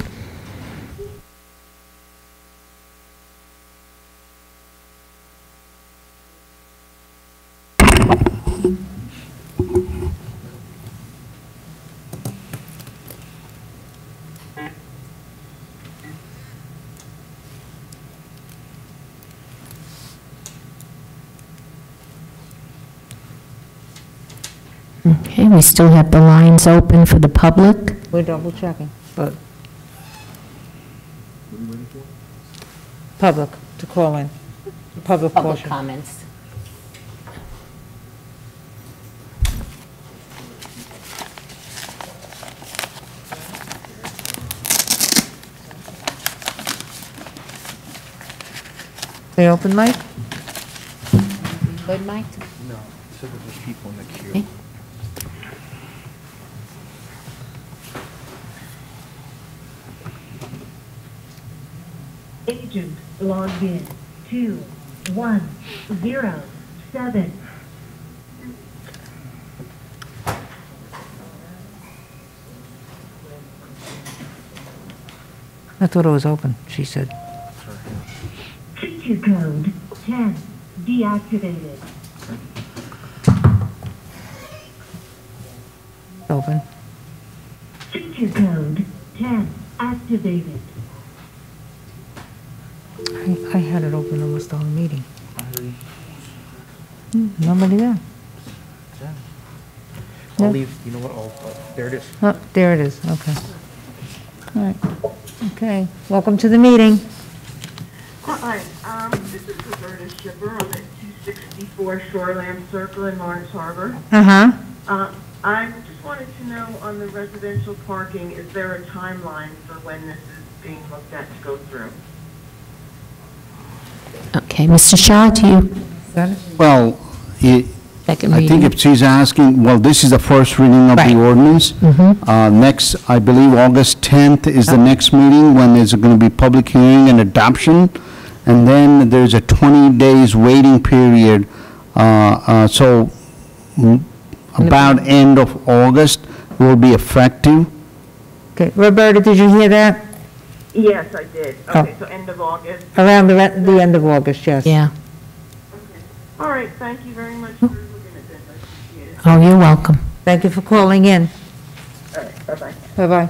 Okay, we still have the lines open for the public. We're double checking, but. Public to call in. Public public portion. comments. The open mic? Good, Mike? No, so there's people in the queue. Okay. Agent logged in 2107. I thought it was open, she said. Feature code 10 deactivated. Open. Feature code 10 activated. I had it open almost the whole meeting. Nobody there. I'll No. leave, you know what, there it is. Oh, there it is, okay. All right, okay, welcome to the meeting. Hi, this is Roberta Shipper. I'm at 264 Shoreland Circle in Lawrence Harbor. Uh-huh. I just wanted to know on the residential parking, is there a timeline for when this is being looked at to go through? Okay, Mr. Shaw, do you? Well, Second I think reading. if she's asking, well, this is the first reading of the ordinance. Next, I believe August 10th is the next meeting when there's going to be public hearing and adoption. And then there's a 20 days waiting period. So about end of August will be effective. Okay, Roberta, did you hear that? Yes, I did. Okay, so end of August. Around the end of August, yes. Yeah. All right, thank you very much for looking at this. I appreciate it. Oh, you're welcome. Thank you for calling in. All right, bye-bye. Bye-bye.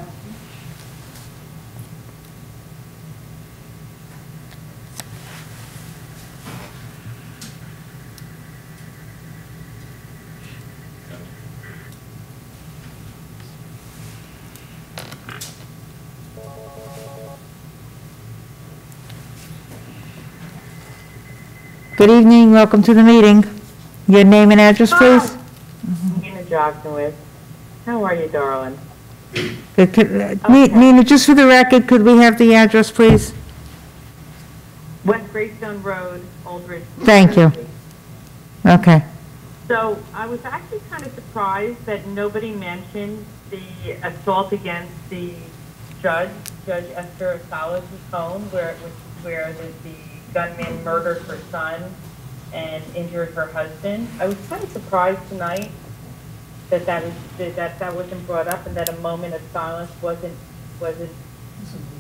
Good evening, welcome to the meeting. Your name and address, please? Nina Jognowitz. How are you, darling? Nina, just for the record, could we have the address, please? West Greystone Road, Aldridge. Thank you. Okay. So I was actually kind of surprised that nobody mentioned the assault against the Judge Esther Salas Cohen, where the gunman murdered her son and injured her husband. I was kind of surprised tonight that wasn't brought up and that a moment of silence wasn't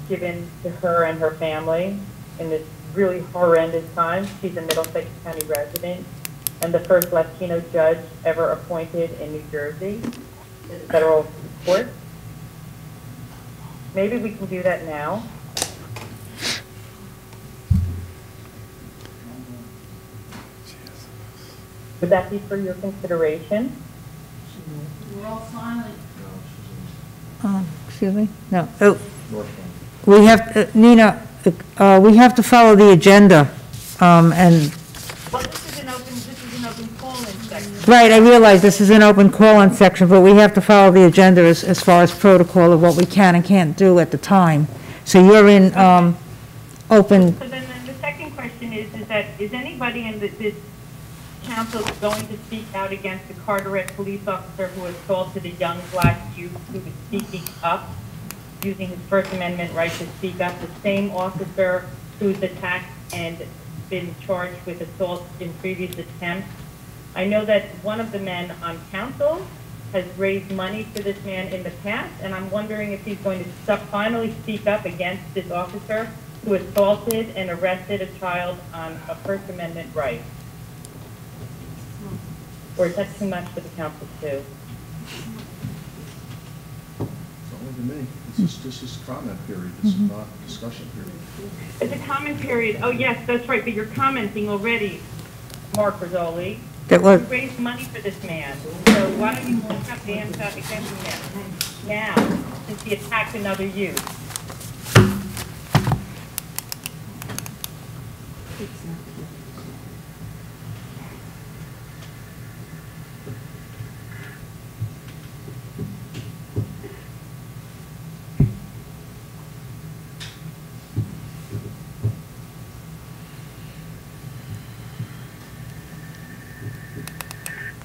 given to her and her family in this really horrendous time. She's a Middlesex County resident and the first Latino judge ever appointed in New Jersey to the federal court. Maybe we can do that now. Would that be for your consideration? We're all silent. Excuse me? No. Oh, we have, Nina, we have to follow the agenda, and... Well, this is an open call-in section. Right, I realize this is an open call-in section, but we have to follow the agenda as far as protocol of what we can and can't do at the time. So you're in open... So then the second question is anybody in this council going to speak out against the Carteret police officer who assaulted a young black youth who was speaking up, using his First Amendment right to speak up, the same officer who's attacked and been charged with assault in previous attempts? I know that one of the men on council has raised money for this man in the past, and I'm wondering if he's going to finally speak up against this officer who assaulted and arrested a child on a First Amendment right. Or is that too much for the council too? It's only to me. This is comment period. This is not discussion period. It's a comment period. Oh, yes, that's right, but you're commenting already, Mark Rizzoli. That was... You raised money for this man, so why don't you look up the against him now, since he attacked another youth?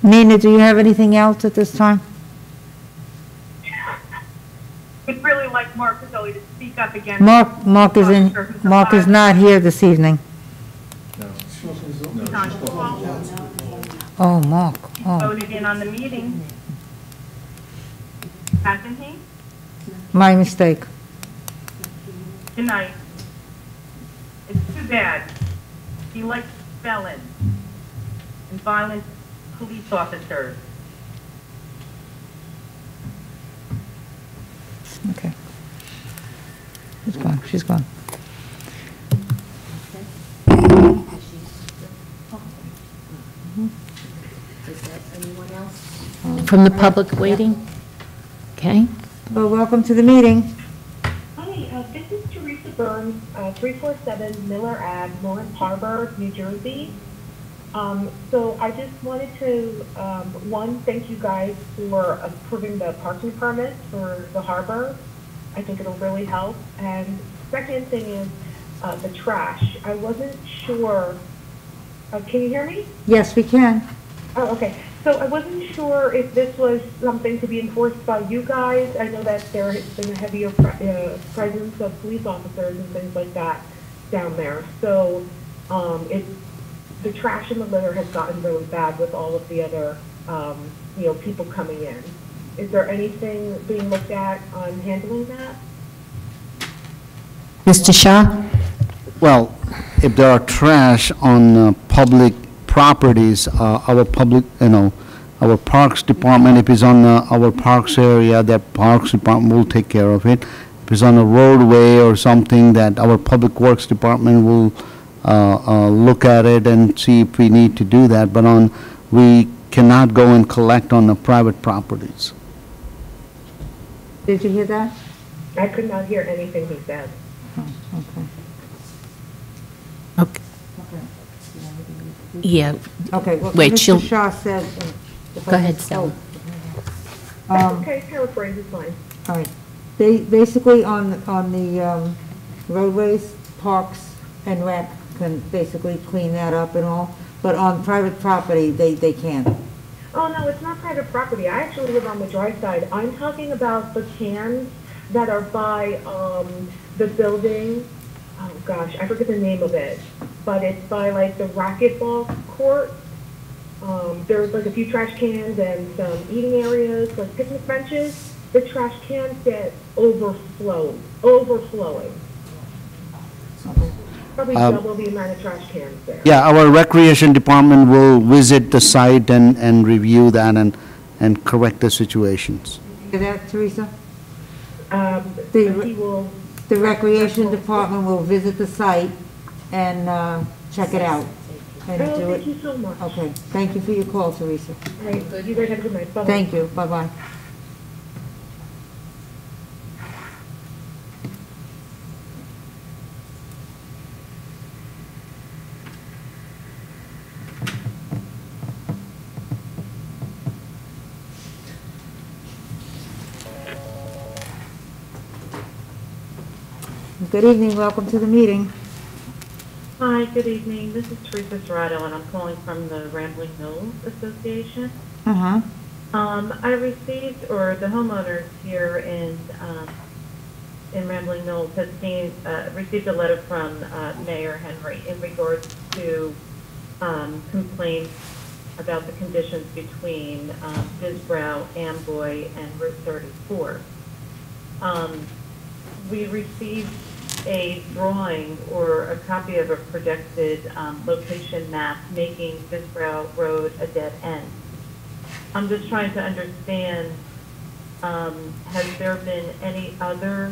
Nina, do you have anything else at this time? Would really like Mark Caselli to speak up again. Mark is not here this evening. Oh, Mark, oh, Voted in on the meeting. Hasn't he? my mistake. Tonight. It's too bad. He likes felons and violent police officers. Okay. She's gone. From the public waiting? Okay. Well, welcome to the meeting. Hi, this is Teresa Burns, 347 Miller Ave, Lawrence Harbor, New Jersey. So I just wanted to, one, thank you guys for approving the parking permit for the harbor. I think it'll really help. And second thing is the trash. I wasn't sure, can you hear me? Yes, we can. Oh, okay. So I wasn't sure if this was something to be enforced by you guys. I know that there has been a heavier presence of police officers and things like that down there. So the trash and the litter has gotten really bad with all of the other, people coming in. Is there anything being looked at on handling that? Mr. Shah? Well, if there are trash on public properties, our public, our Parks Department, if it's on our Parks area, that Parks Department will take care of it. If it's on a roadway or something, that our Public Works Department will look at it and see if we need to do that. But we cannot go and collect on the private properties. Did you hear that? I could not hear anything he said. Oh, Okay. Yeah. Okay, well, Wait, Mr. Shaw said. Go ahead, Stella. Okay, paraphrase is fine. All right. Basically, on the roadways, parks and rec can basically clean that up and all, but on private property, they can't. Oh, no, it's not private property. I actually live on the dry side. I'm talking about the cans that are by the building. Oh, gosh, I forget the name of it, but it's by, like, the racquetball court. There's, like, a few trash cans and some eating areas, like picnic benches. The trash cans get overflowing. Probably double the amount of trash cans there. Yeah, our Recreation Department will visit the site and review that and correct the situations. Hear that, Teresa? He will. The Recreation Department will visit the site and check it out. And do it. Thank you so much. Okay, thank you for your call, Teresa. All right, you guys have a good night. Bye-bye. Thank you, bye-bye. Good evening, welcome to the meeting. Hi, good evening. This is Teresa Serrato, and I'm calling from the Rambling Knolls Association. Uh-huh. I received, or the homeowners here in Rambling Knolls has received a letter from Mayor Henry in regards to complaints about the conditions between Disbrow, Amboy, and Route 34. We received a drawing or a copy of a projected location map making Disbrow Road a dead end. I'm just trying to understand, has there been any other,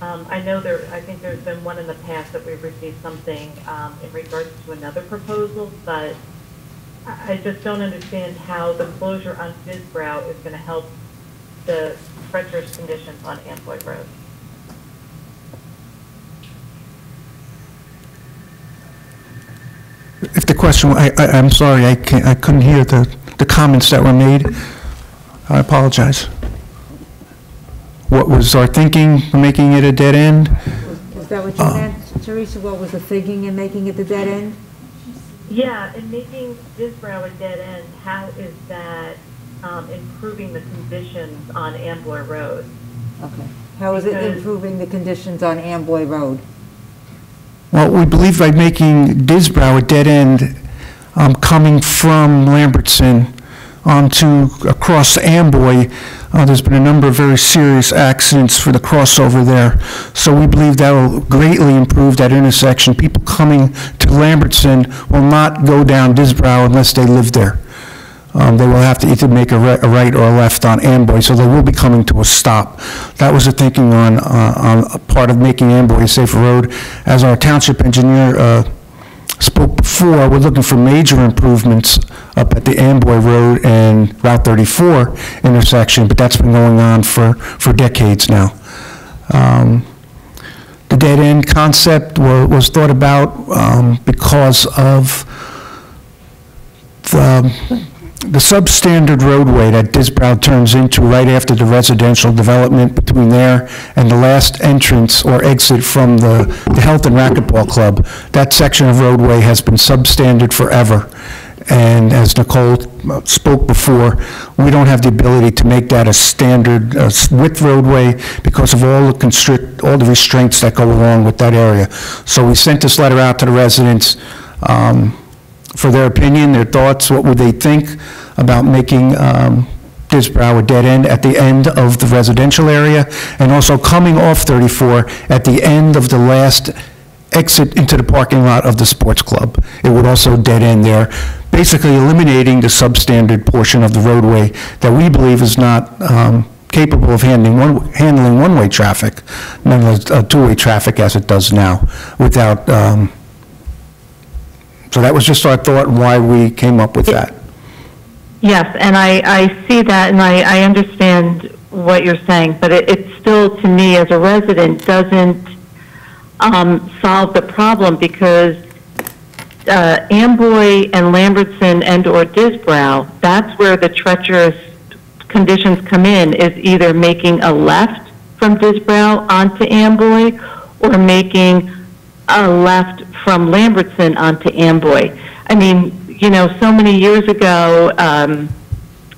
I think there's been one in the past that we've received something in regards to another proposal, but I just don't understand how the closure on Disbrow is going to help the treacherous conditions on Amboy Road. If the question, I'm sorry, I couldn't hear the comments that were made. I apologize. What was our thinking for making it a dead end? Is that what you meant, Teresa? What was the thinking in making it the dead end? Yeah, and making Disbrow a dead end, how is that improving the conditions on Ambler Road? Okay. How is it improving the conditions on Amboy Road? Well, we believe by making Disbrow a dead end, coming from Lambertson onto across Amboy, there's been a number of very serious accidents for the crossover there. So we believe that will greatly improve that intersection. People coming to Lambertson will not go down Disbrow unless they live there. They will have to either make a right or a left on Amboy, so they will be coming to a stop. That was the thinking on a part of making Amboy a safer road. As our township engineer spoke before, we're looking for major improvements up at the Amboy Road and Route 34 intersection, but that's been going on for decades now. The dead end concept was thought about because of the substandard roadway that Disbrow turns into right after the residential development between there and the last entrance or exit from the Health and Racquetball Club. That section of roadway has been substandard forever. And as Nicole spoke before, we don't have the ability to make that a standard width roadway because of all the restraints that go along with that area. So we sent this letter out to the residents for their opinion, their thoughts, what would they think about making Disbrow a dead end at the end of the residential area, and also coming off 34 at the end of the last exit into the parking lot of the sports club. It would also dead end there, basically eliminating the substandard portion of the roadway that we believe is not capable of handling one-way traffic, none of two-way traffic as it does now, without so that was just our thought and why we came up with that. Yes, and I see that, and I understand what you're saying, but it still, to me, as a resident, doesn't solve the problem, because Amboy and Lambertson and or Disbrow, that's where the treacherous conditions come in, is either making a left from Disbrow onto Amboy or making a left from Lambertson onto Amboy. I mean, you know, so many years ago,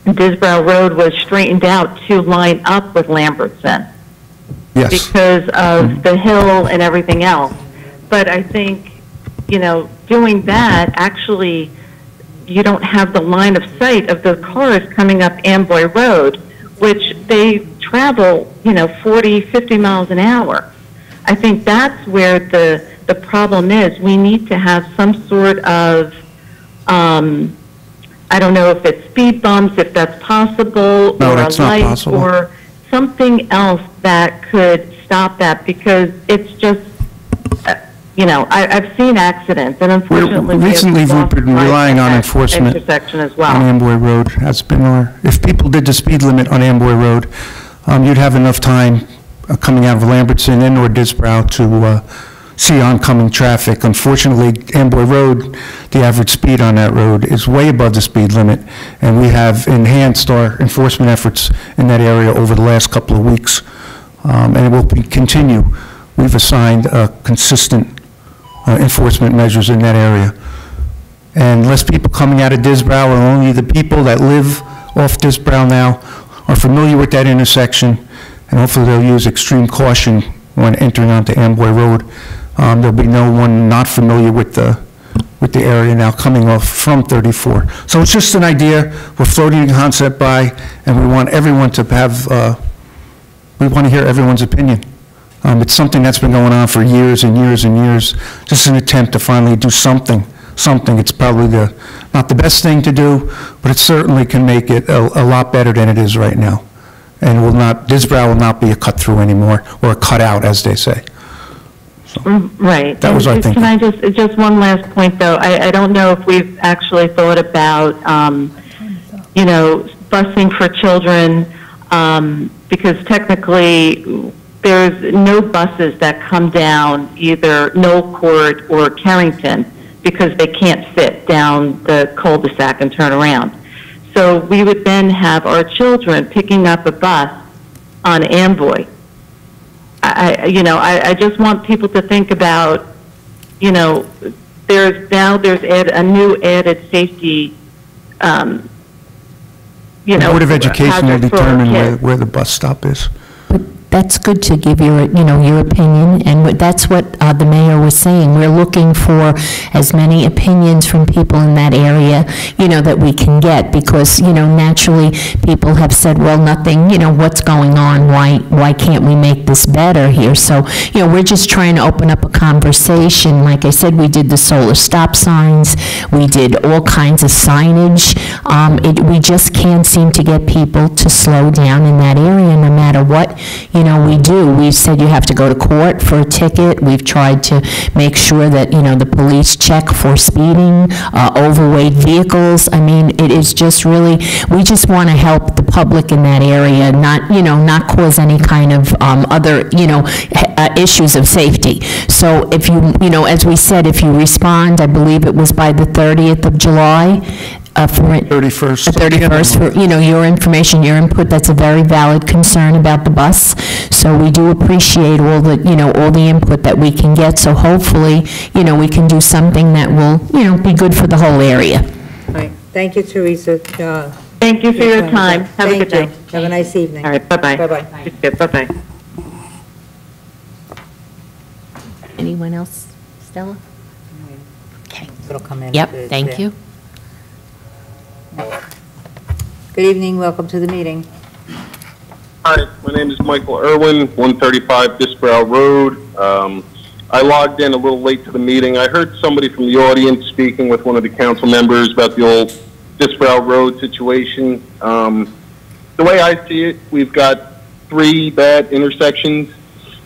Disbrow Road was straightened out to line up with Lambertson. Yes. Because of the hill and everything else. But I think, you know, doing that, actually, you don't have the line of sight of the cars coming up Amboy Road, which they travel, you know, 40, 50 miles an hour. I think that's where the problem is. We need to have some sort of, I don't know if it's speed bumps, if that's possible, No, or that's a not light, possible. or something else that could stop that, because it's just, you know, I've seen accidents, and unfortunately, Recently, we've been relying on enforcement intersection as well. on Amboy Road. That's been if people did the speed limit on Amboy Road, you'd have enough time coming out of Lambertson and or Disbrow to see oncoming traffic. Unfortunately, Amboy Road, the average speed on that road is way above the speed limit, and we have enhanced our enforcement efforts in that area over the last couple of weeks, and it will continue. We've assigned consistent enforcement measures in that area. And less people coming out of Disbrow, or only the people that live off Disbrow now are familiar with that intersection, and hopefully they'll use extreme caution when entering onto Amboy Road. There'll be no one not familiar with the area now coming off from 34. So it's just an idea. We're floating a concept by, and we want everyone to have, we want to hear everyone's opinion. It's something that's been going on for years and years and years, just an attempt to finally do something. It's probably not the best thing to do, but it certainly can make it a lot better than it is right now. And Disbrow will not be a cut-through anymore, or a cut-out, as they say. So, right. That was our thinking. Can I just one last point, though? I don't know if we've actually thought about, you know, busing for children, because technically there's no buses that come down either Knoll Court or Carrington, because they can't fit down the cul-de-sac and turn around. So we would then have our children picking up a bus on Amboy. I just want people to think about, you know, there's a new added safety, The Board of Education will hazard for determine kids. where the bus stop is. That's good to give your, your opinion, and that's what the mayor was saying. We're looking for as many opinions from people in that area, that we can get, because, naturally, people have said, well, nothing, what's going on? Why can't we make this better here? So, we're just trying to open up a conversation. Like I said, we did the solar stop signs, we did all kinds of signage. We just can't seem to get people to slow down in that area, no matter what, we do. We've said you have to go to court for a ticket. We've tried to make sure that, the police check for speeding, overweight vehicles. I mean, it is just really, we just want to help the public in that area, not cause any kind of other, issues of safety. So if you, as we said, if you respond, I believe it was by the 30th of July, for 31st. 31st, for, your information, your input, that's a very valid concern about the bus. So we do appreciate all the, all the input that we can get. So hopefully, we can do something that will, be good for the whole area. All right. Thank you, Teresa. Thank you for your time. Have a good day. Have a nice evening. All right, bye-bye. Bye-bye. Bye-bye. Anyone else, Stella? Okay. It'll come in. Yep, thank you. Good evening, welcome to the meeting. Hi, my name is Michael Irwin, 135 Disbrow Road. I logged in a little late to the meeting. I heard somebody from the audience speaking with one of the council members about the old Disbrow Road situation. The way I see it, we've got 3 bad intersections.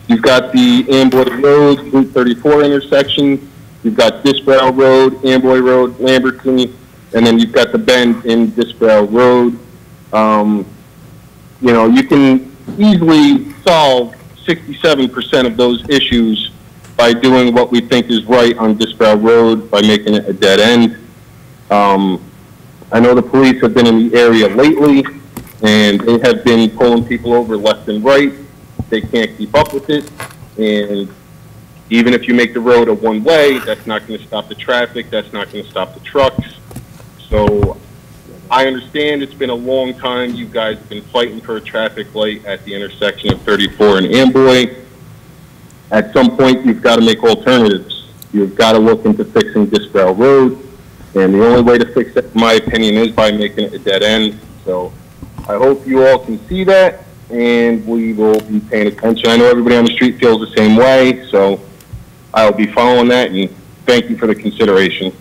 You've got the Amboy Road, Route 34 intersection. You've got Disbrow Road, Amboy Road, Lamberton, and then you've got the bend in Disbrow Road. You can easily solve 67% of those issues by doing what we think is right on Disbrow Road, by making it a dead end. I know the police have been in the area lately, and they have been pulling people over left and right. They can't keep up with it, and even if you make the road a one-way, that's not going to stop the traffic, that's not going to stop the trucks. So I understand it's been a long time. You guys have been fighting for a traffic light at the intersection of 34 and Amboy. At some point, you've got to make alternatives. You've got to look into fixing Disbrow Road, and the only way to fix it, in my opinion, is by making it a dead end. So I hope you all can see that, and we will be paying attention. I know everybody on the street feels the same way, so I'll be following that, and thank you for the consideration.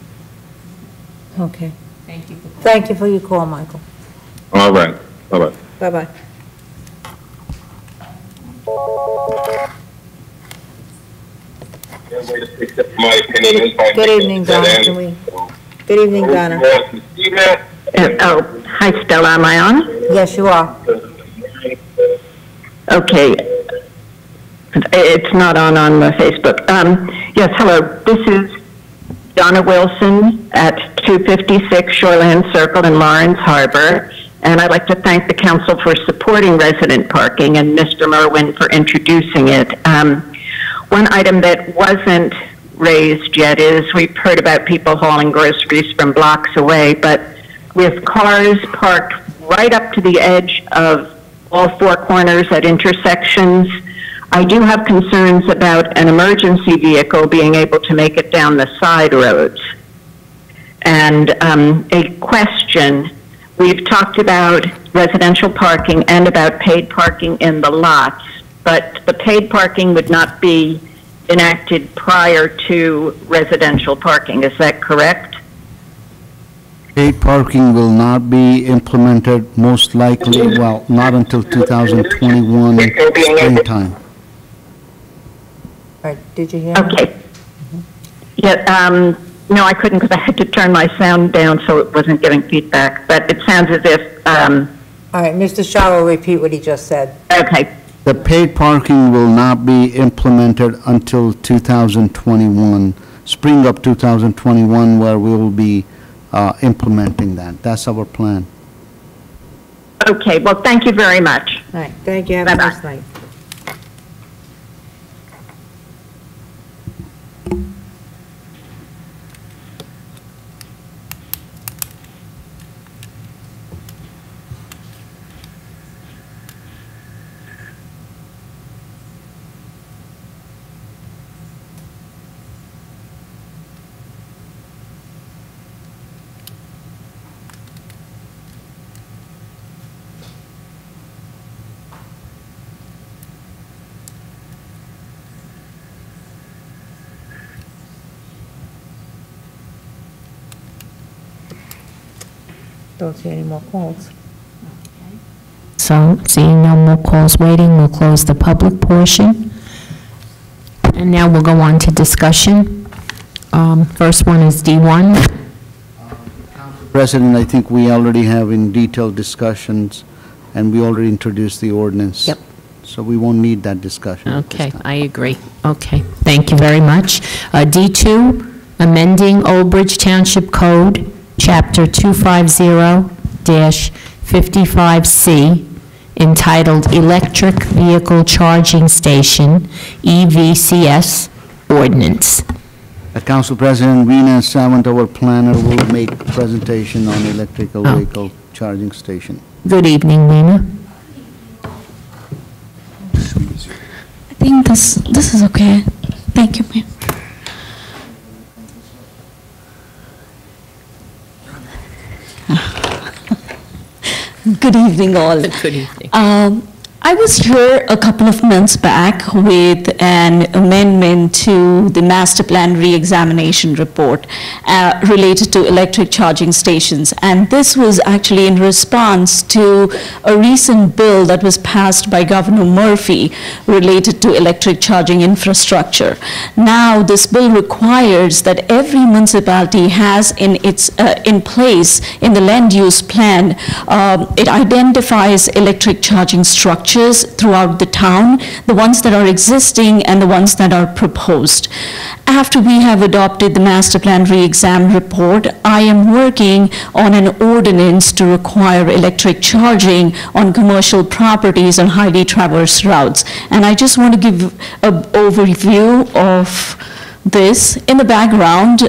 Okay. Thank you. Thank you for your call, Michael. All right. Bye-bye. Bye-bye. Good evening, Donna. Good evening, Donna. Hi, Stella. Am I on? Yes, you are. Okay. It's not on Facebook. Yes, hello. This is Donna Wilson at 256 Shoreland Circle in Lawrence Harbor, and I'd like to thank the council for supporting resident parking and Mr. Merwin for introducing it. One item that wasn't raised yet is we've heard about people hauling groceries from blocks away, but with cars parked right up to the edge of all 4 corners at intersections, I do have concerns about an emergency vehicle being able to make it down the side roads. And a question, we've talked about residential parking and about paid parking in the lots, but the paid parking would not be enacted prior to residential parking. Is that correct? Paid parking will not be implemented, most likely, well, not until 2021 springtime. All right, did you hear? Okay. Yeah, no, I couldn't because I had to turn my sound down so it wasn't giving feedback, but it sounds as if... All right, Mr. Shaw will repeat what he just said. Okay. The paid parking will not be implemented until 2021, spring of 2021, where we will be implementing that. That's our plan. Okay, well, thank you very much. All right, thank you. Have a nice night. Don't see any more calls. So, seeing no more calls waiting, we'll close the public portion. And now we'll go on to discussion. First one is D1. President, I think we already have in detailed discussions, and we already introduced the ordinance. Yep. So we won't need that discussion. Okay, I agree. Okay, thank you very much. D2, amending Old Bridge Township Code, Chapter 250-55C, entitled Electric Vehicle Charging Station, EVCS Ordinance. Council President, Rena Savant, our planner, will make presentation on electrical vehicle charging station. Good evening, Lena. I think this is okay. Thank you, ma'am. Good evening, all. Good evening. I was here a couple of months back with an amendment to the master plan re-examination report related to electric charging stations. And this was actually in response to a recent bill that was passed by Governor Murphy related to electric charging infrastructure. Now, this bill requires that every municipality has in place in the land use plan, it identifies electric charging structures throughout the town, the ones that are existing and the ones that are proposed. After we have adopted the master plan re-exam report, I am working on an ordinance to require electric charging on commercial properties on highly traversed routes. And I just want to give an overview of this. In the background,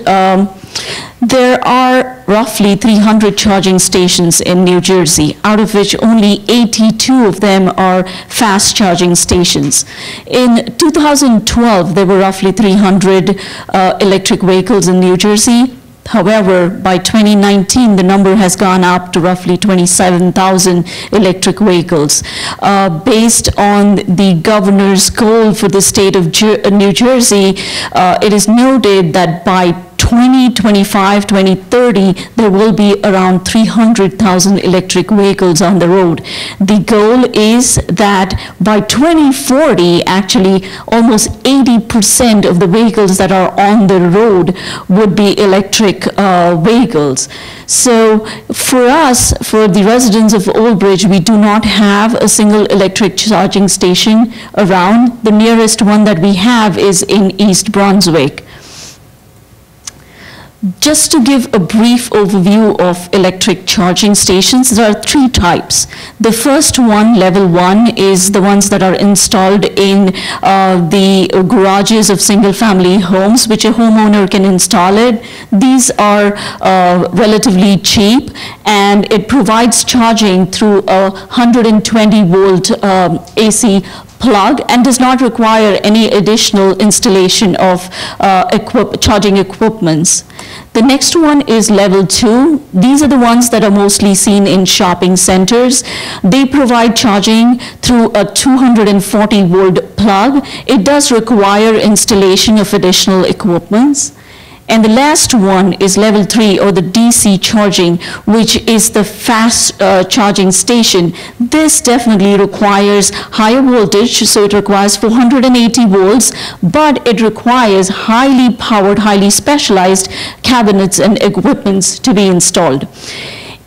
there are roughly 300 charging stations in New Jersey, out of which only 82 of them are fast charging stations. In 2012, there were roughly 300 electric vehicles in New Jersey. However, by 2019, the number has gone up to roughly 27,000 electric vehicles. Based on the governor's goal for the state of New Jersey, it is noted that by 2025, 2030, there will be around 300,000 electric vehicles on the road. The goal is that by 2040, actually, almost 80% of the vehicles that are on the road would be electric vehicles. So for us, for the residents of Old Bridge, we do not have a single electric charging station around. The nearest one that we have is in East Brunswick. Just to give a brief overview of electric charging stations, there are three types. The first one, level 1, is the ones that are installed in the garages of single-family homes, which a homeowner can install it. These are relatively cheap, and it provides charging through a 120-volt AC plug and does not require any additional installation of charging equipments. The next one is level 2. These are the ones that are mostly seen in shopping centers. They provide charging through a 240-volt plug. It does require installation of additional equipments. And the last one is level 3, or the DC charging, which is the fast charging station. This definitely requires higher voltage, so it requires 480 volts, but it requires highly powered, highly specialized cabinets and equipments to be installed.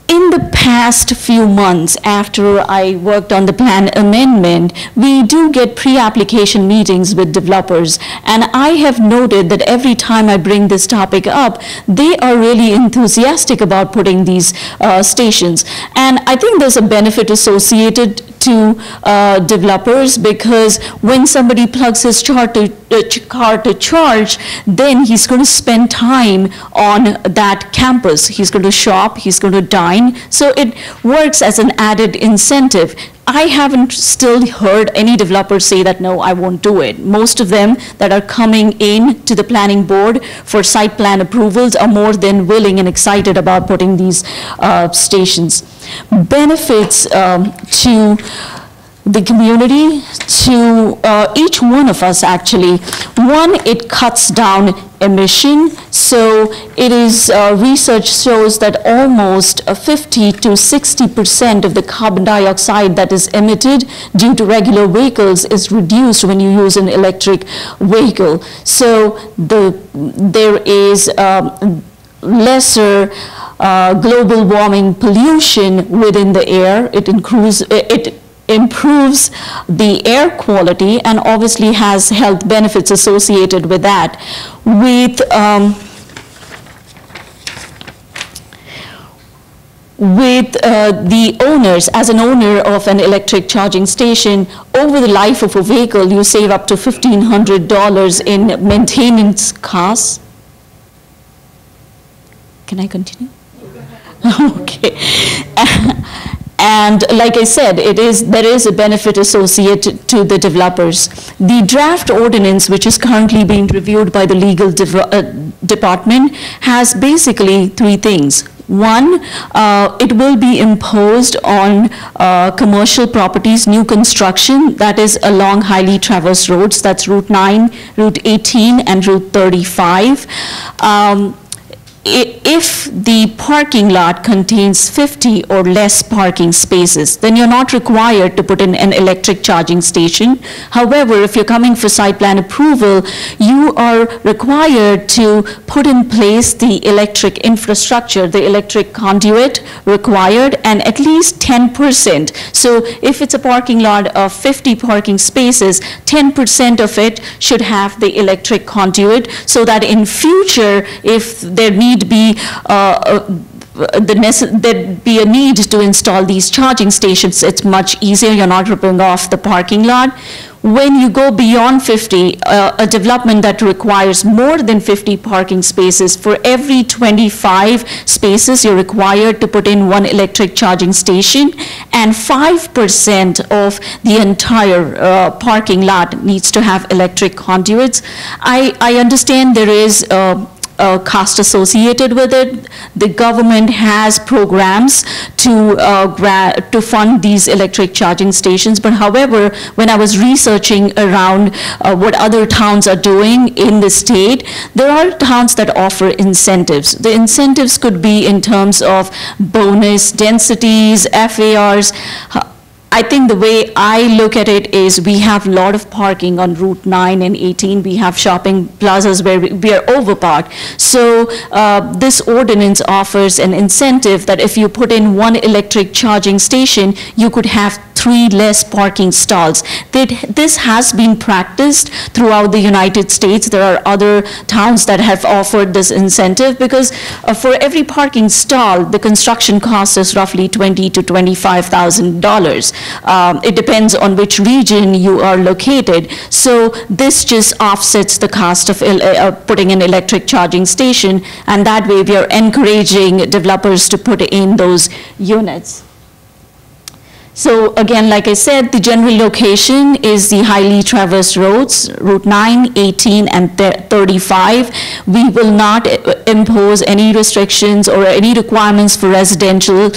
In the past few months, after I worked on the plan amendment, we do get pre-application meetings with developers, and I have noted that every time I bring this topic up, they are really enthusiastic about putting these stations. And I think there's a benefit associated to developers, because when somebody plugs his car to charge, then he's going to spend time on that campus. He's going to shop, he's going to dine. So it works as an added incentive. I haven't still heard any developers say that, no, I won't do it. Most of them that are coming in to the planning board for site plan approvals are more than willing and excited about putting these stations. Benefits to the community, to each one of us actually. One, it cuts down emission. So it is, research shows that almost 50 to 60% of the carbon dioxide that is emitted due to regular vehicles is reduced when you use an electric vehicle. So there is lesser global warming pollution within the air. It improves the air quality and obviously has health benefits associated with that. With the owners, as an owner of an electric charging station, over the life of a vehicle, you save up to $1,500 in maintenance costs. Can I continue? Okay. And like I said, there is a benefit associated to the developers. The draft ordinance, which is currently being reviewed by the legal department, has basically three things. One, it will be imposed on commercial properties, new construction, that is along highly traversed roads, that's Route 9, Route 18, and Route 35. If the parking lot contains 50 or less parking spaces, then you're not required to put in an electric charging station. However, if you're coming for site plan approval, you are required to put in place the electric infrastructure, the electric conduit required, and at least 10%. So if it's a parking lot of 50 parking spaces, 10% of it should have the electric conduit, so that in future, if there there'd be a need to install these charging stations, it's much easier. You're not ripping off the parking lot. When you go beyond 50, a development that requires more than 50 parking spaces, for every 25 spaces, you're required to put in one electric charging station, and 5% of the entire parking lot needs to have electric conduits. I understand there is cost associated with it. The government has programs to fund these electric charging stations, but however, when I was researching around what other towns are doing in the state, there are towns that offer incentives. The incentives could be in terms of bonus densities, FARs. I think the way I look at it is we have a lot of parking on Route 9 and 18. We have shopping plazas where we are overparked. So this ordinance offers an incentive that if you put in one electric charging station, you could have 3 less parking stalls. This has been practiced throughout the United States. There are other towns that have offered this incentive because for every parking stall, the construction cost is roughly $20,000 to $25,000. It depends on which region you are located. So this just offsets the cost of putting an electric charging station, and that way we are encouraging developers to put in those units. So again, like I said, the general location is the highly traversed roads, Route 9, 18, and 35. We will not impose any restrictions or any requirements for residential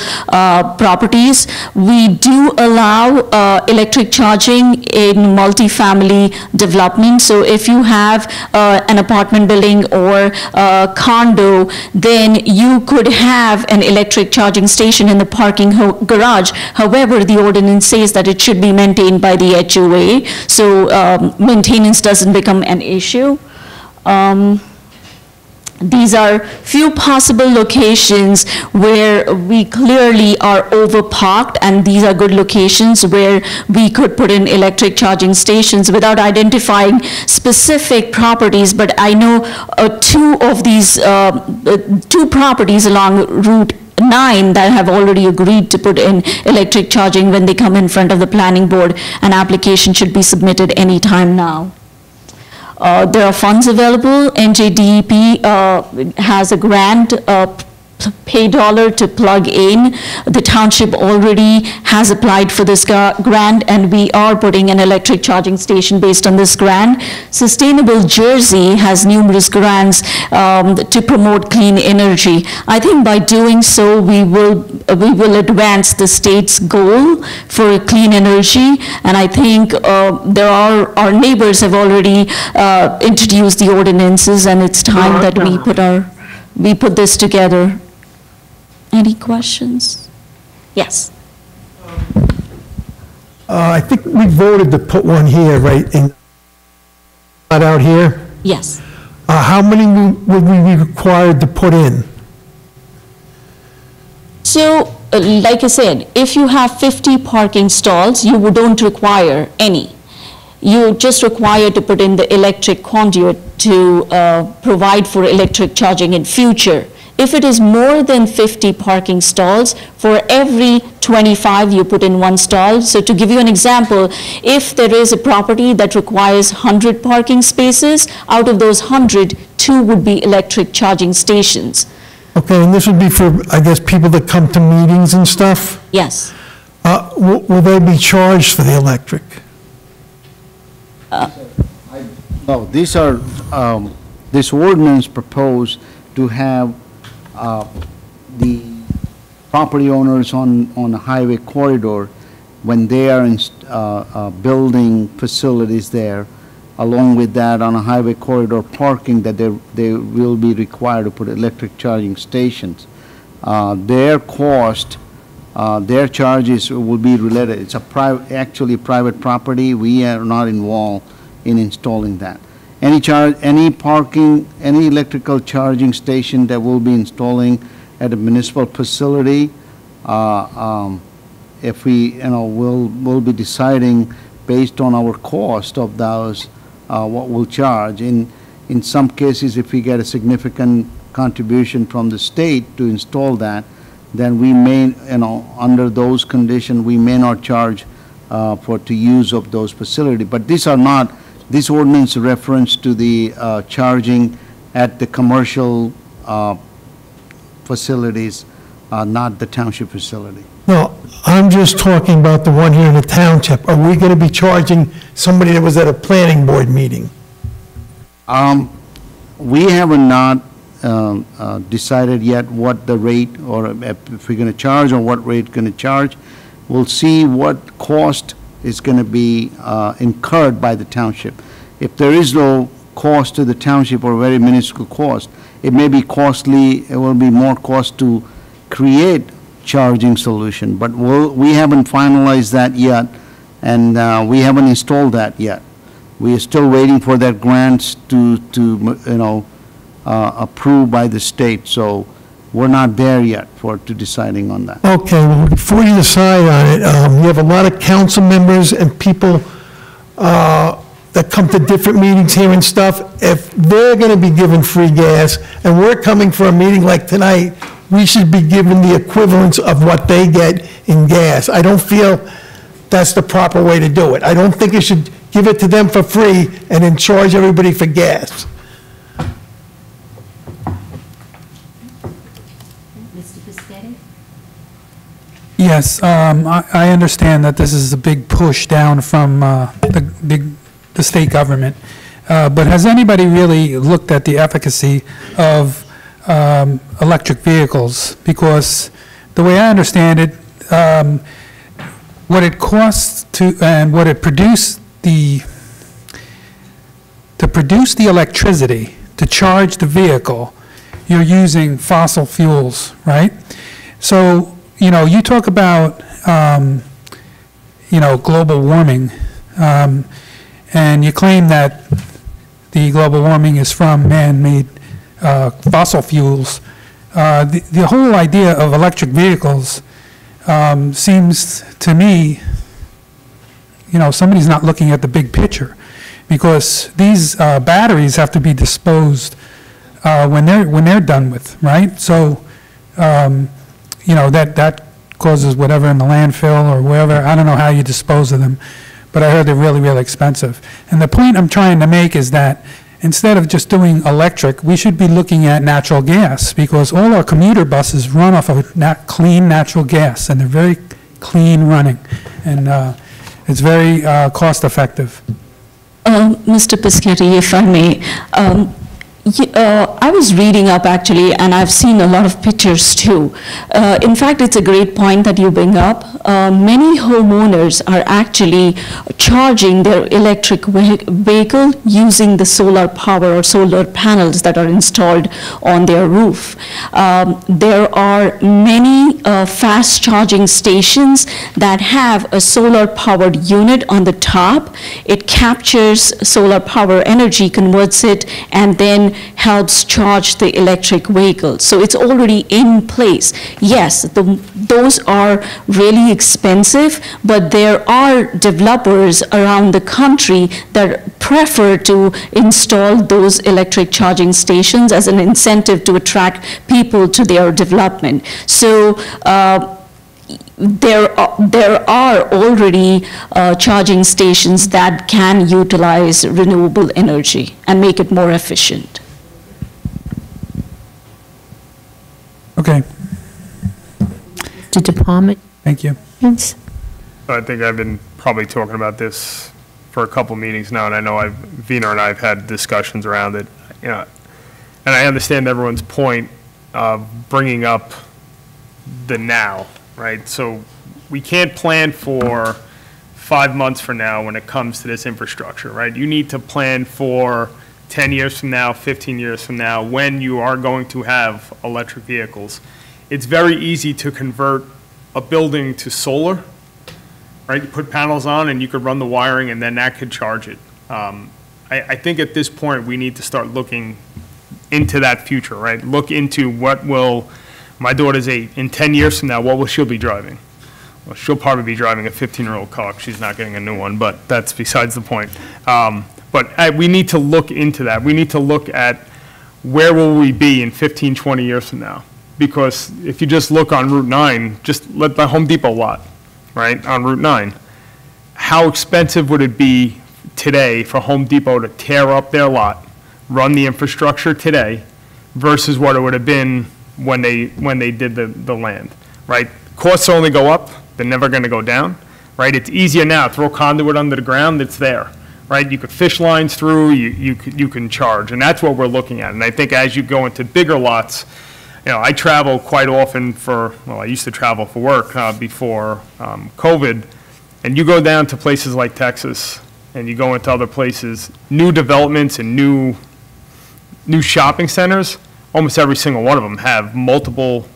properties. We do allow electric charging in multifamily development. So if you have an apartment building or a condo, then you could have an electric charging station in the parking garage. However, the ordinance says that it should be maintained by the HOA, so maintenance doesn't become an issue. These are few possible locations where we clearly are overparked, and these are good locations where we could put in electric charging stations without identifying specific properties. But I know 2 of these, 2 properties along Route 9 that have already agreed to put in electric charging. When they come in front of the planning board, an application should be submitted anytime now. There are funds available. NJDEP has a grant pay dollar to plug in. The township already has applied for this grant, and we are putting an electric charging station based on this grant. Sustainable Jersey has numerous grants to promote clean energy. I think by doing so, we will advance the state's goal for clean energy, and I think our neighbors have already introduced the ordinances, and it's time that we put this together. Any questions? Yes. I think we voted to put one here, right, not out here? Yes. How many would we be required to put in? So, like I said, if you have 50 parking stalls, you don't require any. You just require to put in the electric conduit to provide for electric charging in future. If it is more than 50 parking stalls, for every 25 you put in one stall. So to give you an example, if there is a property that requires 100 parking spaces, out of those 100, 2 would be electric charging stations. Okay, and this would be for, I guess, people that come to meetings and stuff? Yes. Will they be charged for the electric? No, these are, this ordinance proposed to have the property owners on a highway corridor, when they are in building facilities there, along with that on a highway corridor parking, that they will be required to put electric charging stations. Their cost, their charges will be related. It's actually private property. We are not involved in installing that. Any parking, any electrical charging station that we'll be installing at a municipal facility, if we, we'll be deciding based on our cost of those, what we'll charge. In some cases, if we get a significant contribution from the state to install that, then we may, under those conditions, we may not charge for use of those facilities. But these are not. This ordinance reference to the charging at the commercial facilities, not the township facility. No, I'm just talking about the one here in the township. Are we going to be charging somebody that was at a planning board meeting? We have not decided yet what the rate, or if we're going to charge, or what rate going to charge. We'll see what cost is going to be incurred by the township. If there is no cost to the township, or very minuscule cost, it may be costly, it will be more cost to create charging solution, but we haven't finalized that yet, and we haven't installed that yet. We are still waiting for that grants to approved by the state, so we're not there yet to deciding on that. Okay, well, before you decide on it, you have a lot of council members and people that come to different meetings here and stuff. If they're going to be given free gas, and we're coming for a meeting like tonight, we should be given the equivalence of what they get in gas. I don't feel that's the proper way to do it. I don't think you should give it to them for free and then charge everybody for gas. Yes, I understand that this is a big push down from the state government, but has anybody really looked at the efficacy of electric vehicles? Because the way I understand it, what it costs to, and what it produced, to produce the electricity to charge the vehicle, you're using fossil fuels, right? So, you talk about, global warming, and you claim that the global warming is from man-made fossil fuels. The whole idea of electric vehicles seems to me, somebody's not looking at the big picture, because these batteries have to be disposed when they're done with, right? So, that causes whatever in the landfill or wherever. I don't know how you dispose of them, but I heard they're really, really expensive. And the point I'm trying to make is that instead of just doing electric, we should be looking at natural gas, because all our commuter buses run off of clean natural gas, and they're very clean running, and it's very cost effective. Mr. Piscatty, if I may, I was reading up actually, and I've seen a lot of pictures too. In fact, it's a great point that you bring up. Many homeowners are actually charging their electric vehicle using the solar power or solar panels that are installed on their roof. There are many fast charging stations that have a solar powered unit on the top. It captures solar power energy, converts it, and then helps charge the electric vehicle. So it's already in place. Yes, those are really expensive, but there are developers around the country that prefer to install those electric charging stations as an incentive to attract people to their development. So there are already charging stations that can utilize renewable energy and make it more efficient. Okay. The department. Thank you. Yes. I think I've been probably talking about this for a couple meetings now, and I know Vina and I have had discussions around it. You know, and I understand everyone's point of bringing up the now, right? So we can't plan for 5 months from now when it comes to this infrastructure, right? You need to plan for 10 years from now, 15 years from now, when you are going to have electric vehicles. It's very easy to convert a building to solar, right? You put panels on and you could run the wiring and then that could charge it. I think at this point we need to start looking into that future, right? Look into what will, my daughter's 8, in 10 years from now, what will she be driving? Well, she'll probably be driving a 15-year-old car. She's not getting a new one, but that's besides the point. But we need to look into that. We need to look at where will we be in 15, 20 years from now. Because if you just look on Route 9, just let the Home Depot lot, right, on Route 9, how expensive would it be today for Home Depot to tear up their lot, run the infrastructure today, versus what it would have been when they did the land, right? Costs only go up. They're never going to go down, right? It's easier now. Throw conduit under the ground. It's there. Right, you could fish lines through, you can charge, and that's what we're looking at. And I think as you go into bigger lots, you know, I travel quite often I used to travel for work before COVID, and you go down to places like Texas, and you go into other places, new developments and new shopping centers, almost every single one of them have multiple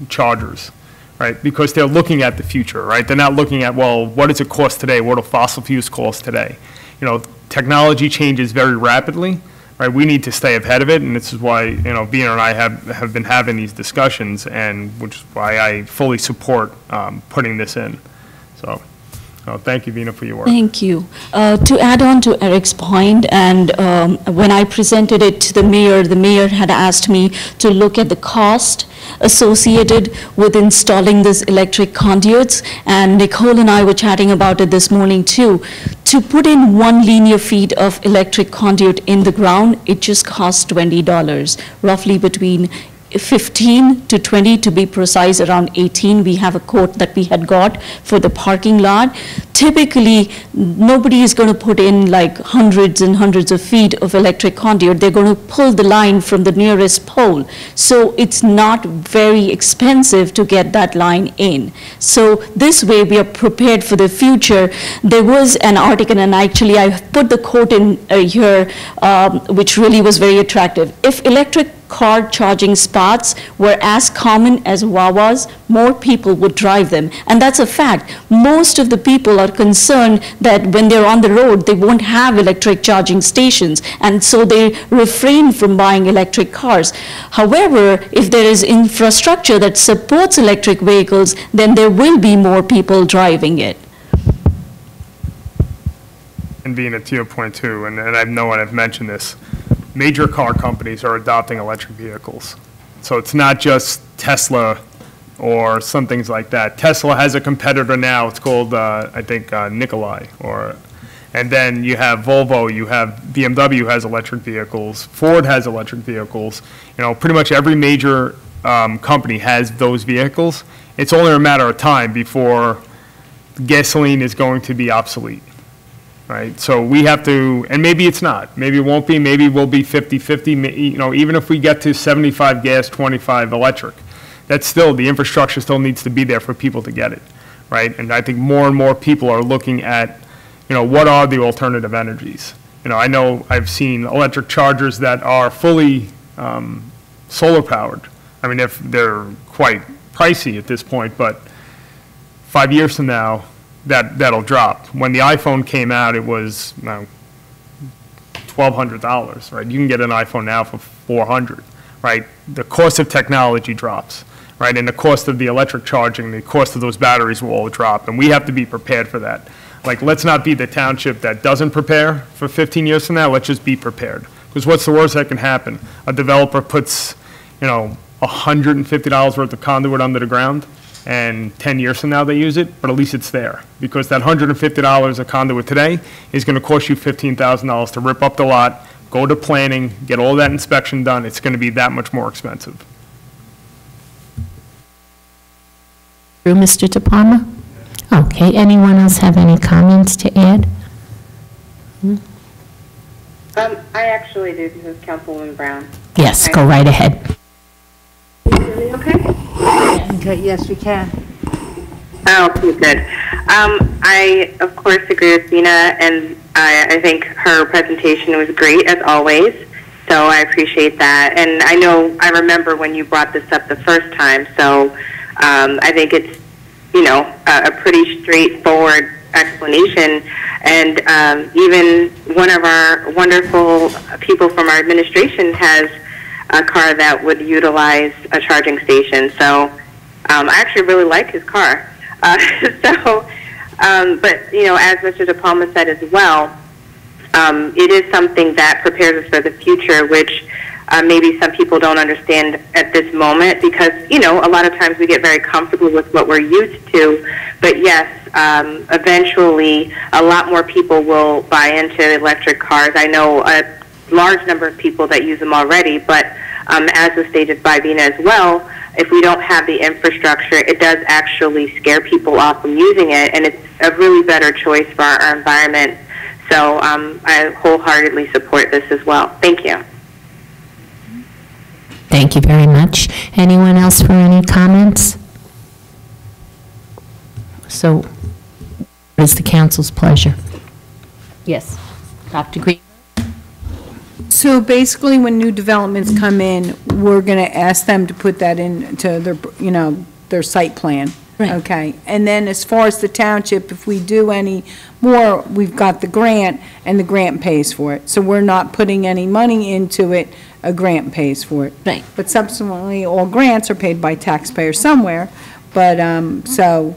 chargers, right? Because they're looking at the future, right? They're not looking at, well, what does it cost today? What do fossil fuels cost today? You know, technology changes very rapidly, right? We need to stay ahead of it, and this is why, you know, Vina and I have been having these discussions, and which is why I fully support putting this in. So, thank you, Vina, for your work. Thank you. To add on to Eric's point, and when I presented it to the mayor had asked me to look at the cost associated with installing these electric conduits, and Nicole and I were chatting about it this morning too. To put in 1 linear feet of electric conduit in the ground, it just costs $20, roughly between 15 to 20, to be precise, around 18. We have a quote that we had got for the parking lot. Typically, nobody is going to put in like hundreds and hundreds of feet of electric conduit. They're going to pull the line from the nearest pole. So it's not very expensive to get that line in. So this way we are prepared for the future. There was an article, and actually I put the quote in here, which really was very attractive. If electric car charging spots were as common as Wawas, more people would drive them. And that's a fact. Most of the people are concerned that when they're on the road, they won't have electric charging stations, and so they refrain from buying electric cars. However, if there is infrastructure that supports electric vehicles, then there will be more people driving it. And being to your point too, and I know I've mentioned this, major car companies are adopting electric vehicles. So it's not just Tesla or some things like that. Tesla has a competitor now. It's called, I think, Nikolai. And then you have Volvo, you have BMW has electric vehicles, Ford has electric vehicles. You know, pretty much every major company has those vehicles. It's only a matter of time before gasoline is going to be obsolete, right? So we have to, and maybe it's not, maybe it won't be, maybe we'll be 50-50, you know, even if we get to 75 gas, 25 electric, that's still, the infrastructure still needs to be there for people to get it, right? And I think more and more people are looking at, you know, what are the alternative energies? You know I've seen electric chargers that are fully solar powered. I mean, if they're quite pricey at this point, but 5 years from now, that'll drop. When the iPhone came out, it was $1,200, right? You can get an iPhone now for $400, right? The cost of technology drops, right? And the cost of the electric charging, the cost of those batteries will all drop, and we have to be prepared for that. Like, let's not be the township that doesn't prepare for 15 years from now. Let's just be prepared. Because what's the worst that can happen? A developer puts, you know, $150 worth of conduit under the ground, and 10 years from now they use it, but at least it's there. Because that $150 of conduit today is going to cost you $15,000 to rip up the lot, go to planning, get all that inspection done. It's going to be that much more expensive. Through Mr. DePalma? Okay, anyone else have any comments to add? I actually do. This is Councilwoman Brown. Yes, go right ahead. Can you hear me okay? Okay, yes, we can. Oh, okay, good. I, of course, agree with Dina, and I think her presentation was great, as always, so I appreciate that. And I remember when you brought this up the first time, so I think it's, you know, a pretty straightforward explanation. And even one of our wonderful people from our administration has a car that would utilize a charging station. So I actually really like his car. But, you know, as Mr. DePalma said as well, it is something that prepares us for the future, which maybe some people don't understand at this moment, because, you know, a lot of times we get very comfortable with what we're used to. But yes, eventually a lot more people will buy into electric cars. I know a large number of people that use them already, but as was stated by Vina as well, if we don't have the infrastructure, it does actually scare people off from using it, and it's a really better choice for our environment. So I wholeheartedly support this as well. Thank you. Thank you very much. Anyone else for any comments? So, what is the council's pleasure? Yes, Dr. Green. So basically, when new developments come in, we're going to ask them to put that into their, you know, their site plan. Right. Okay. And then as far as the township, if we do any more, we've got the grant, and the grant pays for it. So we're not putting any money into it, a grant pays for it. Right. But subsequently, all grants are paid by taxpayers somewhere, but, so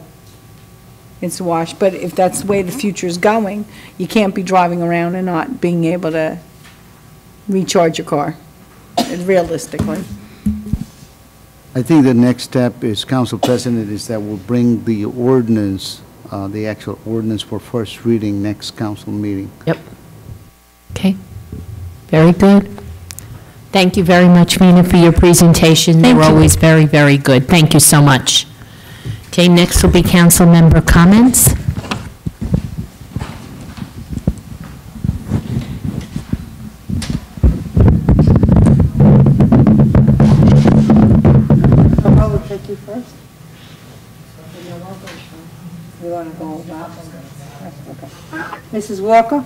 it's a wash. But if that's the way the future is going, you can't be driving around and not being able to recharge your car, realistically. I think the next step is, Council President, is that we'll bring the ordinance, the actual ordinance for first reading next council meeting. Yep. Okay. Very good. Thank you very much, Vina, for your presentation. They were always very, very good. Thank you so much. Okay, next will be council member comments. Take you first? You want to go about? Okay. Mrs. Walker?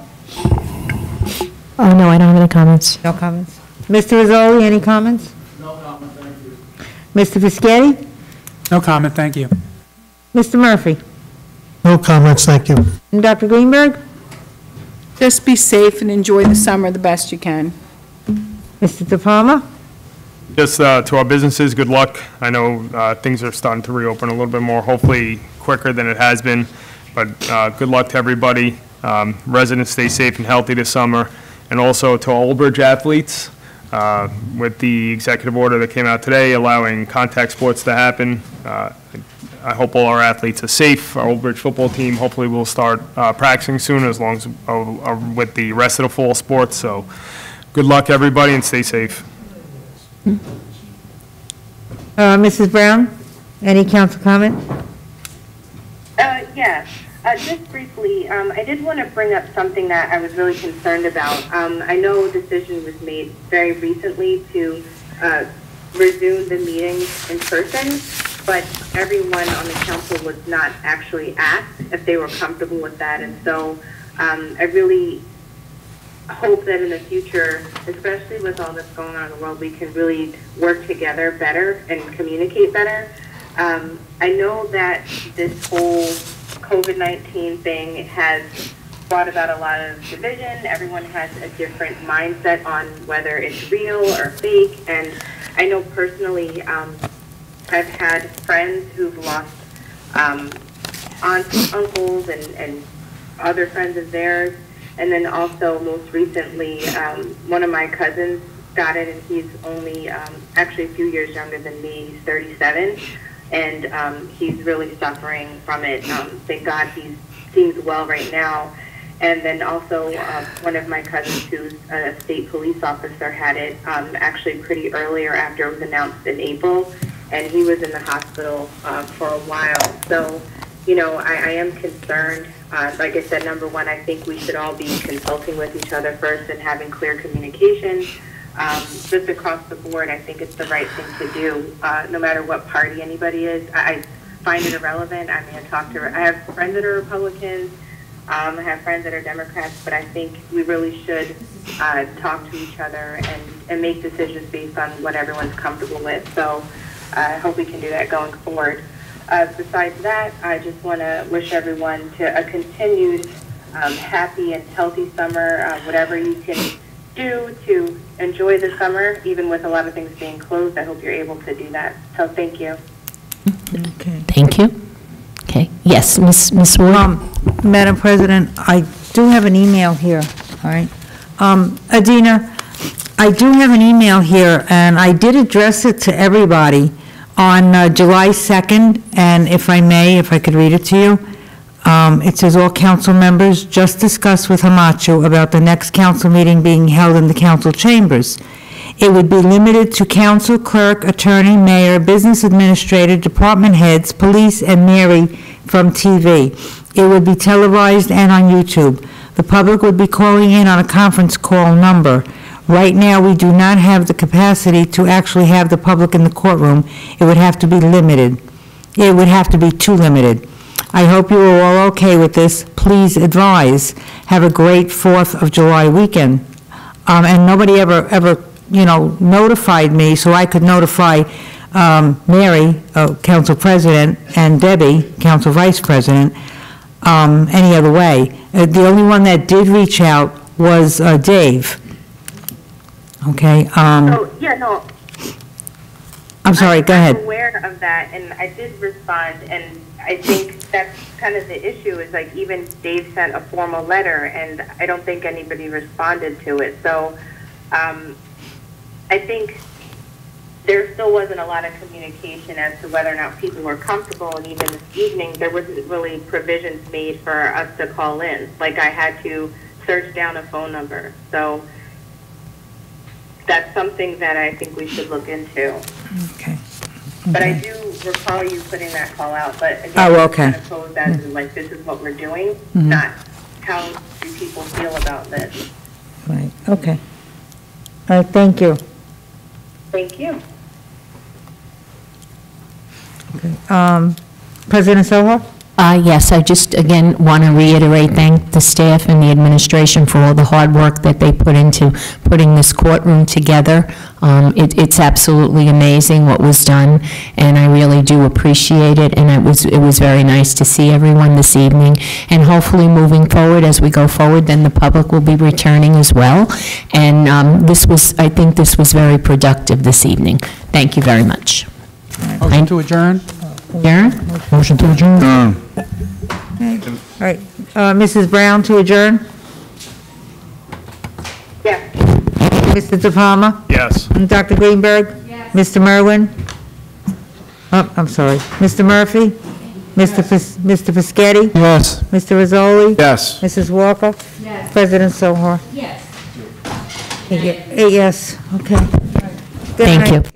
Oh, no, I don't have any comments. No comments. Mr. Rizzoli, any comments? No comment, thank you. Mr. Fischetti? No comment, thank you. Mr. Murphy? No comments, thank you. And Dr. Greenberg? Just be safe and enjoy the summer the best you can. Mr. DePalma? Just to our businesses, good luck. I know things are starting to reopen a little bit more, hopefully quicker than it has been, but good luck to everybody. Residents, stay safe and healthy this summer. And also to Old Bridge athletes, with the executive order that came out today allowing contact sports to happen, I hope all our athletes are safe. Our Old Bridge football team hopefully will start practicing soon, as long as with the rest of the fall sports. So good luck, everybody, and stay safe. Mrs. Brown, any council comment? Yeah, just briefly, I did want to bring up something that I was really concerned about. I know a decision was made very recently to resume the meetings in person, but everyone on the council was not actually asked if they were comfortable with that. And so I really hope that in the future, especially with all that's going on in the world, we can really work together better and communicate better. I know that this whole COVID-19 thing has brought about a lot of division. Everyone has a different mindset on whether it's real or fake. And I know personally, I've had friends who've lost aunts, uncles, and other friends of theirs. And then also most recently, one of my cousins got it, and he's only actually a few years younger than me. He's 37. And he's really suffering from it. Thank God he seems well right now. And then also one of my cousins, who's a state police officer, had it actually pretty earlier after it was announced in April, and he was in the hospital for a while. So, you know, I am concerned. Like I said, number one, I think we should all be consulting with each other first and having clear communication. Just across the board, I think it's the right thing to do, no matter what party anybody is. I find it irrelevant. I mean, I have friends that are Republicans, I have friends that are Democrats, but I think we really should talk to each other and make decisions based on what everyone's comfortable with. So I hope we can do that going forward. Besides that, I just want to wish everyone a continued happy and healthy summer, whatever you can do to enjoy the summer, even with a lot of things being closed. I hope you're able to do that. So thank you. Okay. Thank you. Okay. Yes, Ms. Ward. Madam President, I do have an email here, all right? Adina, I do have an email here, and I did address it to everybody on July 2nd, and if I may, if I could read it to you. It says, all council members just discussed with Hamacho about the next council meeting being held in the council chambers. It would be limited to council, clerk, attorney, mayor, business administrator, department heads, police, and Mary from TV. It would be televised and on YouTube. The public would be calling in on a conference call number. Right now, we do not have the capacity to actually have the public in the courtroom. It would have to be limited. It would have to be too limited. I hope you are all okay with this. Please advise. Have a great 4th of July weekend. And nobody ever, you know, notified me, so I could notify Mary, Council President, and Debbie, Council Vice President, any other way. The only one that did reach out was Dave. Okay. Oh, yeah, no. I'm sorry, go ahead. I'm aware of that, and I did respond, and I think that's kind of the issue, is like even Dave sent a formal letter, and I don't think anybody responded to it. So I think there still wasn't a lot of communication as to whether or not people were comfortable, and even this evening, there wasn't really provisions made for us to call in. Like I had to search down a phone number. So that's something that I think we should look into. Okay. But I do recall you putting that call out, but again, Oh, okay. it's kind of posed as in, like, this is what we're doing, not how do people feel about this. Right, okay. All right, thank you. Thank you. Okay. President Soho? Yes, I just, again, want to reiterate, thank the staff and the administration for all the hard work that they put into putting this courtroom together. It's absolutely amazing what was done, and I really do appreciate it, and it was very nice to see everyone this evening. And hopefully moving forward, as we go forward, then the public will be returning as well. And I think this was very productive this evening. Thank you very much. Motion to adjourn? Adjourn? Motion to adjourn? Okay. All right, Mrs. Brown to adjourn? Yes. Mr. De Palma? Yes. And Dr. Greenberg? Yes. Mr. Merwin? Oh, I'm sorry. Mr. Murphy? Mr. Fisketti? Yes. Mr. Rizzoli? Yes. Mrs. Walker? Yes. President Sohar? Yes. Yes, okay. Good Thank night. you.